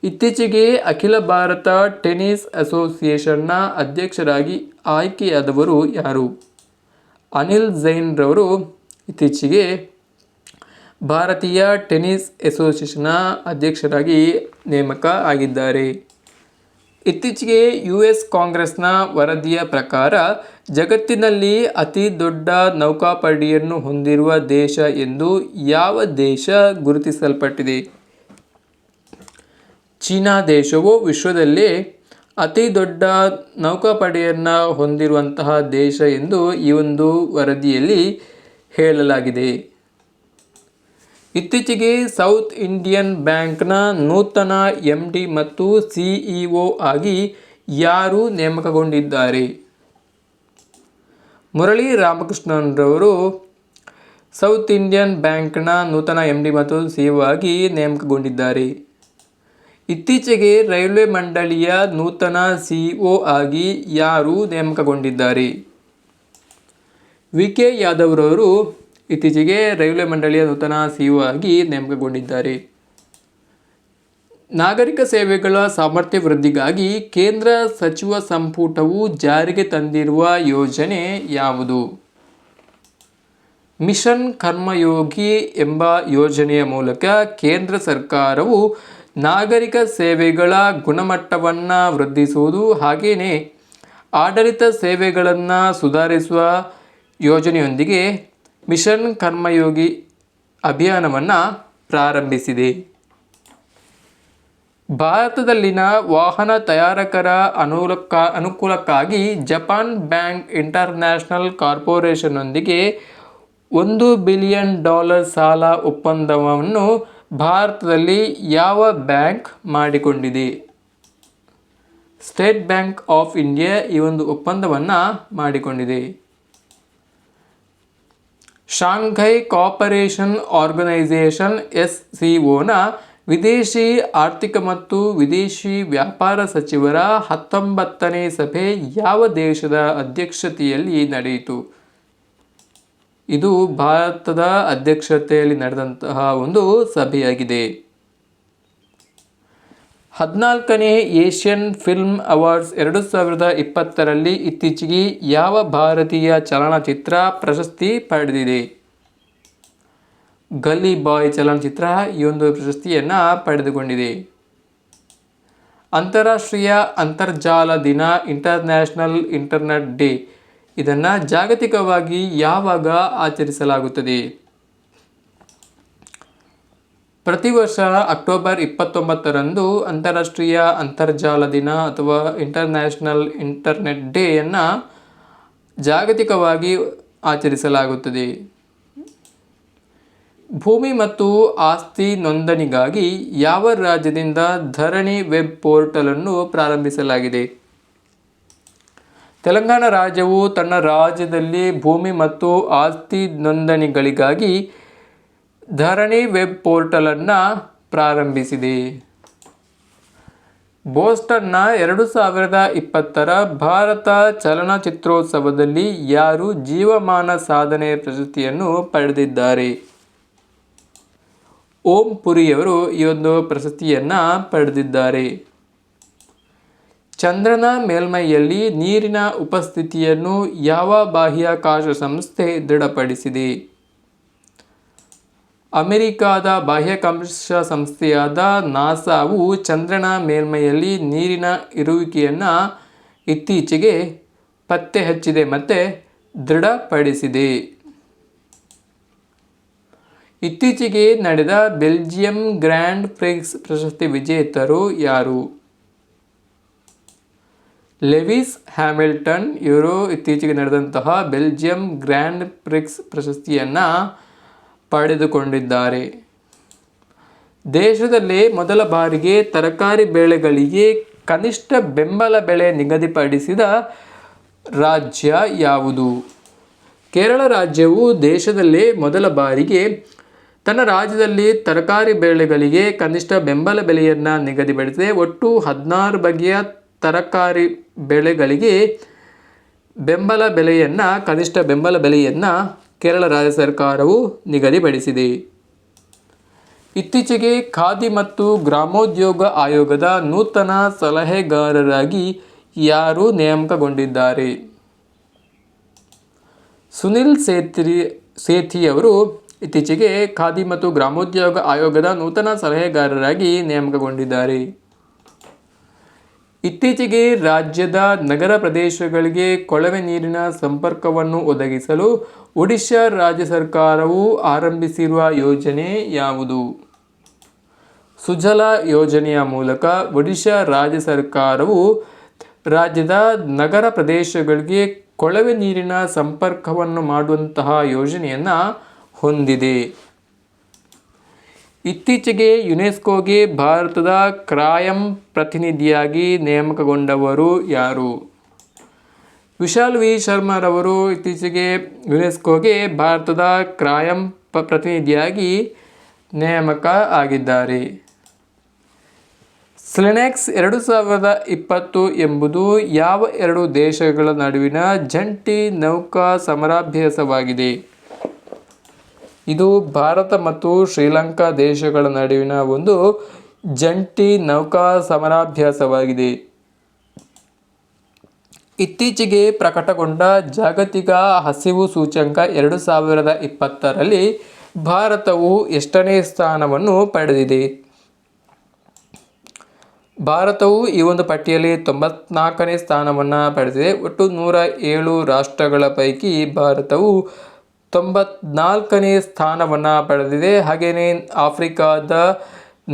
ಇತ್ತೀಚೆಗೆ ಅಖಿಲ ಭಾರತ ಟೆನ್ನಿಸ್ ಅಸೋಸಿಯೇಷನ್ನ ಅಧ್ಯಕ್ಷರಾಗಿ ಆಯ್ಕೆಯಾದವರು ಯಾರು? ಅನಿಲ್ ಜೈನ್ ರವರು ಇತ್ತೀಚೆಗೆ ಭಾರತೀಯ ಟೆನ್ನಿಸ್ ಅಸೋಸಿಯೇಷನ್ನ ಅಧ್ಯಕ್ಷರಾಗಿ ನೇಮಕ ಆಗಿದ್ದಾರೆ. ಇತ್ತೀಚೆಗೆ US ಕಾಂಗ್ರೆಸ್ನ ವರದಿಯ ಪ್ರಕಾರ ಜಗತ್ತಿನಲ್ಲಿ ಅತಿ ದೊಡ್ಡ ನೌಕಾಪಡೆಯನ್ನು ಹೊಂದಿರುವ ದೇಶ ಎಂದು ಯಾವ ದೇಶ ಗುರುತಿಸಲ್ಪಟ್ಟಿದೆ? ಚೀನಾ ದೇಶವು ವಿಶ್ವದಲ್ಲೇ ಅತಿ ದೊಡ್ಡ ನೌಕಾಪಡೆಯನ್ನು ಹೊಂದಿರುವಂತಹ ದೇಶ ಎಂದು ಈ ಒಂದು ವರದಿಯಲ್ಲಿ ಹೇಳಲಾಗಿದೆ. ಇತ್ತೀಚೆಗೆ ಸೌತ್ ಇಂಡಿಯನ್ ಬ್ಯಾಂಕ್ನ ನೂತನ MD ಮತ್ತು CEO ಆಗಿ ಯಾರು ನೇಮಕಗೊಂಡಿದ್ದಾರೆ? ಮುರಳಿ ರಾಮಕೃಷ್ಣನ್ರವರು ಸೌತ್ ಇಂಡಿಯನ್ ಬ್ಯಾಂಕ್ನ ನೂತನ MD ಮತ್ತು CEO ಆಗಿ ನೇಮಕಗೊಂಡಿದ್ದಾರೆ. ಇತ್ತೀಚೆಗೆ ರೈಲ್ವೆ ಮಂಡಳಿಯ ನೂತನ CEO ಆಗಿ ಯಾರು ನೇಮಕಗೊಂಡಿದ್ದಾರೆ? VK ಯಾದವ್ರವರು ಇತ್ತೀಚೆಗೆ ರೈಲ್ವೆ ಮಂಡಳಿಯ ನೂತನ CEO ಆಗಿ ನೇಮಕಗೊಂಡಿದ್ದಾರೆ. ನಾಗರಿಕ ಸೇವೆಗಳ ಸಾಮರ್ಥ್ಯ ವೃದ್ಧಿಗಾಗಿ ಕೇಂದ್ರ ಸಚಿವ ಸಂಪುಟವು ಜಾರಿಗೆ ತಂದಿರುವ ಯೋಜನೆ ಯಾವುದು? ಮಿಷನ್ ಕರ್ಮಯೋಗಿ ಎಂಬ ಯೋಜನೆಯ ಮೂಲಕ ಕೇಂದ್ರ ಸರ್ಕಾರವು ನಾಗರಿಕ ಸೇವೆಗಳ ಗುಣಮಟ್ಟವನ್ನು ವೃದ್ಧಿಸುವುದು ಹಾಗೆಯೇ ಆಡಳಿತ ಸೇವೆಗಳನ್ನು ಸುಧಾರಿಸುವ ಯೋಜನೆಯೊಂದಿಗೆ ಮಿಷನ್ ಕರ್ಮಯೋಗಿ ಅಭಿಯಾನವನ್ನು ಪ್ರಾರಂಭಿಸಿದೆ. ಭಾರತದಲ್ಲಿನ ವಾಹನ ತಯಾರಕರ ಅನುಕೂಲಕ್ಕಾಗಿ ಜಪಾನ್ ಬ್ಯಾಂಕ್ ಇಂಟರ್ನ್ಯಾಷನಲ್ ಕಾರ್ಪೊರೇಷನ್ನೊಂದಿಗೆ $1 ಬಿಲಿಯನ್ ಸಾಲ ಒಪ್ಪಂದವನ್ನು ಭಾರತದಲ್ಲಿ ಯಾವ ಬ್ಯಾಂಕ್ ಮಾಡಿಕೊಂಡಿದೆ? ಸ್ಟೇಟ್ ಬ್ಯಾಂಕ್ ಆಫ್ ಇಂಡಿಯಾ ಈ ಒಂದು ಒಪ್ಪಂದವನ್ನು ಮಾಡಿಕೊಂಡಿದೆ. ಶಾಂಘೈ ಕೋಆಪರೇಷನ್ ಆರ್ಗನೈಸೇಷನ್ SCOನ ವಿದೇಶಿ ಆರ್ಥಿಕ ಮತ್ತು ವಿದೇಶಿ ವ್ಯಾಪಾರ ಸಚಿವರ 19ನೇ ಸಭೆ ಯಾವ ದೇಶದ ಅಧ್ಯಕ್ಷತೆಯಲ್ಲಿ ನಡೆಯಿತು? ಇದು ಭಾರತದ ಅಧ್ಯಕ್ಷತೆಯಲ್ಲಿ ನಡೆದಂತಹ ಒಂದು ಸಭೆಯಾಗಿದೆ. 14ನೇ ಏಷ್ಯನ್ ಫಿಲ್ಮ್ ಅವಾರ್ಡ್ಸ್ 2020ರಲ್ಲಿ ಇತ್ತೀಚೆಗೆ ಯಾವ ಭಾರತೀಯ ಚಲನಚಿತ್ರ ಪ್ರಶಸ್ತಿ ಪಡೆದಿದೆ? ಗಲ್ಲಿ ಬಾಯ್ ಚಲನಚಿತ್ರ ಈ ಒಂದು ಪ್ರಶಸ್ತಿಯನ್ನು ಪಡೆದುಕೊಂಡಿದೆ. ಅಂತಾರಾಷ್ಟ್ರೀಯ ಅಂತರ್ಜಾಲ ದಿನ ಇಂಟರ್ನ್ಯಾಷನಲ್ ಇಂಟರ್ನೆಟ್ ಡೇ ಇದನ್ನು ಜಾಗತಿಕವಾಗಿ ಯಾವಾಗ ಆಚರಿಸಲಾಗುತ್ತದೆ? ಪ್ರತಿ ವರ್ಷ ಅಕ್ಟೋಬರ್ 29ರಂದು ಅಂತಾರಾಷ್ಟ್ರೀಯ ಅಂತರ್ಜಾಲ ದಿನ ಅಥವಾ ಇಂಟರ್ನ್ಯಾಷನಲ್ ಇಂಟರ್ನೆಟ್ ಡೇಯನ್ನು ಜಾಗತಿಕವಾಗಿ ಆಚರಿಸಲಾಗುತ್ತದೆ. ಭೂಮಿ ಮತ್ತು ಆಸ್ತಿ ನೋಂದಣಿಗಾಗಿ ಯಾವ ರಾಜ್ಯದಿಂದ ಧರಣಿ ವೆಬ್ ಪೋರ್ಟಲನ್ನು ಪ್ರಾರಂಭಿಸಲಾಗಿದೆ? ತೆಲಂಗಾಣ ರಾಜ್ಯವು ತನ್ನ ರಾಜ್ಯದಲ್ಲಿ ಭೂಮಿ ಮತ್ತು ಆಸ್ತಿ ನೋಂದಣಿಗಳಿಗಾಗಿ ಧರಣಿ ವೆಬ್ ಪೋರ್ಟಲನ್ನು ಪ್ರಾರಂಭಿಸಿದೆ. ಬೋಸ್ಟನ್ನ 2020ರ ಭಾರತ ಚಲನಚಿತ್ರೋತ್ಸವದಲ್ಲಿ ಯಾರು ಜೀವಮಾನ ಸಾಧನೆ ಪ್ರಶಸ್ತಿಯನ್ನು ಪಡೆದಿದ್ದಾರೆ? ಓಂ ಪುರಿಯವರು ಈ ಒಂದು ಪ್ರಶಸ್ತಿಯನ್ನು ಪಡೆದಿದ್ದಾರೆ. ಚಂದ್ರನ ಮೇಲ್ಮೈಯಲ್ಲಿ ನೀರಿನ ಉಪಸ್ಥಿತಿಯನ್ನು ಯಾವ ಬಾಹ್ಯಾಕಾಶ ಸಂಸ್ಥೆ ದೃಢಪಡಿಸಿದೆ? ಅಮೆರಿಕಾದ ಬಾಹ್ಯಾಕಾಶ ಸಂಸ್ಥೆಯಾದ ನಾಸಾವು ಚಂದ್ರನ ಮೇಲ್ಮೈಯಲ್ಲಿ ನೀರಿನ ಇರುವಿಕೆಯನ್ನು ಇತ್ತೀಚೆಗೆ ಪತ್ತೆ ಹಚ್ಚಿದೆ ಮತ್ತು ದೃಢಪಡಿಸಿದೆ. ಇತ್ತೀಚೆಗೆ ನಡೆದ ಬೆಲ್ಜಿಯಂ ಗ್ರ್ಯಾಂಡ್ ಪ್ರಿಕ್ಸ್ ಪ್ರಶಸ್ತಿ ವಿಜೇತರು ಯಾರು? ಲೆವಿಸ್ ಹ್ಯಾಮಿಲ್ಟನ್ ಇವರು ಇತ್ತೀಚೆಗೆ ನಡೆದಂತಹ ಬೆಲ್ಜಿಯಂ ಗ್ರ್ಯಾಂಡ್ ಪ್ರಿಕ್ಸ್ ಪ್ರಶಸ್ತಿಯನ್ನು ಪಡೆದುಕೊಂಡಿದ್ದಾರೆ. ದೇಶದಲ್ಲೇ ಮೊದಲ ಬಾರಿಗೆ ತರಕಾರಿ ಬೆಳೆಗಳಿಗೆ ಕನಿಷ್ಠ ಬೆಂಬಲ ಬೆಲೆ ನಿಗದಿಪಡಿಸಿದ ರಾಜ್ಯ ಯಾವುದು? ಕೇರಳ ರಾಜ್ಯವು ದೇಶದಲ್ಲೇ ಮೊದಲ ಬಾರಿಗೆ ತನ್ನ ರಾಜ್ಯದಲ್ಲಿ ತರಕಾರಿ ಬೆಳೆಗಳಿಗೆ ಕನಿಷ್ಠ ಬೆಂಬಲ ಬೆಲೆಯನ್ನು ನಿಗದಿಪಡಿಸಿದೆ. ಒಟ್ಟು 16 ಬಗೆಯ ತರಕಾರಿ ಬೆಳೆಗಳಿಗೆ ಕನಿಷ್ಠ ಬೆಂಬಲ ಬೆಲೆಯನ್ನು ಕೇರಳ ರಾಜ್ಯ ಸರ್ಕಾರವು ನಿಗದಿಪಡಿಸಿದೆ. ಇತ್ತೀಚೆಗೆ ಖಾದಿ ಮತ್ತು ಗ್ರಾಮೋದ್ಯೋಗ ಆಯೋಗದ ನೂತನ ಸಲಹೆಗಾರರಾಗಿ ಯಾರು ನೇಮಕಗೊಂಡಿದ್ದಾರೆ? ಸುನಿಲ್ ಸೇಥಿಯವರು ಇತ್ತೀಚೆಗೆ ಖಾದಿ ಮತ್ತು ಗ್ರಾಮೋದ್ಯೋಗ ಆಯೋಗದ ನೂತನ ಸಲಹೆಗಾರರಾಗಿ ನೇಮಕಗೊಂಡಿದ್ದಾರೆ. ಇತ್ತೀಚೆಗೆ ರಾಜ್ಯದ ನಗರ ಪ್ರದೇಶಗಳಿಗೆ ಕೊಳವೆ ನೀರಿನ ಸಂಪರ್ಕವನ್ನು ಒದಗಿಸಲು ಒಡಿಶಾ ರಾಜ್ಯ ಸರ್ಕಾರವು ಆರಂಭಿಸಿರುವ ಯೋಜನೆ ಯಾವುದು? ಸುಜಲಾ ಯೋಜನೆಯ ಮೂಲಕ ಒಡಿಶಾ ರಾಜ್ಯ ಸರ್ಕಾರವು ರಾಜ್ಯದ ನಗರ ಪ್ರದೇಶಗಳಿಗೆ ಕೊಳವೆ ನೀರಿನ ಸಂಪರ್ಕವನ್ನು ಮಾಡುವಂತಹ ಯೋಜನೆಯನ್ನು ಹೊಂದಿದೆ. ಇತ್ತೀಚೆಗೆ ಯುನೆಸ್ಕೋಗೆ ಭಾರತದ ಕಾಯಂ ಪ್ರತಿನಿಧಿಯಾಗಿ ನೇಮಕಗೊಂಡವರು ಯಾರು? ವಿಶಾಲ್ ವಿ ಶರ್ಮಾರವರು ಇತ್ತೀಚೆಗೆ ಯುನೆಸ್ಕೋಗೆ ಭಾರತದ ಕ್ರಾಯಂ ಪ್ರತಿನಿಧಿಯಾಗಿ ನೇಮಕ ಆಗಿದ್ದಾರೆ. ಸ್ಲೆನೆಕ್ಸ್ 2020 ಎಂಬುದು ಯಾವ ಎರಡು ದೇಶಗಳ ನಡುವಿನ ಜಂಟಿ ನೌಕಾ ಸಮರಾಭ್ಯಾಸವಾಗಿದೆ? ಇದು ಭಾರತ ಮತ್ತು ಶ್ರೀಲಂಕಾ ದೇಶಗಳ ನಡುವಿನ ಒಂದು ಜಂಟಿ ನೌಕಾ ಸಮರಾಭ್ಯಾಸವಾಗಿದೆ. ಇತ್ತೀಚೆಗೆ ಪ್ರಕಟಗೊಂಡ ಜಾಗತಿಕ ಹಸಿವು ಸೂಚ್ಯಂಕ 2020ರಲ್ಲಿ ಭಾರತವು ಎಷ್ಟನೇ ಸ್ಥಾನವನ್ನು ಪಡೆದಿದೆ? ಭಾರತವು ಈ ಒಂದು ಪಟ್ಟಿಯಲ್ಲಿ 94ನೇ ಸ್ಥಾನವನ್ನು ಪಡೆದಿದೆ. ಒಟ್ಟು 107 ರಾಷ್ಟ್ರಗಳ ಪೈಕಿ ಭಾರತವು 94ನೇ ಸ್ಥಾನವನ್ನು ಪಡೆದಿದೆ. ಹಾಗೆಯೇ ಆಫ್ರಿಕಾದ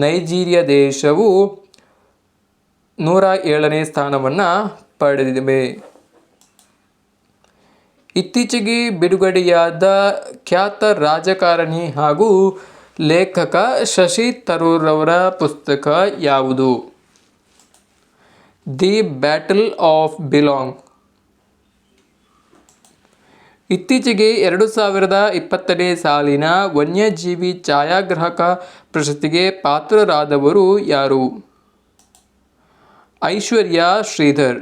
ನೈಜೀರಿಯಾ ದೇಶವು 107ನೇ ಸ್ಥಾನವನ್ನು ಪಡೆದಿವೆ. ಇತ್ತೀಚೆಗೆ ಬಿಡುಗಡೆಯಾದ ಖ್ಯಾತ ರಾಜಕಾರಣಿ ಹಾಗೂ ಲೇಖಕ ಶಶಿ ತರೂರ್ ಅವರ ಪುಸ್ತಕ ಯಾವುದು? The battle of belong. ಇತ್ತೀಚೆಗೆ 2020ನೇ ಸಾಲಿನ ವನ್ಯಜೀವಿ ಛಾಯಾಗ್ರಾಹಕ ಪ್ರಶಸ್ತಿಗೆ ಪಾತ್ರರಾದವರು ಯಾರು? ಐಶ್ವರ್ಯ ಶ್ರೀಧರ್.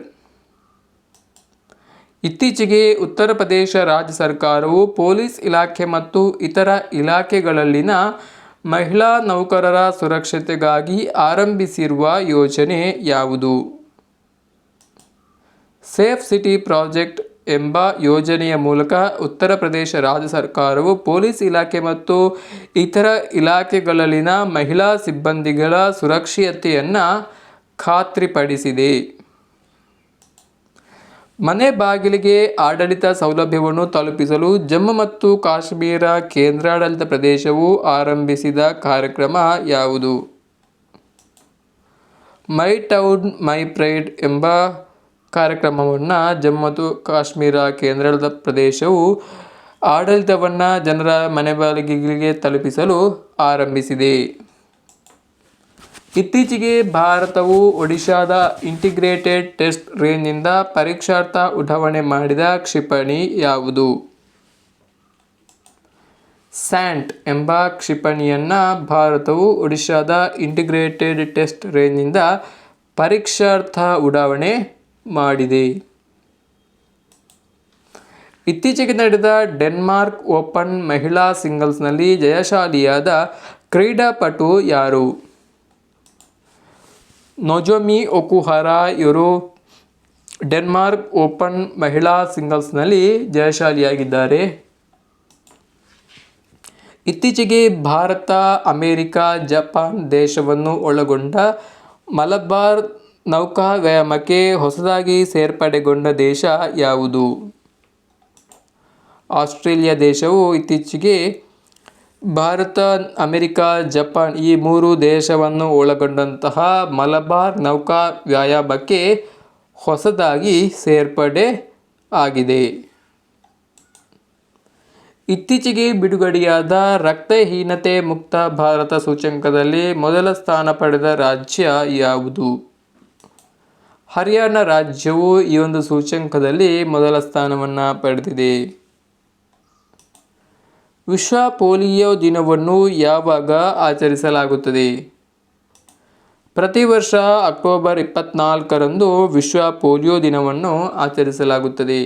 ಇತ್ತೀಚೆಗೆ ಉತ್ತರ ಪ್ರದೇಶ ರಾಜ್ಯ ಸರ್ಕಾರವು ಪೊಲೀಸ್ ಇಲಾಖೆ ಮತ್ತು ಇತರ ಇಲಾಖೆಗಳಲ್ಲಿನ ಮಹಿಳಾ ನೌಕರರ ಸುರಕ್ಷತೆಗಾಗಿ ಆರಂಭಿಸಿರುವ ಯೋಜನೆ ಯಾವುದು? ಸೇಫ್ ಸಿಟಿ ಪ್ರಾಜೆಕ್ಟ್ ಎಂಬ ಯೋಜನೆಯ ಮೂಲಕ ಉತ್ತರ ಪ್ರದೇಶ ರಾಜ್ಯ ಸರ್ಕಾರವು ಪೊಲೀಸ್ ಇಲಾಖೆ ಮತ್ತು ಇತರ ಇಲಾಖೆಗಳಲ್ಲಿನ ಮಹಿಳಾ ಸಿಬ್ಬಂದಿಗಳ ಸುರಕ್ಷತೆಯನ್ನು ಖಾತ್ರಿಪಡಿಸಿದೆ. ಮನೆ ಬಾಗಿಲಿಗೆ ಆಡಳಿತ ಸೌಲಭ್ಯವನ್ನು ತಲುಪಿಸಲು ಜಮ್ಮು ಮತ್ತು ಕಾಶ್ಮೀರ ಕೇಂದ್ರಾಡಳಿತ ಪ್ರದೇಶವು ಆರಂಭಿಸಿದ ಕಾರ್ಯಕ್ರಮ ಯಾವುದು? ಮೈ ಟೌನ್ ಮೈ ಪ್ರೈಡ್ ಎಂಬ ಕಾರ್ಯಕ್ರಮವನ್ನು ಜಮ್ಮು ಮತ್ತು ಕಾಶ್ಮೀರ ಕೇಂದ್ರಾಡಳಿತ ಪ್ರದೇಶವು ಆಡಳಿತವನ್ನು ಜನರ ಮನೆ ಬಾಗಿಲಿಗೆ ತಲುಪಿಸಲು ಆರಂಭಿಸಿದೆ. ಇತ್ತೀಚೆಗೆ ಭಾರತವು ಒಡಿಶಾದ ಇಂಟಿಗ್ರೇಟೆಡ್ ಟೆಸ್ಟ್ ರೇಂಜ್ನಿಂದ ಪರೀಕ್ಷಾರ್ಥ ಉಡಾವಣೆ ಮಾಡಿದ ಕ್ಷಿಪಣಿ ಯಾವುದು? ಸ್ಯಾಂಟ್ ಎಂಬ ಕ್ಷಿಪಣಿಯನ್ನು ಭಾರತವು ಒಡಿಶಾದ ಇಂಟಿಗ್ರೇಟೆಡ್ ಟೆಸ್ಟ್ ರೇಂಜ್ನಿಂದ ಪರೀಕ್ಷಾರ್ಥ ಉಡಾವಣೆ ಮಾಡಿದೆ. ಇತ್ತೀಚೆಗೆ ನಡೆದ ಡೆನ್ಮಾರ್ಕ್ ಓಪನ್ ಮಹಿಳಾ ಸಿಂಗಲ್ಸ್ನಲ್ಲಿ ಜಯಶಾಲಿಯಾದ ಕ್ರೀಡಾಪಟು ಯಾರು? ನೊಜೊಮಿ ಒಕುಹರಾ ಇವರು ಡೆನ್ಮಾರ್ಕ್ ಓಪನ್ ಮಹಿಳಾ ಸಿಂಗಲ್ಸ್ನಲ್ಲಿ ಜಯಶಾಲಿಯಾಗಿದ್ದಾರೆ. ಇತ್ತೀಚೆಗೆ ಭಾರತ, ಅಮೆರಿಕ, ಜಪಾನ್ ದೇಶವನ್ನು ಒಳಗೊಂಡ ಮಲಬಾರ್ ನೌಕಾವ್ಯಾಯಾಮಕ್ಕೆ ಹೊಸದಾಗಿ ಸೇರ್ಪಡೆಗೊಂಡ ದೇಶ ಯಾವುದು? ಆಸ್ಟ್ರೇಲಿಯಾ ದೇಶವು ಇತ್ತೀಚೆಗೆ ಭಾರತ, ಅಮೆರಿಕ, ಜಪಾನ್ ಈ 3 ದೇಶವನ್ನು ಒಳಗೊಂಡಂತಹ ಮಲಬಾರ್ ನೌಕಾ ವ್ಯಾಯಾಮಕ್ಕೆ ಹೊಸದಾಗಿ ಸೇರ್ಪಡೆ ಆಗಿದೆ. ಇತ್ತೀಚೆಗೆ ಬಿಡುಗಡೆಯಾದ ರಕ್ತಹೀನತೆ ಮುಕ್ತ ಭಾರತ ಸೂಚ್ಯಂಕದಲ್ಲಿ ಮೊದಲ ಸ್ಥಾನ ಪಡೆದ ರಾಜ್ಯ ಯಾವುದು? ಹರಿಯಾಣ ರಾಜ್ಯವು ಈ ಒಂದು ಸೂಚ್ಯಂಕದಲ್ಲಿ ಮೊದಲ ಸ್ಥಾನವನ್ನು ಪಡೆದಿದೆ. ವಿಶ್ವ ಪೋಲಿಯೋ ದಿನವನ್ನು ಯಾವಾಗ ಆಚರಿಸಲಾಗುತ್ತದೆ? ಪ್ರತಿ ವರ್ಷ ಅಕ್ಟೋಬರ್ 24ರಂದು ವಿಶ್ವ ಪೋಲಿಯೋ ದಿನವನ್ನು ಆಚರಿಸಲಾಗುತ್ತದೆ.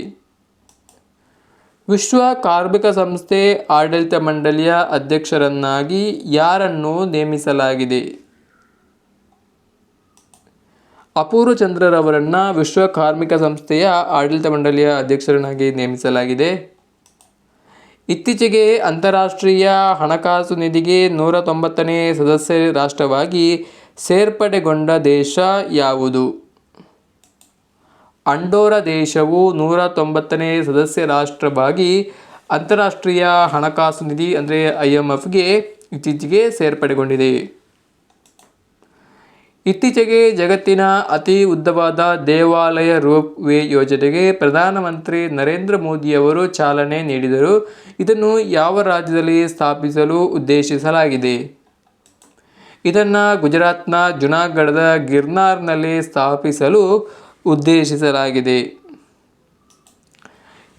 ವಿಶ್ವ ಕಾರ್ಮಿಕ ಸಂಸ್ಥೆ ಆಡಳಿತ ಮಂಡಳಿಯ ಅಧ್ಯಕ್ಷರನ್ನಾಗಿ ಯಾರನ್ನು ನೇಮಿಸಲಾಗಿದೆ? ಅಪೂರ್ವ ಚಂದ್ರರವರನ್ನು ವಿಶ್ವ ಕಾರ್ಮಿಕ ಸಂಸ್ಥೆಯ ಆಡಳಿತ ಮಂಡಳಿಯ ಅಧ್ಯಕ್ಷರನ್ನಾಗಿ ನೇಮಿಸಲಾಗಿದೆ. ಇತ್ತೀಚೆಗೆ ಅಂತಾರಾಷ್ಟ್ರೀಯ ಹಣಕಾಸು ನಿಧಿಗೆ 190ನೇ ಸದಸ್ಯ ರಾಷ್ಟ್ರವಾಗಿ ಸೇರ್ಪಡೆಗೊಂಡ ದೇಶ ಯಾವುದು? ಅಂಡೋರಾ ದೇಶವು 190ನೇ ಸದಸ್ಯ ರಾಷ್ಟ್ರವಾಗಿ ಅಂತಾರಾಷ್ಟ್ರೀಯ ಹಣಕಾಸು ನಿಧಿ ಅಂದರೆ IMFಗೆ ಇತ್ತೀಚೆಗೆ ಸೇರ್ಪಡೆಗೊಂಡಿದೆ. ಇತ್ತೀಚೆಗೆ ಜಗತ್ತಿನ ಅತಿ ಉದ್ದವಾದ ದೇವಾಲಯ ರೋಪ್ ವೇ ಯೋಜನೆಗೆ ಪ್ರಧಾನಮಂತ್ರಿ ನರೇಂದ್ರ ಮೋದಿಯವರು ಚಾಲನೆ ನೀಡಿದರು. ಇದನ್ನು ಯಾವ ರಾಜ್ಯದಲ್ಲಿ ಸ್ಥಾಪಿಸಲು ಉದ್ದೇಶಿಸಲಾಗಿದೆ? ಇದನ್ನು ಗುಜರಾತ್ನ ಜುನಾಗಢದ ಗಿರ್ನಾರ್ನಲ್ಲಿ ಸ್ಥಾಪಿಸಲು ಉದ್ದೇಶಿಸಲಾಗಿದೆ.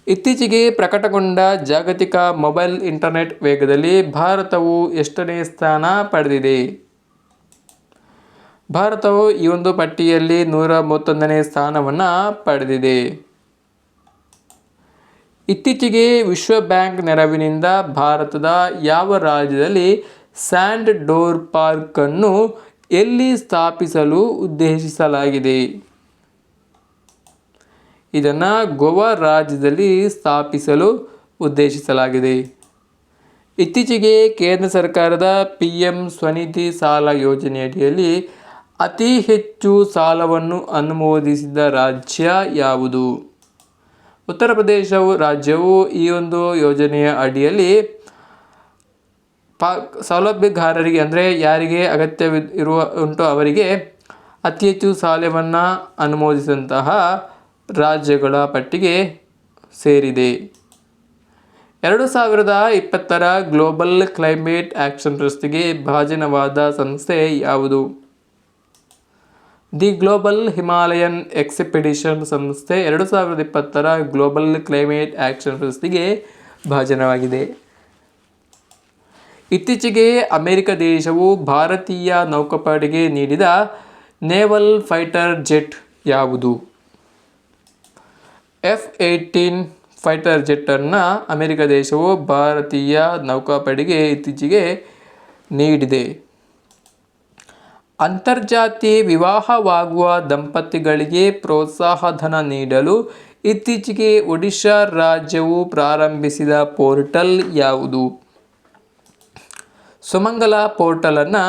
ಇತ್ತೀಚೆಗೆ ಪ್ರಕಟಗೊಂಡ ಜಾಗತಿಕ ಮೊಬೈಲ್ ಇಂಟರ್ನೆಟ್ ವೇಗದಲ್ಲಿ ಭಾರತವು ಎಷ್ಟನೇ ಸ್ಥಾನ ಪಡೆದಿದೆ? ಭಾರತವು ಈ ಒಂದು ಪಟ್ಟಿಯಲ್ಲಿ 131ನೇ ಸ್ಥಾನವನ್ನು ಪಡೆದಿದೆ. ಇತ್ತೀಚೆಗೆ ವಿಶ್ವ ಬ್ಯಾಂಕ್ ನೆರವಿನಿಂದ ಭಾರತದ ಯಾವ ರಾಜ್ಯದಲ್ಲಿ ಸ್ಯಾಂಡ್ ಡೋರ್ ಪಾರ್ಕ್ ಅನ್ನು ಎಲ್ಲಿ ಸ್ಥಾಪಿಸಲು ಉದ್ದೇಶಿಸಲಾಗಿದೆ? ಇದನ್ನು ಗೋವಾ ರಾಜ್ಯದಲ್ಲಿ ಸ್ಥಾಪಿಸಲು ಉದ್ದೇಶಿಸಲಾಗಿದೆ. ಇತ್ತೀಚೆಗೆ ಕೇಂದ್ರ ಸರ್ಕಾರದ PM ಸ್ವನಿಧಿ ಸಾಲ ಯೋಜನೆಯಡಿಯಲ್ಲಿ ಅತಿ ಹೆಚ್ಚು ಸಾಲವನ್ನು ಅನುಮೋದಿಸಿದ ರಾಜ್ಯ ಯಾವುದು? ಉತ್ತರ ಪ್ರದೇಶ ರಾಜ್ಯವು ಈ ಒಂದು ಯೋಜನೆಯ ಅಡಿಯಲ್ಲಿ ಸೌಲಭ್ಯಗಾರರಿಗೆ ಅಂದರೆ ಯಾರಿಗೆ ಉಂಟು ಅವರಿಗೆ ಅತಿ ಹೆಚ್ಚು ಸಾಲವನ್ನು ಅನುಮೋದಿಸಿದಂತಹ ರಾಜ್ಯಗಳ ಪಟ್ಟಿಗೆ ಸೇರಿದೆ. 2020ರ ಗ್ಲೋಬಲ್ ಕ್ಲೈಮೇಟ್ ಆಕ್ಷನ್ ಪ್ರಶಸ್ತಿಗೆ ಭಾಜನವಾದ ಸಂಸ್ಥೆ ಯಾವುದು? ದಿ ಗ್ಲೋಬಲ್ ಹಿಮಾಲಯನ್ ಎಕ್ಸ್ಪೆಡಿಷನ್ ಸಂಸ್ಥೆ 2020ರ ಗ್ಲೋಬಲ್ ಕ್ಲೈಮೇಟ್ ಆಕ್ಷನ್ ಪ್ರಶಸ್ತಿಗೆ ಭಾಜನವಾಗಿದೆ. ಇತ್ತೀಚೆಗೆ ಅಮೆರಿಕ ದೇಶವು ಭಾರತೀಯ ನೌಕಾಪಡೆಗೆ ನೀಡಿದ ನೇವಲ್ ಫೈಟರ್ ಜೆಟ್ ಯಾವುದು? F-18 ಫೈಟರ್ ಜೆಟ್ಟನ್ನು ಅಮೆರಿಕ ದೇಶವು ಭಾರತೀಯ ನೌಕಾಪಡೆಗೆ ಇತ್ತೀಚೆಗೆ ನೀಡಿದೆ. ಅಂತರ್ಜಾತಿ ವಿವಾಹವಾಗುವ ದಂಪತಿಗಳಿಗೆ ಪ್ರೋತ್ಸಾಹಧನ ನೀಡಲು ಇತ್ತೀಚೆಗೆ ಒಡಿಶಾ ರಾಜ್ಯವು ಪ್ರಾರಂಭಿಸಿದ ಪೋರ್ಟಲ್ ಯಾವುದು? ಸುಮಂಗಲ ಪೋರ್ಟಲನ್ನು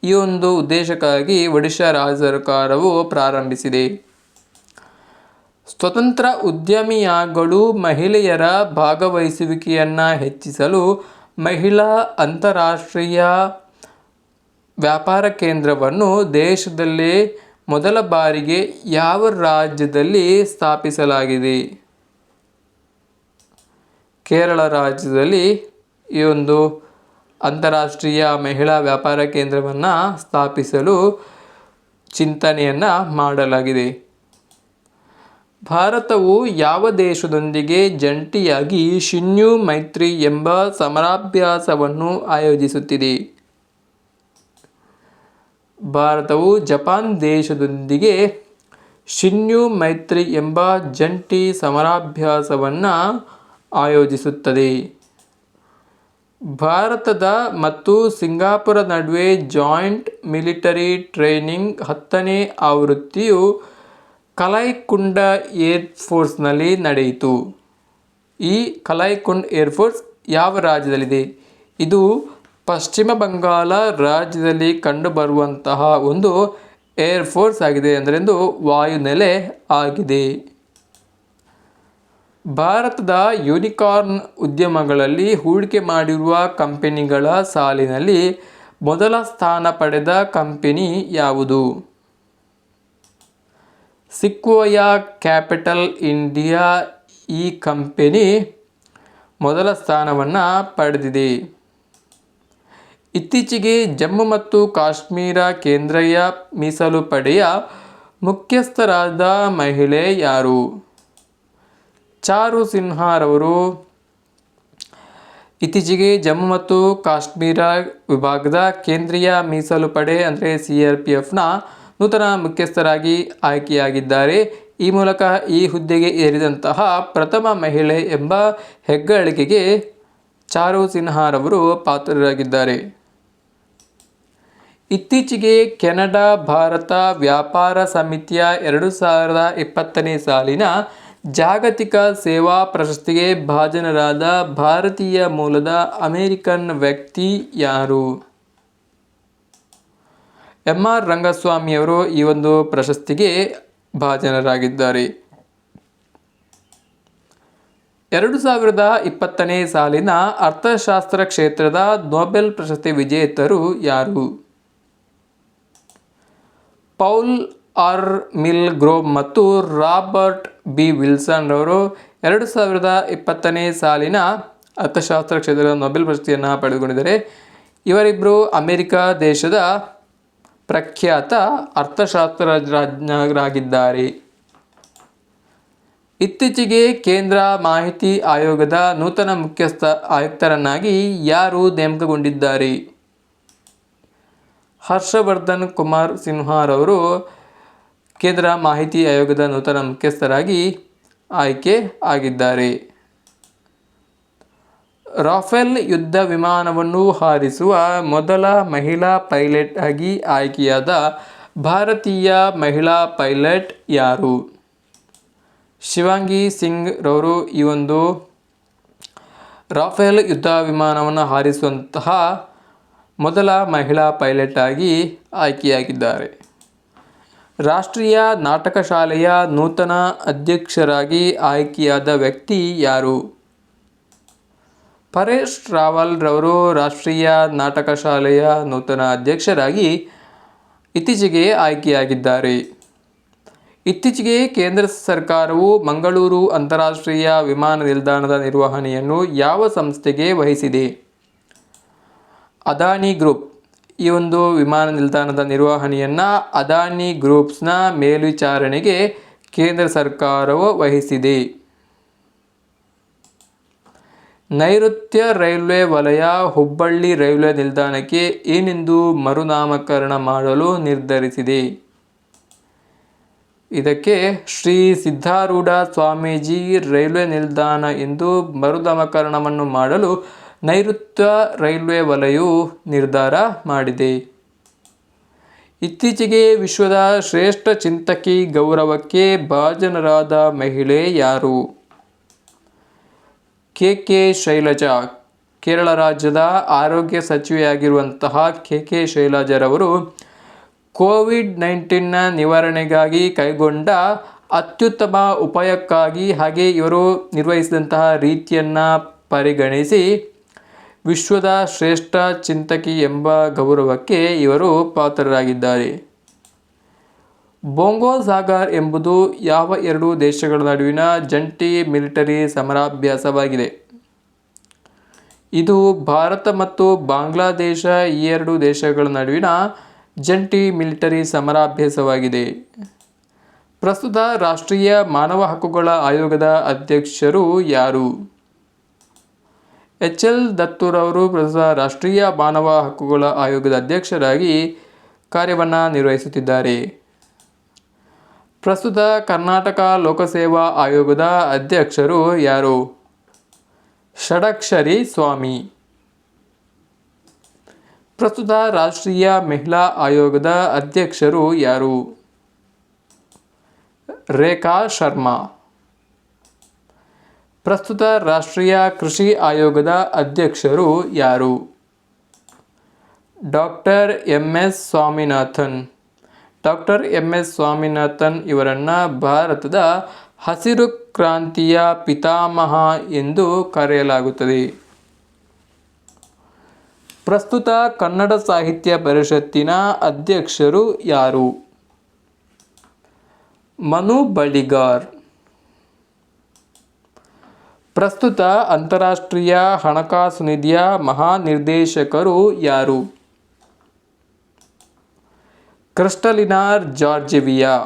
ಈ ಒಂದು ಉದ್ದೇಶಕ್ಕಾಗಿ ಒಡಿಶಾ ರಾಜ್ಯ ಸರ್ಕಾರವು ಪ್ರಾರಂಭಿಸಿದೆ. ಸ್ವತಂತ್ರ ಉದ್ಯಮಿಯಾಗಲು ಮಹಿಳೆಯರ ಭಾಗವಹಿಸುವಿಕೆಯನ್ನು ಹೆಚ್ಚಿಸಲು ಮಹಿಳಾ ಅಂತಾರಾಷ್ಟ್ರೀಯ ವ್ಯಾಪಾರ ಕೇಂದ್ರವನ್ನು ದೇಶದಲ್ಲೇ ಮೊದಲ ಬಾರಿಗೆ ಯಾವ ರಾಜ್ಯದಲ್ಲಿ ಸ್ಥಾಪಿಸಲಾಗಿದೆ? ಕೇರಳ ರಾಜ್ಯದಲ್ಲಿ ಈ ಒಂದು ಅಂತಾರಾಷ್ಟ್ರೀಯ ಮಹಿಳಾ ವ್ಯಾಪಾರ ಕೇಂದ್ರವನ್ನು ಸ್ಥಾಪಿಸಲು ಚಿಂತನೆಯನ್ನು ಮಾಡಲಾಗಿದೆ. ಭಾರತವು ಯಾವ ದೇಶದೊಂದಿಗೆ ಜಂಟಿಯಾಗಿ ಶಿನ್ಯು ಮೈತ್ರಿ ಎಂಬ ಸಮರಾಭ್ಯಾಸವನ್ನು ಆಯೋಜಿಸುತ್ತಿದೆ? ಭಾರತವು ಜಪಾನ್ ದೇಶದೊಂದಿಗೆ ಶಿನ್ಯು ಮೈತ್ರಿ ಎಂಬ ಜಂಟಿ ಸಮರಾಭ್ಯಾಸವನ್ನು ಆಯೋಜಿಸುತ್ತದೆ. ಭಾರತದ ಮತ್ತು ಸಿಂಗಾಪುರ ನಡುವೆ ಜಾಯಿಂಟ್ ಮಿಲಿಟರಿ ಟ್ರೈನಿಂಗ್ 10ನೇ ಆವೃತ್ತಿಯು ಕಲೈಕುಂಡ ಏರ್ಫೋರ್ಸ್ನಲ್ಲಿ ನಡೆಯಿತು. ಈ ಕಲೈಕುಂಡ್ ಏರ್ಫೋರ್ಸ್ ಯಾವ ರಾಜ್ಯದಲ್ಲಿದೆ? ಇದು ಪಶ್ಚಿಮ ಬಂಗಾಳ ರಾಜ್ಯದಲ್ಲಿ ಕಂಡುಬರುವಂತಹ ಒಂದು ಏರ್ಫೋರ್ಸ್ ಆಗಿದೆ, ಅಂದರೆ ವಾಯುನೆಲೆ ಆಗಿದೆ. ಭಾರತದ ಯೂನಿಕಾರ್ನ್ ಉದ್ಯಮಗಳಲ್ಲಿ ಹೂಡಿಕೆ ಮಾಡಿರುವ ಕಂಪನಿಗಳ ಸಾಲಿನಲ್ಲಿ ಮೊದಲ ಸ್ಥಾನ ಪಡೆದ ಕಂಪನಿ ಯಾವುದು? ಸಿಕ್ವೋಯಾ ಕ್ಯಾಪಿಟಲ್ ಇಂಡಿಯಾ ಈ ಕಂಪನಿ ಮೊದಲ ಸ್ಥಾನವನ್ನು ಪಡೆದಿದೆ. ಇತ್ತೀಚೆಗೆ ಜಮ್ಮು ಮತ್ತು ಕಾಶ್ಮೀರ ಕೇಂದ್ರೀಯ ಮೀಸಲು ಪಡೆಯ ಮುಖ್ಯಸ್ಥರಾದ ಮಹಿಳೆ ಯಾರು? ಚಾರು ಸಿನ್ಹಾರವರು ಇತ್ತೀಚೆಗೆ ಜಮ್ಮು ಮತ್ತು ಕಾಶ್ಮೀರ ವಿಭಾಗದ ಕೇಂದ್ರೀಯ ಮೀಸಲು ಪಡೆ ಅಂದರೆ CRPFನ ನೂತನ ಮುಖ್ಯಸ್ಥರಾಗಿ ಆಯ್ಕೆಯಾಗಿದ್ದಾರೆ. ಈ ಮೂಲಕ ಈ ಹುದ್ದೆಗೆ ಏರಿದಂತಹ ಪ್ರಥಮ ಮಹಿಳೆ ಎಂಬ ಹೆಗ್ಗಳಿಕೆಗೆ ಚಾರು ಸಿನ್ಹಾರವರು ಪಾತ್ರರಾಗಿದ್ದಾರೆ. ಇತ್ತೀಚೆಗೆ ಕೆನಡಾ ಭಾರತ ವ್ಯಾಪಾರ ಸಮಿತಿಯ 2020ನೇ ಸಾಲಿನ ಜಾಗತಿಕ ಸೇವಾ ಪ್ರಶಸ್ತಿಗೆ ಭಾಜನರಾದ ಭಾರತೀಯ ಮೂಲದ ಅಮೆರಿಕನ್ ವ್ಯಕ್ತಿ ಯಾರು? MR ರಂಗಸ್ವಾಮಿಯವರು ಈ ಒಂದು ಪ್ರಶಸ್ತಿಗೆ ಭಾಜನರಾಗಿದ್ದಾರೆ. 2020ನೇ ಸಾಲಿನ ಅರ್ಥಶಾಸ್ತ್ರ ಕ್ಷೇತ್ರದ ನೊಬೆಲ್ ಪ್ರಶಸ್ತಿ ವಿಜೇತರು ಯಾರು? ಪೌಲ್ ಆರ್ ಮಿಲ್ಗ್ರೋವ್ ಮತ್ತು ರಾಬರ್ಟ್ ಬಿ ವಿಲ್ಸನ್ ರವರು 2020ನೇ ಸಾಲಿನ ಅರ್ಥಶಾಸ್ತ್ರ ಕ್ಷೇತ್ರದ ನೊಬೆಲ್ ಪ್ರಶಸ್ತಿಯನ್ನು ಪಡೆದುಕೊಂಡಿದ್ದಾರೆ. ಇವರಿಬ್ಬರು ಅಮೆರಿಕ ದೇಶದ ಪ್ರಖ್ಯಾತ ಅರ್ಥಶಾಸ್ತ್ರಜ್ಞರಾಗಿದ್ದಾರೆ. ಇತ್ತೀಚೆಗೆ ಕೇಂದ್ರ ಮಾಹಿತಿ ಆಯೋಗದ ನೂತನ ಮುಖ್ಯಸ್ಥ ಆಯುಕ್ತರನ್ನಾಗಿ ಯಾರು ನೇಮಕಗೊಂಡಿದ್ದಾರೆ? ಹರ್ಷವರ್ಧನ್ ಕುಮಾರ್ ಸಿನ್ಹಾರವರು ಕೇಂದ್ರ ಮಾಹಿತಿ ಆಯೋಗದ ನೂತನ ಮುಖ್ಯಸ್ಥರಾಗಿ ಆಯ್ಕೆ ಆಗಿದ್ದಾರೆ. ರಾಫೆಲ್ ಯುದ್ಧ ವಿಮಾನವನ್ನು ಹಾರಿಸುವ ಮೊದಲ ಮಹಿಳಾ ಪೈಲಟ್ ಆಗಿ ಆಯ್ಕೆಯಾದ ಭಾರತೀಯ ಮಹಿಳಾ ಪೈಲಟ್ ಯಾರು? ಶಿವಾಂಗಿ ಸಿಂಗ್ ರವರು ಈ ಒಂದು ರಾಫೆಲ್ ಯುದ್ಧ ವಿಮಾನವನ್ನು ಹಾರಿಸುವಂತಹ ಮೊದಲ ಮಹಿಳಾ ಪೈಲಟ್ ಆಗಿ ಆಯ್ಕೆಯಾಗಿದ್ದಾರೆ. ರಾಷ್ಟ್ರೀಯ ನಾಟಕ ಶಾಲೆಯ ನೂತನ ಅಧ್ಯಕ್ಷರಾಗಿ ಆಯ್ಕೆಯಾದ ವ್ಯಕ್ತಿ ಯಾರು? ಪರೇಶ್ ರಾವಲ್ ರವರು ರಾಷ್ಟ್ರೀಯ ನಾಟಕ ಶಾಲೆಯ ನೂತನ ಅಧ್ಯಕ್ಷರಾಗಿ ಇತ್ತೀಚೆಗೆ ಆಯ್ಕೆಯಾಗಿದ್ದಾರೆ. ಇತ್ತೀಚೆಗೆ ಕೇಂದ್ರ ಸರ್ಕಾರವು ಮಂಗಳೂರು ಅಂತಾರಾಷ್ಟ್ರೀಯ ವಿಮಾನ ನಿಲ್ದಾಣದ ನಿರ್ವಹಣೆಯನ್ನು ಯಾವ ಸಂಸ್ಥೆಗೆ ವಹಿಸಿದೆ? ಅದಾನಿ ಗ್ರೂಪ್ ಈ ಒಂದು ವಿಮಾನ ನಿಲ್ದಾಣದ ನಿರ್ವಹಣೆಯನ್ನು ಅದಾನಿ ಗ್ರೂಪ್ಸ್ನ ಮೇಲ್ವಿಚಾರಣೆಗೆ ಕೇಂದ್ರ ಸರ್ಕಾರವು ವಹಿಸಿದೆ. ನೈಋತ್ಯ ರೈಲ್ವೆ ವಲಯ ಹುಬ್ಬಳ್ಳಿ ರೈಲ್ವೆ ನಿಲ್ದಾಣಕ್ಕೆ ಏನೆಂದು ಮರುನಾಮಕರಣ ಮಾಡಲು ನಿರ್ಧರಿಸಿದೆ? ಇದಕ್ಕೆ ಶ್ರೀ ಸಿದ್ಧಾರೂಢ ಸ್ವಾಮೀಜಿ ರೈಲ್ವೆ ನಿಲ್ದಾಣ ಎಂದು ಮರುನಾಮಕರಣವನ್ನು ಮಾಡಲು ನೈಋತ್ಯ ರೈಲ್ವೆ ವಲಯವು ನಿರ್ಧಾರ ಮಾಡಿದೆ. ಇತ್ತೀಚೆಗೆ ವಿಶ್ವದ ಶ್ರೇಷ್ಠ ಚಿಂತಕಿ ಗೌರವಕ್ಕೆ ಭಾಜನರಾದ ಮಹಿಳೆ ಯಾರು? ಕೆ ಶೈಲಜಾ. ಕೇರಳ ರಾಜ್ಯದ ಆರೋಗ್ಯ ಸಚಿವೆಯಾಗಿರುವಂತಹ ಕೆ ಶೈಲಜಾರವರು ಕೋವಿಡ್-19ನ ನಿವಾರಣೆಗಾಗಿ ಕೈಗೊಂಡ ಅತ್ಯುತ್ತಮ ಉಪಾಯಕ್ಕಾಗಿ ಹಾಗೆ ಇವರು ನಿರ್ವಹಿಸಿದಂತಹ ರೀತಿಯನ್ನು ಪರಿಗಣಿಸಿ ವಿಶ್ವದ ಶ್ರೇಷ್ಠ ಚಿಂತಕಿ ಎಂಬ ಗೌರವಕ್ಕೆ ಇವರು ಪಾತ್ರರಾಗಿದ್ದಾರೆ. ಬೊಂಗೋ ಸಾಗರ್ ಎಂಬುದು ಯಾವ ಎರಡು ದೇಶಗಳ ನಡುವಿನ ಜಂಟಿ ಮಿಲಿಟರಿ ಸಮರಾಭ್ಯಾಸವಾಗಿದೆ? ಇದು ಭಾರತ ಮತ್ತು ಬಾಂಗ್ಲಾದೇಶ ಈ ಎರಡು ದೇಶಗಳ ನಡುವಿನ ಜಂಟಿ ಮಿಲಿಟರಿ ಸಮರಾಭ್ಯಾಸವಾಗಿದೆ. ಪ್ರಸ್ತುತ ರಾಷ್ಟ್ರೀಯ ಮಾನವ ಹಕ್ಕುಗಳ ಆಯೋಗದ ಅಧ್ಯಕ್ಷರು ಯಾರು? ಎಲ್ ದತ್ತುರವರು ಪ್ರಸ್ತುತ ರಾಷ್ಟ್ರೀಯ ಮಾನವ ಹಕ್ಕುಗಳ ಆಯೋಗದ ಅಧ್ಯಕ್ಷರಾಗಿ ಕಾರ್ಯವನ್ನು ನಿರ್ವಹಿಸುತ್ತಿದ್ದಾರೆ. ಪ್ರಸ್ತುತ ಕರ್ನಾಟಕ ಲೋಕಸೇವಾ ಆಯೋಗದ ಅಧ್ಯಕ್ಷರು ಯಾರು? ಷಡಕ್ಷರಿ ಸ್ವಾಮಿ. ಪ್ರಸ್ತುತ ರಾಷ್ಟ್ರೀಯ ಮಹಿಳಾ ಆಯೋಗದ ಅಧ್ಯಕ್ಷರು ಯಾರು? ರೇಖಾ ಶರ್ಮಾ. ಪ್ರಸ್ತುತ ರಾಷ್ಟ್ರೀಯ ಕೃಷಿ ಆಯೋಗದ ಅಧ್ಯಕ್ಷರು ಯಾರು? Doctor S Swaminathan. Doctor S Swaminathan ಇವರನ್ನು ಭಾರತದ ಹಸಿರು ಕ್ರಾಂತಿಯ ಪಿತಾಮಹ ಎಂದು ಕರೆಯಲಾಗುತ್ತದೆ. ಪ್ರಸ್ತುತ ಕನ್ನಡ ಸಾಹಿತ್ಯ ಪರಿಷತ್ತಿನ ಅಧ್ಯಕ್ಷರು ಯಾರು? ಮನು ಬಳಿಗಾರ್. ಪ್ರಸ್ತುತ ಅಂತಾರಾಷ್ಟ್ರೀಯ ಹಣಕಾಸು ನಿಧಿಯ ಮಹಾನಿರ್ದೇಶಕರು ಯಾರು? Kristalina Georgieva.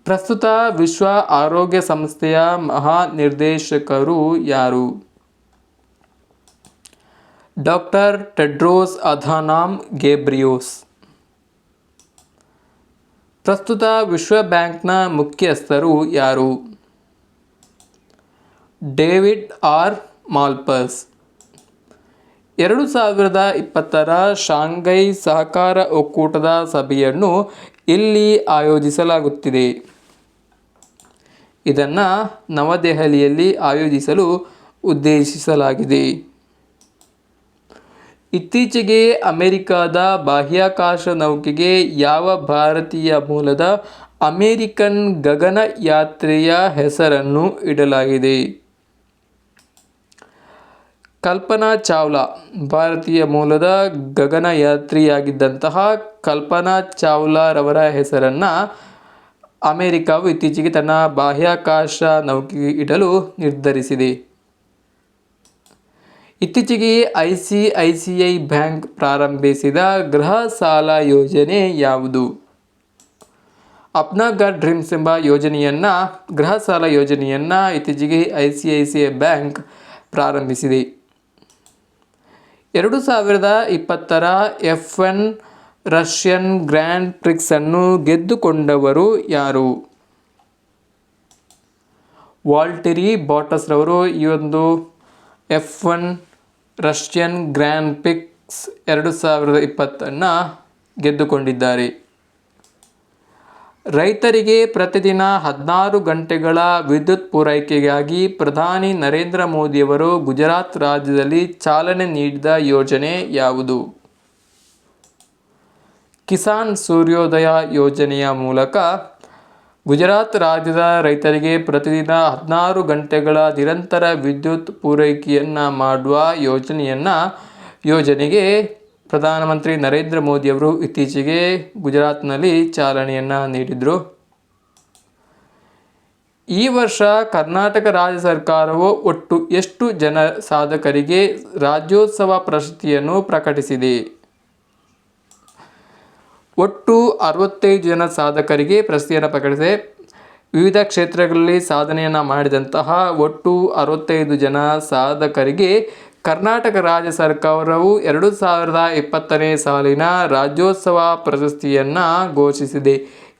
ಪ್ರಸ್ತುತ ವಿಶ್ವ ಆರೋಗ್ಯ ಸಂಸ್ಥೆಯ ಮಹಾನಿರ್ದೇಶಕರು ಯಾರು? Doctor Tedros Adhanom Ghebreyesus. ಪ್ರಸ್ತುತ ವಿಶ್ವ ಬ್ಯಾಂಕ್ನ ಮುಖ್ಯಸ್ಥರು ಯಾರು? David R ಮಾಲ್ಪಸ್. 2020 ಶಾಂಘೈ ಸಹಕಾರ ಒಕ್ಕೂಟದ ಸಭೆಯನ್ನು ಎಲ್ಲಿ ಆಯೋಜಿಸಲಾಗುತ್ತಿದೆ? ಇದನ್ನು ನವದೆಹಲಿಯಲ್ಲಿ ಆಯೋಜಿಸಲು ಉದ್ದೇಶಿಸಲಾಗಿದೆ. ಇತ್ತೀಚೆಗೆ ಅಮೆರಿಕದ ಬಾಹ್ಯಾಕಾಶ ನೌಕೆಗೆ ಯಾವ ಭಾರತೀಯ ಮೂಲದ ಅಮೆರಿಕನ್ ಗಗನಯಾತ್ರಿಯ ಹೆಸರನ್ನು ಇಡಲಾಗಿದೆ? ಕಲ್ಪನಾ ಚಾವ್ಲಾ. ಭಾರತೀಯ ಮೂಲದ ಗಗನಯಾತ್ರಿಯಾಗಿದ್ದಂತಹ ಕಲ್ಪನಾ ಚಾವ್ಲಾರವರ ಹೆಸರನ್ನು ಅಮೆರಿಕವು ಇತ್ತೀಚೆಗೆ ತನ್ನ ಬಾಹ್ಯಾಕಾಶ ನೌಕೆಗೆ ಇಡಲು ನಿರ್ಧರಿಸಿದೆ. ಇತ್ತೀಚೆಗೆ ICICI ಬ್ಯಾಂಕ್ ಪ್ರಾರಂಭಿಸಿದ ಗೃಹ ಸಾಲ ಯೋಜನೆ ಯಾವುದು? ಅಪ್ನಾ ಘರ್ ಡ್ರೀಮ್ಸ್ ಎಂಬ ಯೋಜನೆಯನ್ನು, ಗೃಹ ಸಾಲ ಯೋಜನೆಯನ್ನು ಇತ್ತೀಚೆಗೆ ICICI ಬ್ಯಾಂಕ್ ಪ್ರಾರಂಭಿಸಿದೆ. 2020ರ F1 ರಷ್ಯನ್ ಗ್ರ್ಯಾಂಡ್ ಪ್ರಿಕ್ಸ್ ಅನ್ನು ಗೆದ್ದುಕೊಂಡವರು ಯಾರು? ವಾಲ್ಟೆರಿ ಬಾಟಸ್ ರವರು ಈ ಒಂದು F1 ರಷ್ಯನ್ ಗ್ರ್ಯಾಂಡ್ ಪ್ರಿಕ್ಸ್ 2020 ಗೆದ್ದುಕೊಂಡಿದ್ದಾರೆ. ರೈತರಿಗೆ ಪ್ರತಿದಿನ 16 ಗಂಟೆಗಳ ವಿದ್ಯುತ್ ಪೂರೈಕೆಗಾಗಿ ಪ್ರಧಾನಿ ನರೇಂದ್ರ ಮೋದಿಯವರು ಗುಜರಾತ್ ರಾಜ್ಯದಲ್ಲಿ ಚಾಲನೆ ನೀಡಿದ ಯೋಜನೆ ಯಾವುದು? ಕಿಸಾನ್ ಸೂರ್ಯೋದಯ ಯೋಜನೆಯ ಮೂಲಕ ಗುಜರಾತ್ ರಾಜ್ಯದ ರೈತರಿಗೆ ಪ್ರತಿದಿನ 16 ಗಂಟೆಗಳ ನಿರಂತರ ವಿದ್ಯುತ್ ಪೂರೈಕೆಯನ್ನು ಮಾಡುವ ಯೋಜನೆಗೆ ಪ್ರಧಾನಮಂತ್ರಿ ನರೇಂದ್ರ ಮೋದಿಯವರು ಇತ್ತೀಚೆಗೆ ಗುಜರಾತ್ನಲ್ಲಿ ಚಾಲನೆಯನ್ನು ನೀಡಿದರು. ಈ ವರ್ಷ ಕರ್ನಾಟಕ ರಾಜ್ಯ ಸರ್ಕಾರವು ಒಟ್ಟು ಎಷ್ಟು ಜನ ಸಾಧಕರಿಗೆ ರಾಜ್ಯೋತ್ಸವ ಪ್ರಶಸ್ತಿಯನ್ನು ಪ್ರಕಟಿಸಿದೆ? ಒಟ್ಟು 65 ಜನ ಸಾಧಕರಿಗೆ ಪ್ರಶಸ್ತಿಯನ್ನು ಪ್ರಕಟಿಸಿದೆ. ವಿವಿಧ ಕ್ಷೇತ್ರಗಳಲ್ಲಿ ಸಾಧನೆಯನ್ನು ಮಾಡಿದಂತಹ ಒಟ್ಟು 65 ಜನ ಸಾಧಕರಿಗೆ ಕರ್ನಾಟಕ ರಾಜ್ಯ ಸರ್ಕಾರವು 2020ನೇ ಸಾಲಿನ ರಾಜ್ಯೋತ್ಸವ ಪ್ರಶಸ್ತಿಯನ್ನು ಘೋಷಿಸಿದೆ.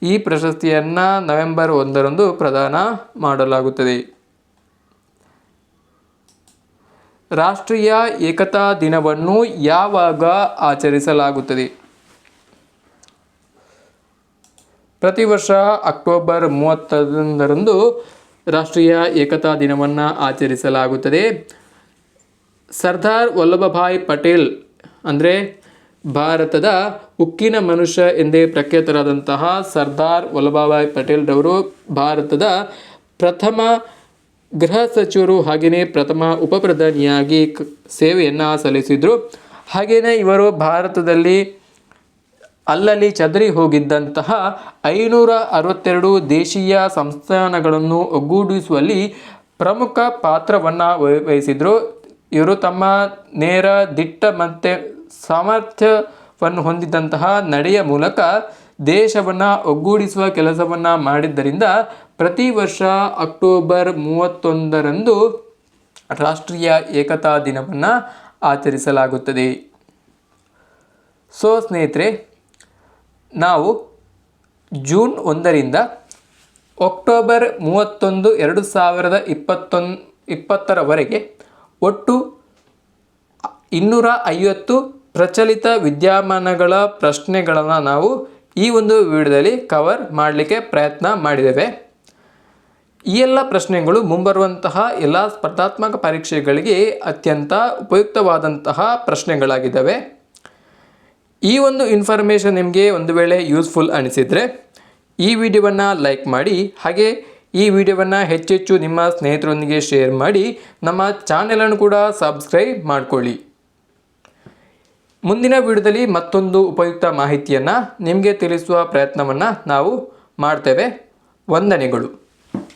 ಈ ಪ್ರಶಸ್ತಿಯನ್ನು ನವೆಂಬರ್ 1ರಂದು ಪ್ರದಾನ ಮಾಡಲಾಗುತ್ತದೆ. ರಾಷ್ಟ್ರೀಯ ಏಕತಾ ದಿನವನ್ನು ಯಾವಾಗ ಆಚರಿಸಲಾಗುತ್ತದೆ? ಪ್ರತಿ ವರ್ಷ ಅಕ್ಟೋಬರ್ 31ರಂದು ರಾಷ್ಟ್ರೀಯ ಏಕತಾ ದಿನವನ್ನು ಆಚರಿಸಲಾಗುತ್ತದೆ. ಸರ್ದಾರ್ ವಲ್ಲಭಭಾಯ್ ಪಟೇಲ್ ಅಂದರೆ ಭಾರತದ ಉಕ್ಕಿನ ಮನುಷ್ಯ ಎಂದೇ ಪ್ರಖ್ಯಾತರಾದಂತಹ ಸರ್ದಾರ್ ವಲ್ಲಭಭಾಯ್ ಪಟೇಲ್ ರವರು ಭಾರತದ ಪ್ರಥಮ ಗೃಹ ಸಚಿವರು ಹಾಗೆಯೇ ಪ್ರಥಮ ಉಪಪ್ರಧಾನಿಯಾಗಿ ಸೇವೆಯನ್ನು ಸಲ್ಲಿಸಿದರು. ಹಾಗೆಯೇ ಇವರು ಭಾರತದಲ್ಲಿ ಅಲ್ಲಲ್ಲಿ ಚದರಿ ಹೋಗಿದ್ದಂತಹ 562 ದೇಶೀಯ ಸಂಸ್ಥಾನಗಳನ್ನು ಒಗ್ಗೂಡಿಸುವಲ್ಲಿ ಪ್ರಮುಖ ಪಾತ್ರವನ್ನು ವಹಿಸಿದರು. ಇವರು ತಮ್ಮ ನೇರ, ದಿಟ್ಟ ಮತ್ತು ಸಾಮರ್ಥ್ಯವನ್ನು ಹೊಂದಿದ್ದಂತಹ ನಡೆಯ ಮೂಲಕ ದೇಶವನ್ನು ಒಗ್ಗೂಡಿಸುವ ಕೆಲಸವನ್ನು ಮಾಡಿದ್ದರಿಂದ ಪ್ರತಿ ವರ್ಷ ಅಕ್ಟೋಬರ್ 31ರಂದು ರಾಷ್ಟ್ರೀಯ ಏಕತಾ ದಿನವನ್ನು ಆಚರಿಸಲಾಗುತ್ತದೆ. ಸ್ನೇಹಿತರೆ, ನಾವು ಜೂನ್ 1ರಿಂದ ಅಕ್ಟೋಬರ್ 31, 2020ರವರೆಗೆ ಒಟ್ಟು 250 ಪ್ರಚಲಿತ ವಿದ್ಯಮಾನಗಳ ಪ್ರಶ್ನೆಗಳನ್ನು ನಾವು ಈ ಒಂದು ವಿಡಿಯೋದಲ್ಲಿ ಕವರ್ ಮಾಡಲಿಕ್ಕೆ ಪ್ರಯತ್ನ ಮಾಡಿದ್ದೇವೆ. ಈ ಎಲ್ಲ ಪ್ರಶ್ನೆಗಳು ಮುಂಬರುವಂತಹ ಎಲ್ಲ ಸ್ಪರ್ಧಾತ್ಮಕ ಪರೀಕ್ಷೆಗಳಿಗೆ ಅತ್ಯಂತ ಉಪಯುಕ್ತವಾದಂತಹ ಪ್ರಶ್ನೆಗಳಾಗಿದ್ದಾವೆ. ಈ ಒಂದು ಇನ್ಫಾರ್ಮೇಷನ್ ನಿಮಗೆ ಒಂದು ವೇಳೆ ಯೂಸ್ಫುಲ್ ಅನಿಸಿದರೆ ಈ ವಿಡಿಯೋವನ್ನು ಲೈಕ್ ಮಾಡಿ, ಹಾಗೆ ಈ ವಿಡಿಯೋವನ್ನು ಹೆಚ್ಚೆಚ್ಚು ನಿಮ್ಮ ಸ್ನೇಹಿತರೊಂದಿಗೆ ಶೇರ್ ಮಾಡಿ, ನಮ್ಮ ಚಾನೆಲನ್ನು ಕೂಡ ಸಬ್ಸ್ಕ್ರೈಬ್ ಮಾಡಿಕೊಳ್ಳಿ. ಮುಂದಿನ ವಿಡಿಯೋದಲ್ಲಿ ಮತ್ತೊಂದು ಉಪಯುಕ್ತ ಮಾಹಿತಿಯನ್ನು ನಿಮಗೆ ತಿಳಿಸುವ ಪ್ರಯತ್ನವನ್ನು ನಾವು ಮಾಡ್ತೇವೆ. ವಂದನೆಗಳು.